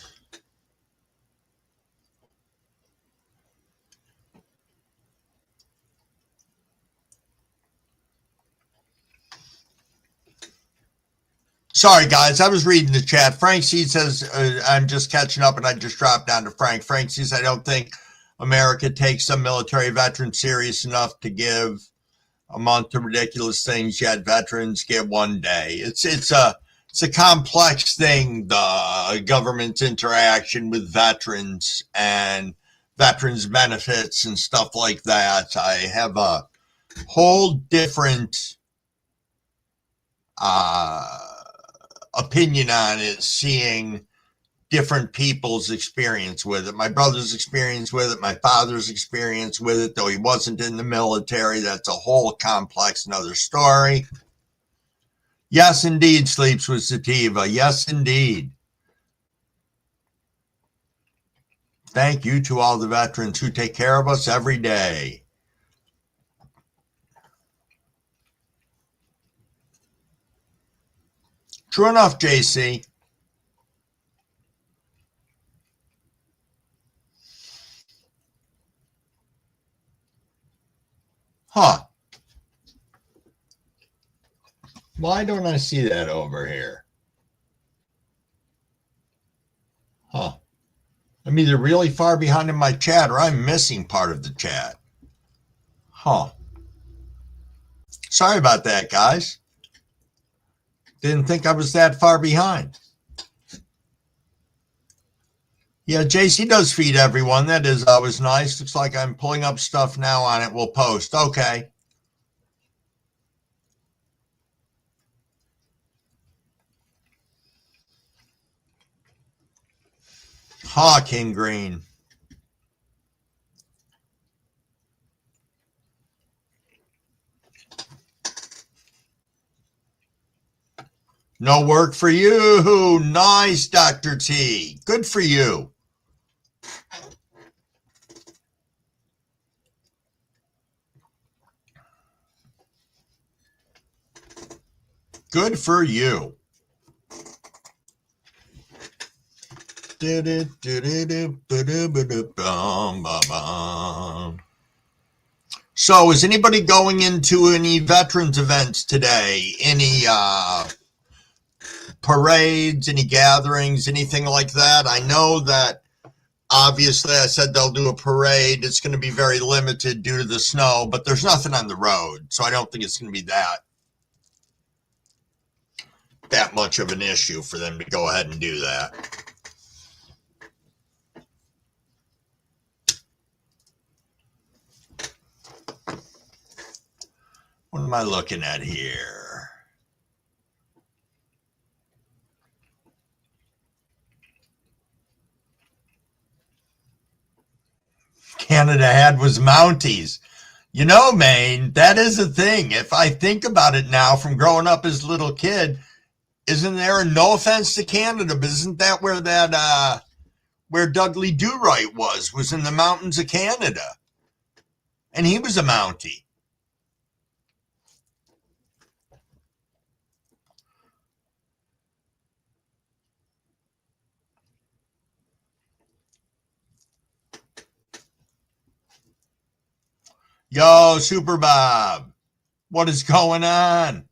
Sorry, guys. I was reading the chat. Frank C says, I'm just catching up, and I just dropped down to Frank. Frank says, I don't think America takes some military veterans serious enough to give a month of ridiculous things, yet veterans get one day. It's a complex thing, the government's interaction with veterans and veterans benefits and stuff like that. I have a whole different opinion on it, seeing different people's experience with it. My brother's experience with it, my father's experience with it, though he wasn't in the military. That's a whole complex another story. Yes, indeed, Sleeps with Sativa. Yes, indeed. Thank you to all the veterans who take care of us every day. True enough, JC. Huh. Why don't I see that over here? Huh. I'm either really far behind in my chat or I'm missing part of the chat. Huh. Sorry about that, guys. Didn't think I was that far behind. Yeah, JC does feed everyone. That is always nice. Looks like I'm pulling up stuff now on it. We'll post. Okay. King Green. No work for you. Nice, Dr. T. Good for you. Good for you. So is anybody going into any veterans events today? Any parades, any gatherings, anything like that? I know that Obviously, I said they'll do a parade. It's going to be very limited due to the snow, but there's nothing on the road, so I don't think it's going to be that much of an issue for them to go ahead and do that. What am I looking at here? Canada had was Mounties. You know, Maine, that is a thing. If I think about it now from growing up as a little kid, isn't there, no offense to Canada, but isn't that where Dudley Do-Right was in the mountains of Canada? And he was a Mountie. Yo, Super Bob, what is going on?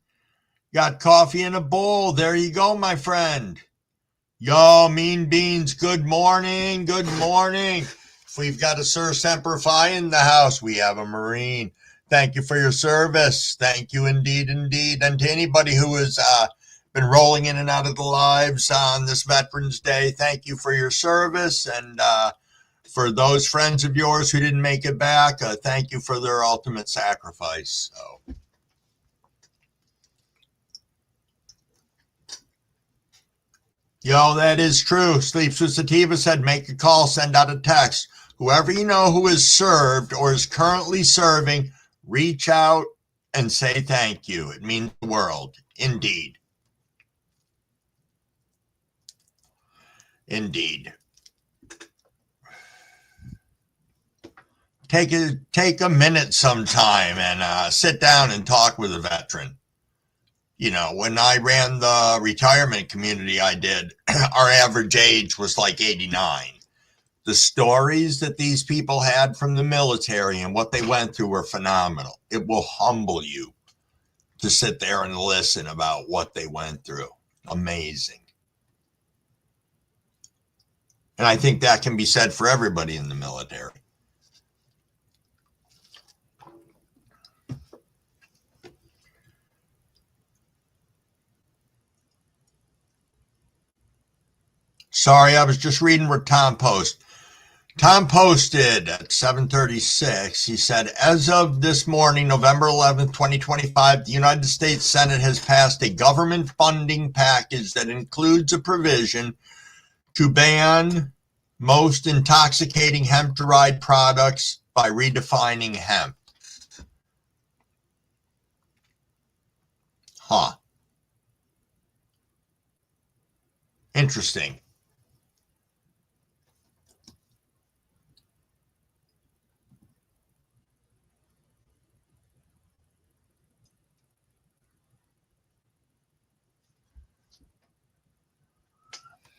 Got coffee in a bowl. There you go, my friend. Yo, Mean Beans, good morning. Good morning. If we've got a Sir Semper Fi in the house, we have a Marine. Thank you for your service. Thank you indeed, indeed. And to anybody who has been rolling in and out of the lives on this Veterans Day, thank you for your service. And for those friends of yours who didn't make it back, thank you for their ultimate sacrifice. So. Yo, that is true. Sleeps with Sativa said, make a call, send out a text. Whoever you know who is served or is currently serving, reach out and say thank you. It means the world. Indeed. Indeed. Take a minute sometime and sit down and talk with a veteran. You know, when I ran the retirement community I did, our average age was like 89. The stories that these people had from the military and what they went through were phenomenal. It will humble you to sit there and listen about what they went through. Amazing. And I think that can be said for everybody in the military. Sorry, I was just reading what Tom posted. Tom posted at 7:36. He said, as of this morning, November 11th, 2025, the United States Senate has passed a government funding package that includes a provision to ban most intoxicating hemp-derived products by redefining hemp. Huh. Interesting.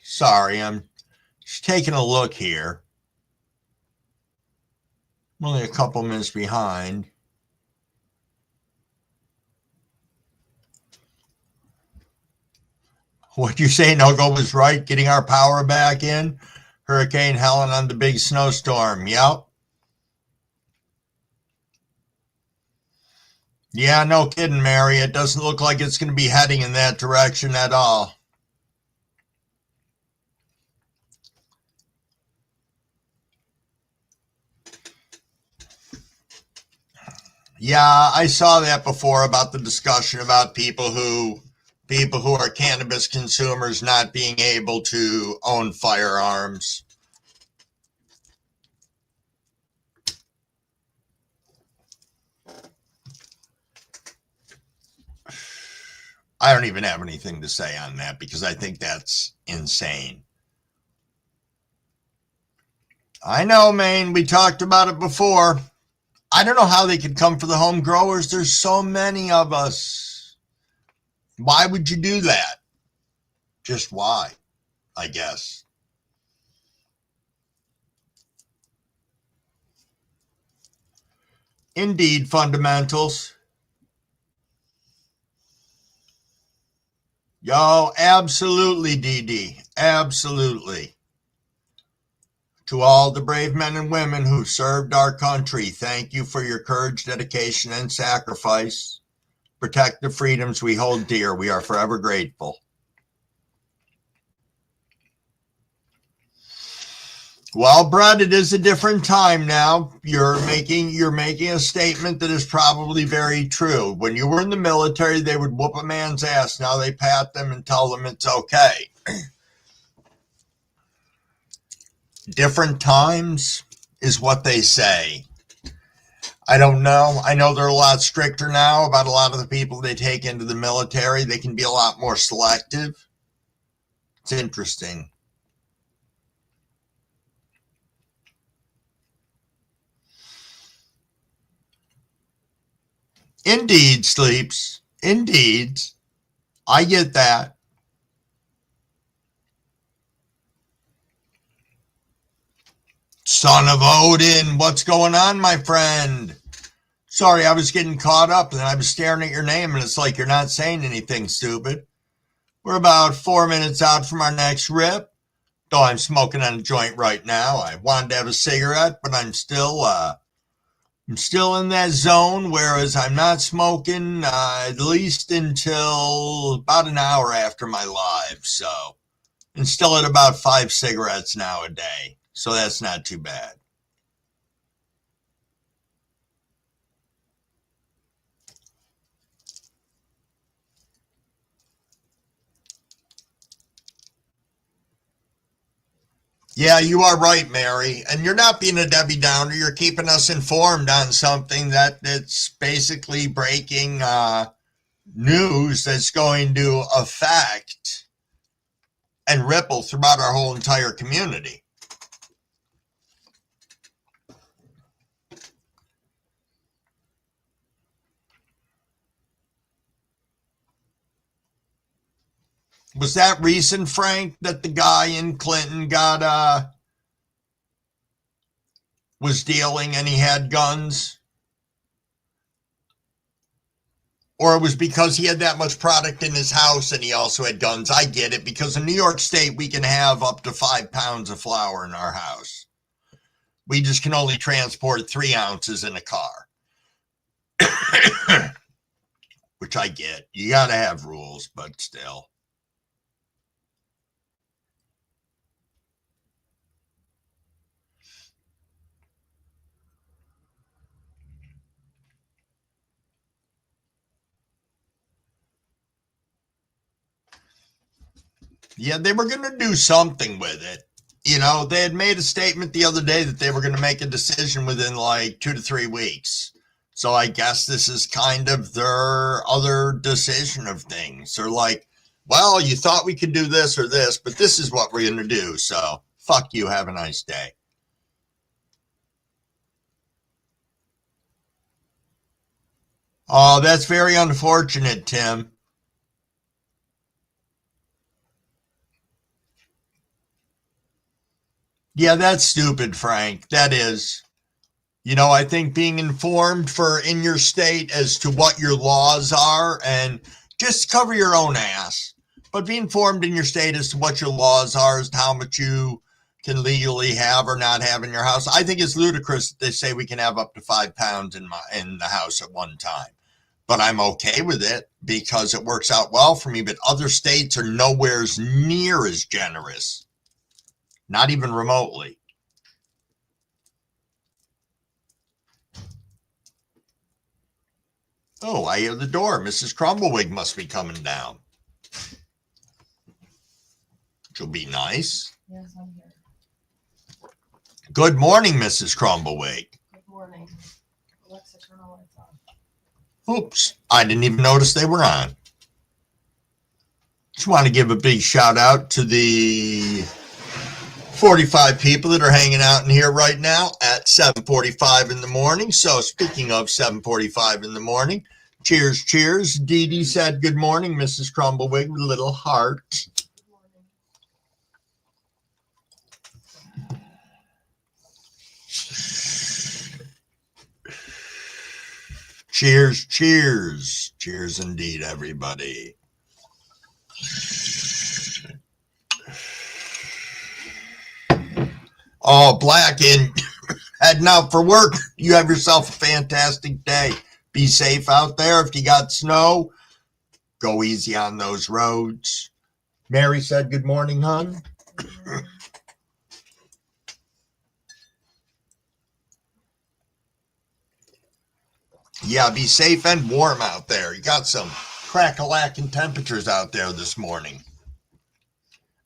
Sorry, I'm just taking a look here. I'm only a couple minutes behind. What you say, Nogo was right, getting our power back in. Hurricane Helen on the big snowstorm. Yep. Yeah, no kidding, Mary. It doesn't look like it's going to be heading in that direction at all. Yeah, I saw that before about the discussion about people who are cannabis consumers not being able to own firearms. I don't even have anything to say on that because I think that's insane. I know, Maine, we talked about it before. I don't know how they could come for the home growers. There's so many of us. Why would you do that? Just why, I guess. Indeed, fundamentals. Yo, absolutely, DD. Absolutely. To all the brave men and women who served our country, thank you for your courage, dedication, and sacrifice. Protect the freedoms we hold dear. We are forever grateful. Well, Brett, it is a different time now. You're making a statement that is probably very true. When you were in the military, they would whoop a man's ass. Now they pat them and tell them it's okay. Different times is what they say. I don't know. I know they're a lot stricter now about a lot of the people they take into the military. They can be a lot more selective. It's interesting. Indeed, Sleeps. Indeed. I get that. Son of Odin, what's going on, my friend? Sorry, I was getting caught up and I was staring at your name and it's like you're not saying anything, stupid. We're about 4 minutes out from our next rip. Though I'm smoking on a joint right now. I wanted to have a cigarette, but I'm still in that zone, whereas I'm not smoking at least until about an hour after my live. So, and still at about 5 cigarettes now a day. So that's not too bad. Yeah, you are right, Mary. And you're not being a Debbie Downer. You're keeping us informed on something that's basically breaking news that's going to affect and ripple throughout our whole entire community. Was that recent, Frank, that the guy in Clinton was dealing and he had guns? Or it was because he had that much product in his house and he also had guns? I get it, because in New York State, we can have up to 5 pounds of flour in our house. We just can only transport 3 ounces in a car. Which I get. You got to have rules, but still. Yeah, they were going to do something with it. You know, they had made a statement the other day that they were going to make a decision within like 2 to 3 weeks. So I guess this is kind of their other decision of things. They're like, well, you thought we could do this or this, but this is what we're going to do. So fuck you. Have a nice day. Oh, that's very unfortunate, Tim. Yeah, that's stupid, Frank. That is. You know, I think being informed in your state as to what your laws are, and just cover your own ass, but be informed in your state as to what your laws are, as to how much you can legally have or not have in your house. I think it's ludicrous that they say we can have up to 5 pounds in the house at one time, but I'm okay with it because it works out well for me. But other states are nowhere near as generous, not even remotely. Oh, I hear the door. Mrs. Crumblewig must be coming down. She'll be nice. Yes, I'm here. Good morning, Mrs. Crumblewig. Good morning. Alexa, turn the lights on. Oops, I didn't even notice they were on. Just want to give a big shout out to the 45 people that are hanging out in here right now at 7:45 in the morning. So speaking of 7:45 in the morning, cheers, cheers. Dee Dee said good morning, Mrs. Crumblewig, with a little heart. Good morning. Cheers, cheers. Cheers indeed, everybody. Oh, Black, and heading out for work. You have yourself a fantastic day. Be safe out there. If you got snow, go easy on those roads. Mary said good morning, hon. Yeah, be safe and warm out there. You got some crack-a-lacking temperatures out there this morning.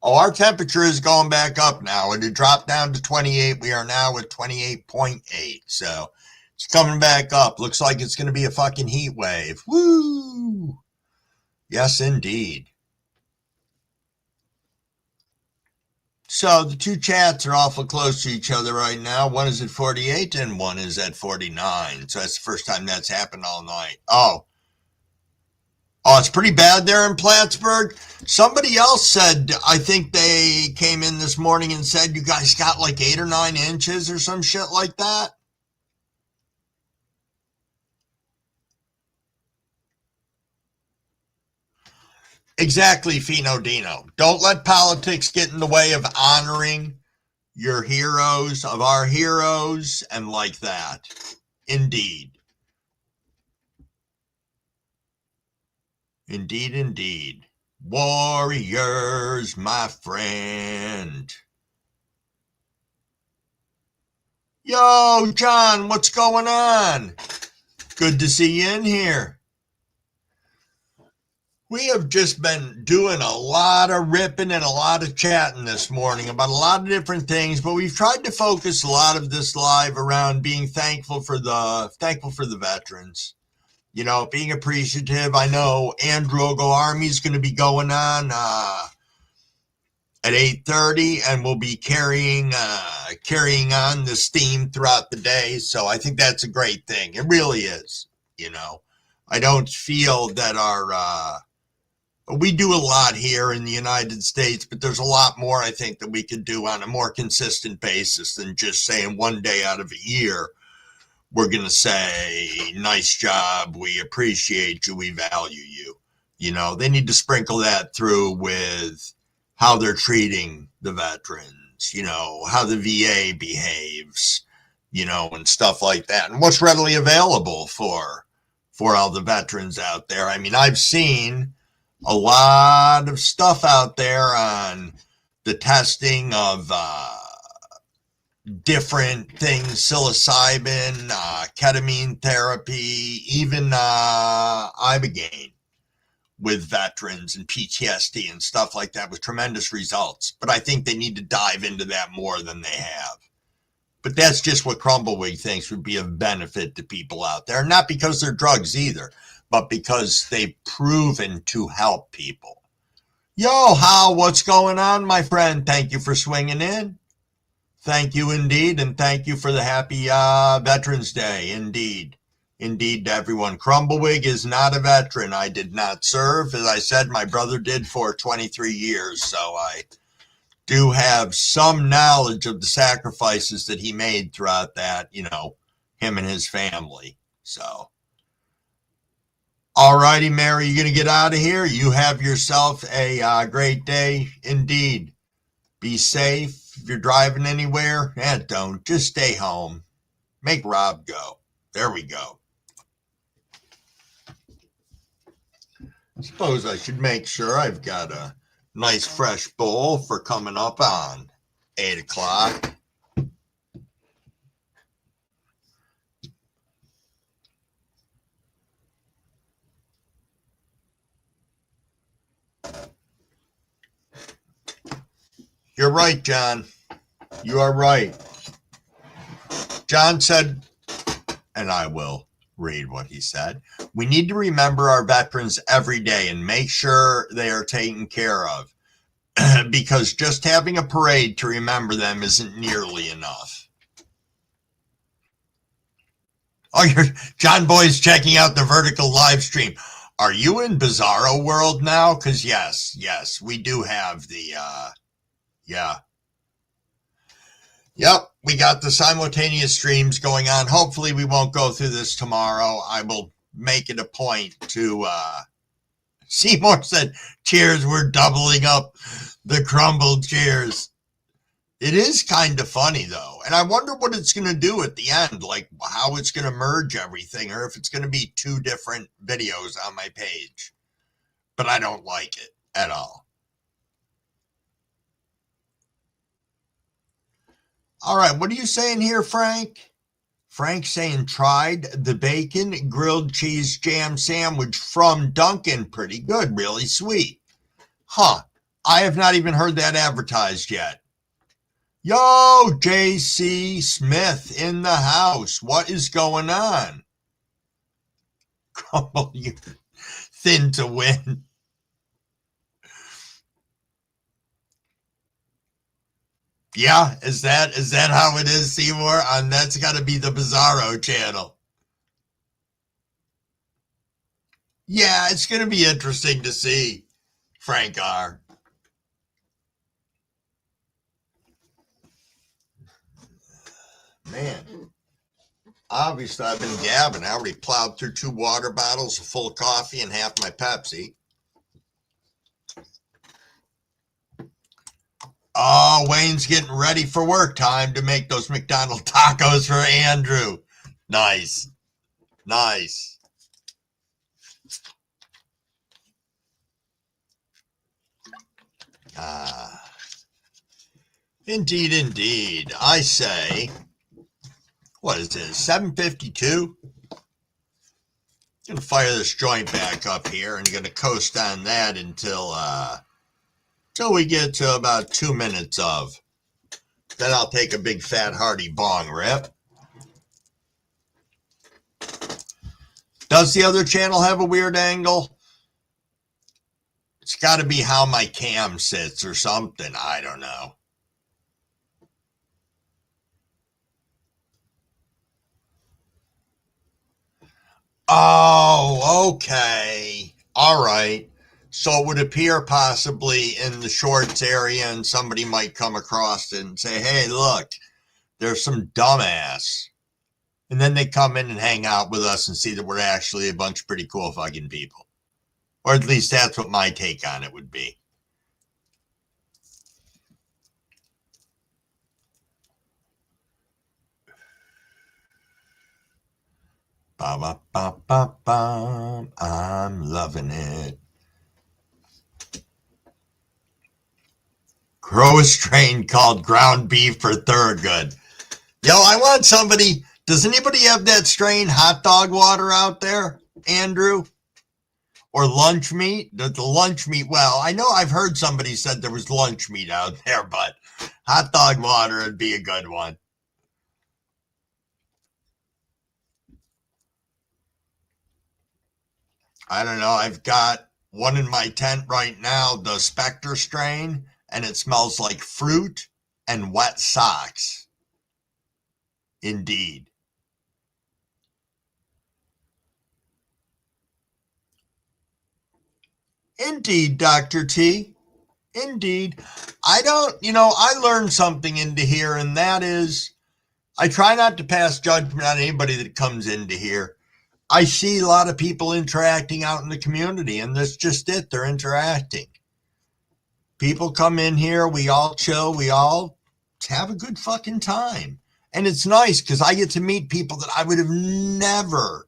Oh, our temperature is going back up now. It had dropped down to 28. We are now at 28.8. So it's coming back up. Looks like it's going to be a fucking heat wave. Woo! Yes, indeed. So the two chats are awful close to each other right now. One is at 48 and one is at 49. So that's the first time that's happened all night. Oh, it's pretty bad there in Plattsburgh. Somebody else said, I think they came in this morning and said you guys got like 8 or 9 inches or some shit like that. Exactly, Fino Dino. Don't let politics get in the way of honoring your heroes, of our heroes, and like that. Indeed. Indeed, indeed. Warriors, my friend. Yo, John, what's going on? Good to see you in here. We have just been doing a lot of ripping and a lot of chatting this morning about a lot of different things, but we've tried to focus a lot of this live around being thankful for the veterans. You know, being appreciative. I know Androgo Army is going to be going on at 8:30, and we'll be carrying on this theme throughout the day. So I think that's a great thing. It really is. You know, I don't feel that we do a lot here in the United States, but there's a lot more I think that we could do on a more consistent basis than just saying one day out of a year we're going to say, nice job, we appreciate you, we value you. You know, they need to sprinkle that through with how they're treating the veterans, you know, how the VA behaves, you know, and stuff like that. And what's readily available for all the veterans out there. I mean, I've seen a lot of stuff out there on the testing of different things, psilocybin, ketamine therapy, even ibogaine with veterans and PTSD and stuff like that with tremendous results. But I think they need to dive into that more than they have. But that's just what Crumbleweed thinks would be of benefit to people out there. Not because they're drugs either, but because they've proven to help people. Yo, Hal, what's going on, my friend? Thank you for swinging in. Thank you indeed, and thank you for the happy Veterans Day. Indeed. Indeed to everyone. Crumbleweed is not a veteran. I did not serve. As I said, my brother did for 23 years, so I do have some knowledge of the sacrifices that he made throughout that, you know, him and his family. So, all righty, Mary, you going to get out of here? You have yourself a great day. Indeed. Be safe. If you're driving anywhere, don't. Just stay home. Make Rob go. There we go. I suppose I should make sure I've got a nice fresh bowl for coming up on 8 o'clock. You're right, John. You are right. John said, and I will read what he said, we need to remember our veterans every day and make sure they are taken care of because just having a parade to remember them isn't nearly enough. Oh, John Boy's checking out the vertical live stream. Are you in Bizarro World now? Because yes, we do have the, yeah. Yep, we got the simultaneous streams going on. Hopefully we won't go through this tomorrow. I will make it a point to, Seymour said, cheers, we're doubling up the crumbled cheers. It is kind of funny, though. And I wonder what it's going to do at the end, like how it's going to merge everything, or if it's going to be two different videos on my page. But I don't like it at all. All right, what are you saying here, Frank? Frank's saying tried the bacon grilled cheese jam sandwich from Dunkin'. Pretty good, really sweet. Huh, I have not even heard that advertised yet. Yo, JC Smith in the house. What is going on? Crumble, you thin to win. Yeah, is that how it is, Seymour? That's got to be the Bizarro channel. Yeah, it's going to be interesting to see Frank R. Man, obviously I've been gabbing. I already plowed through 2 water bottles full of coffee and half my Pepsi. Oh, Wayne's getting ready for work time to make those McDonald's tacos for Andrew. Nice. Nice. Indeed, indeed. I say, what is this, 7:52? Gonna fire this joint back up here and gonna coast on that until we get to about 2 minutes of. Then I'll take a big fat hearty bong rip. Does the other channel have a weird angle? It's got to be how my cam sits or something. I don't know. Oh, okay. All right. So it would appear possibly in the shorts area, and somebody might come across it and say, hey, look, there's some dumbass. And then they come in and hang out with us and see that we're actually a bunch of pretty cool fucking people. Or at least that's what my take on it would be. Ba ba ba ba ba. I'm loving it. Grow a strain called ground beef for Thurgood. Yo, I want somebody. Does anybody have that strain hot dog water out there, Andrew? Or lunch meat? The lunch meat. Well, I know I've heard somebody said there was lunch meat out there, but hot dog water would be a good one. I don't know. I've got one in my tent right now, the Spectre strain, and it smells like fruit and wet socks. Indeed. Indeed, Dr. T. Indeed. I learned something into here, and that is I try not to pass judgment on anybody that comes into here. I see a lot of people interacting out in the community, and that's just it. They're interacting. People come in here, we all chill, we all have a good fucking time. And it's nice because I get to meet people that I would have never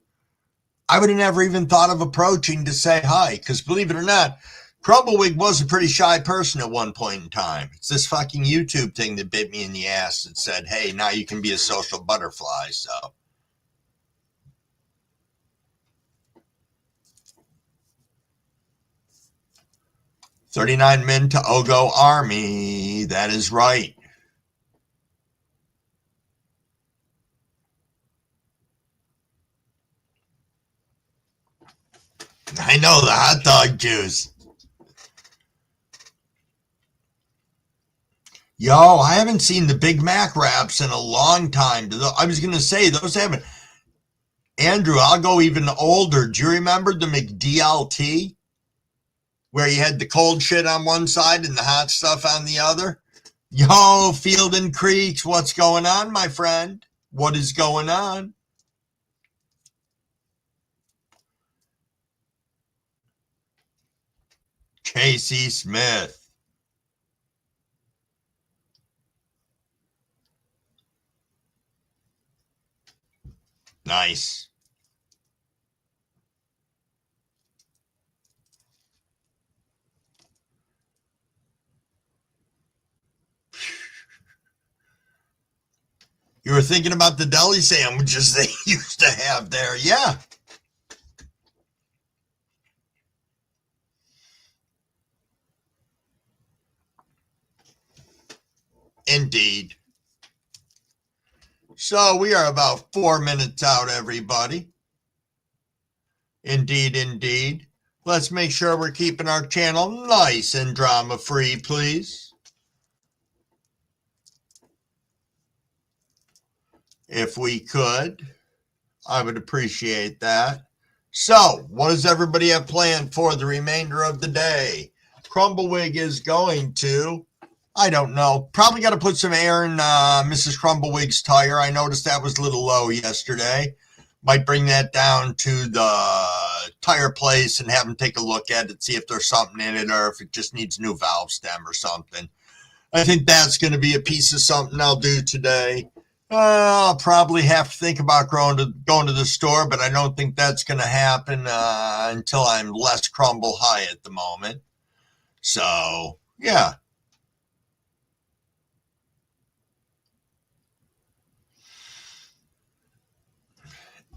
even thought of approaching to say hi. Because believe it or not, Crumbleweed was a pretty shy person at one point in time. It's this fucking YouTube thing that bit me in the ass and said, hey, now you can be a social butterfly. So 39 men to Ogo Army. That is right. I know, the hot dog juice. Yo, I haven't seen the Big Mac wraps in a long time. I was going to say, those haven't. Andrew, I'll go even older. Do you remember the McDLT? Where you had the cold shit on one side and the hot stuff on the other? Yo, Field and Creeks, what's going on, my friend? What is going on? Casey Smith. Nice. You were thinking about the deli sandwiches they used to have there. Yeah. Indeed. So we are about 4 minutes out, everybody. Indeed, indeed. Let's make sure we're keeping our channel nice and drama-free, please. If we could, I would appreciate that. So, what does everybody have planned for the remainder of the day? Crumblewig is going to, I don't know, probably got to put some air in Mrs. Crumblewig's tire. I noticed that was a little low yesterday. Might bring that down to the tire place and have them take a look at it, see if there's something in it or if it just needs a new valve stem or something. I think that's going to be a piece of something I'll do today. I'll probably have to think about going to the store, but I don't think that's going to happen until I'm less crumble high at the moment. So, yeah.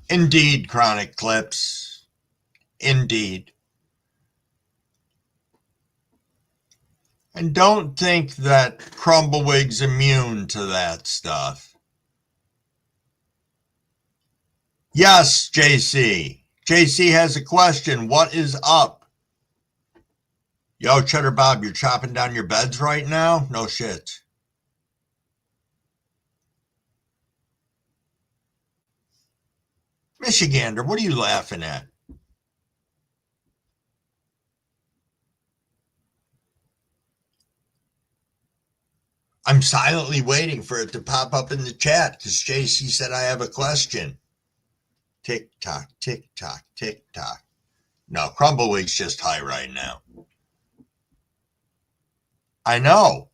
Indeed, Chronic Clips. Indeed. And don't think that Crumblewig's immune to that stuff. Yes, JC. JC has a question. What is up? Yo, Cheddar Bob, you're chopping down your beds right now? No shit. Michigander, what are you laughing at? I'm silently waiting for it to pop up in the chat because JC said I have a question. Tick tock, tick tock, tick tock. No, Crumblewig's just high right now. I know.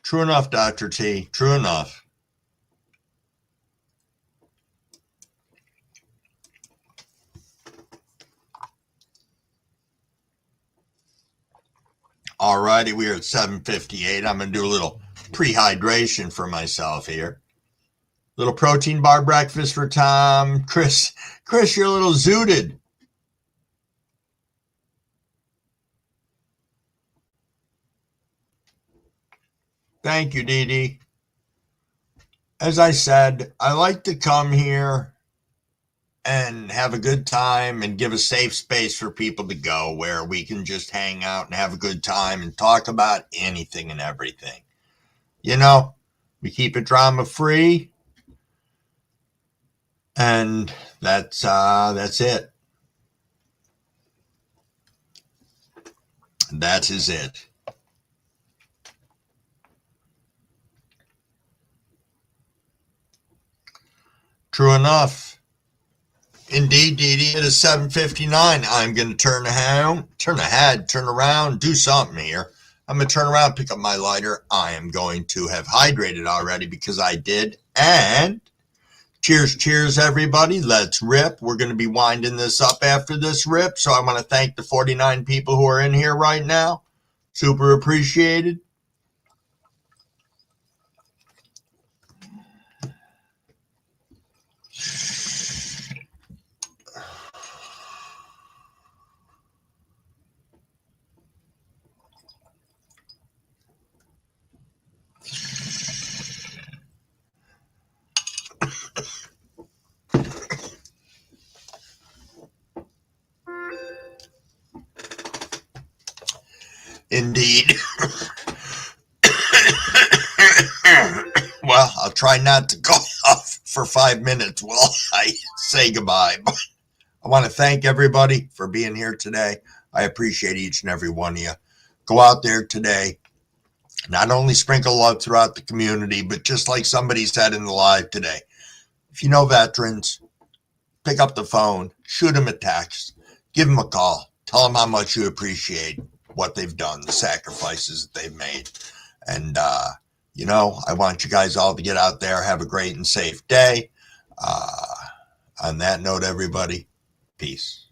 True enough, Dr. T. True enough. All righty, we are at 7:58. I'm going to do a little pre-hydration for myself here. Little protein bar breakfast for Tom. Chris, you're a little zooted. Thank you, Dee Dee. As I said, I like to come here and have a good time and give a safe space for people to go where we can just hang out and have a good time and talk about anything and everything. You know, we keep it drama free, and that's it. That is it. True enough. Indeed, Dee Dee, it is 7:59. I'm going to turn around, do something here. I'm going to turn around, pick up my lighter. I am going to have hydrated already because I did. And cheers, everybody. Let's rip. We're going to be winding this up after this rip. So I want to thank the 49 people who are in here right now. Super appreciated. Indeed. Well, I'll try not to go off for 5 minutes while I say goodbye. But I want to thank everybody for being here today. I appreciate each and every one of you. Go out there today. Not only sprinkle love throughout the community, but just like somebody said in the live today, if you know veterans, pick up the phone, shoot them a text, give them a call, tell them how much you appreciate what they've done, the sacrifices that they've made. And, you know, I want you guys all to get out there, have a great and safe day. On that note, everybody, peace.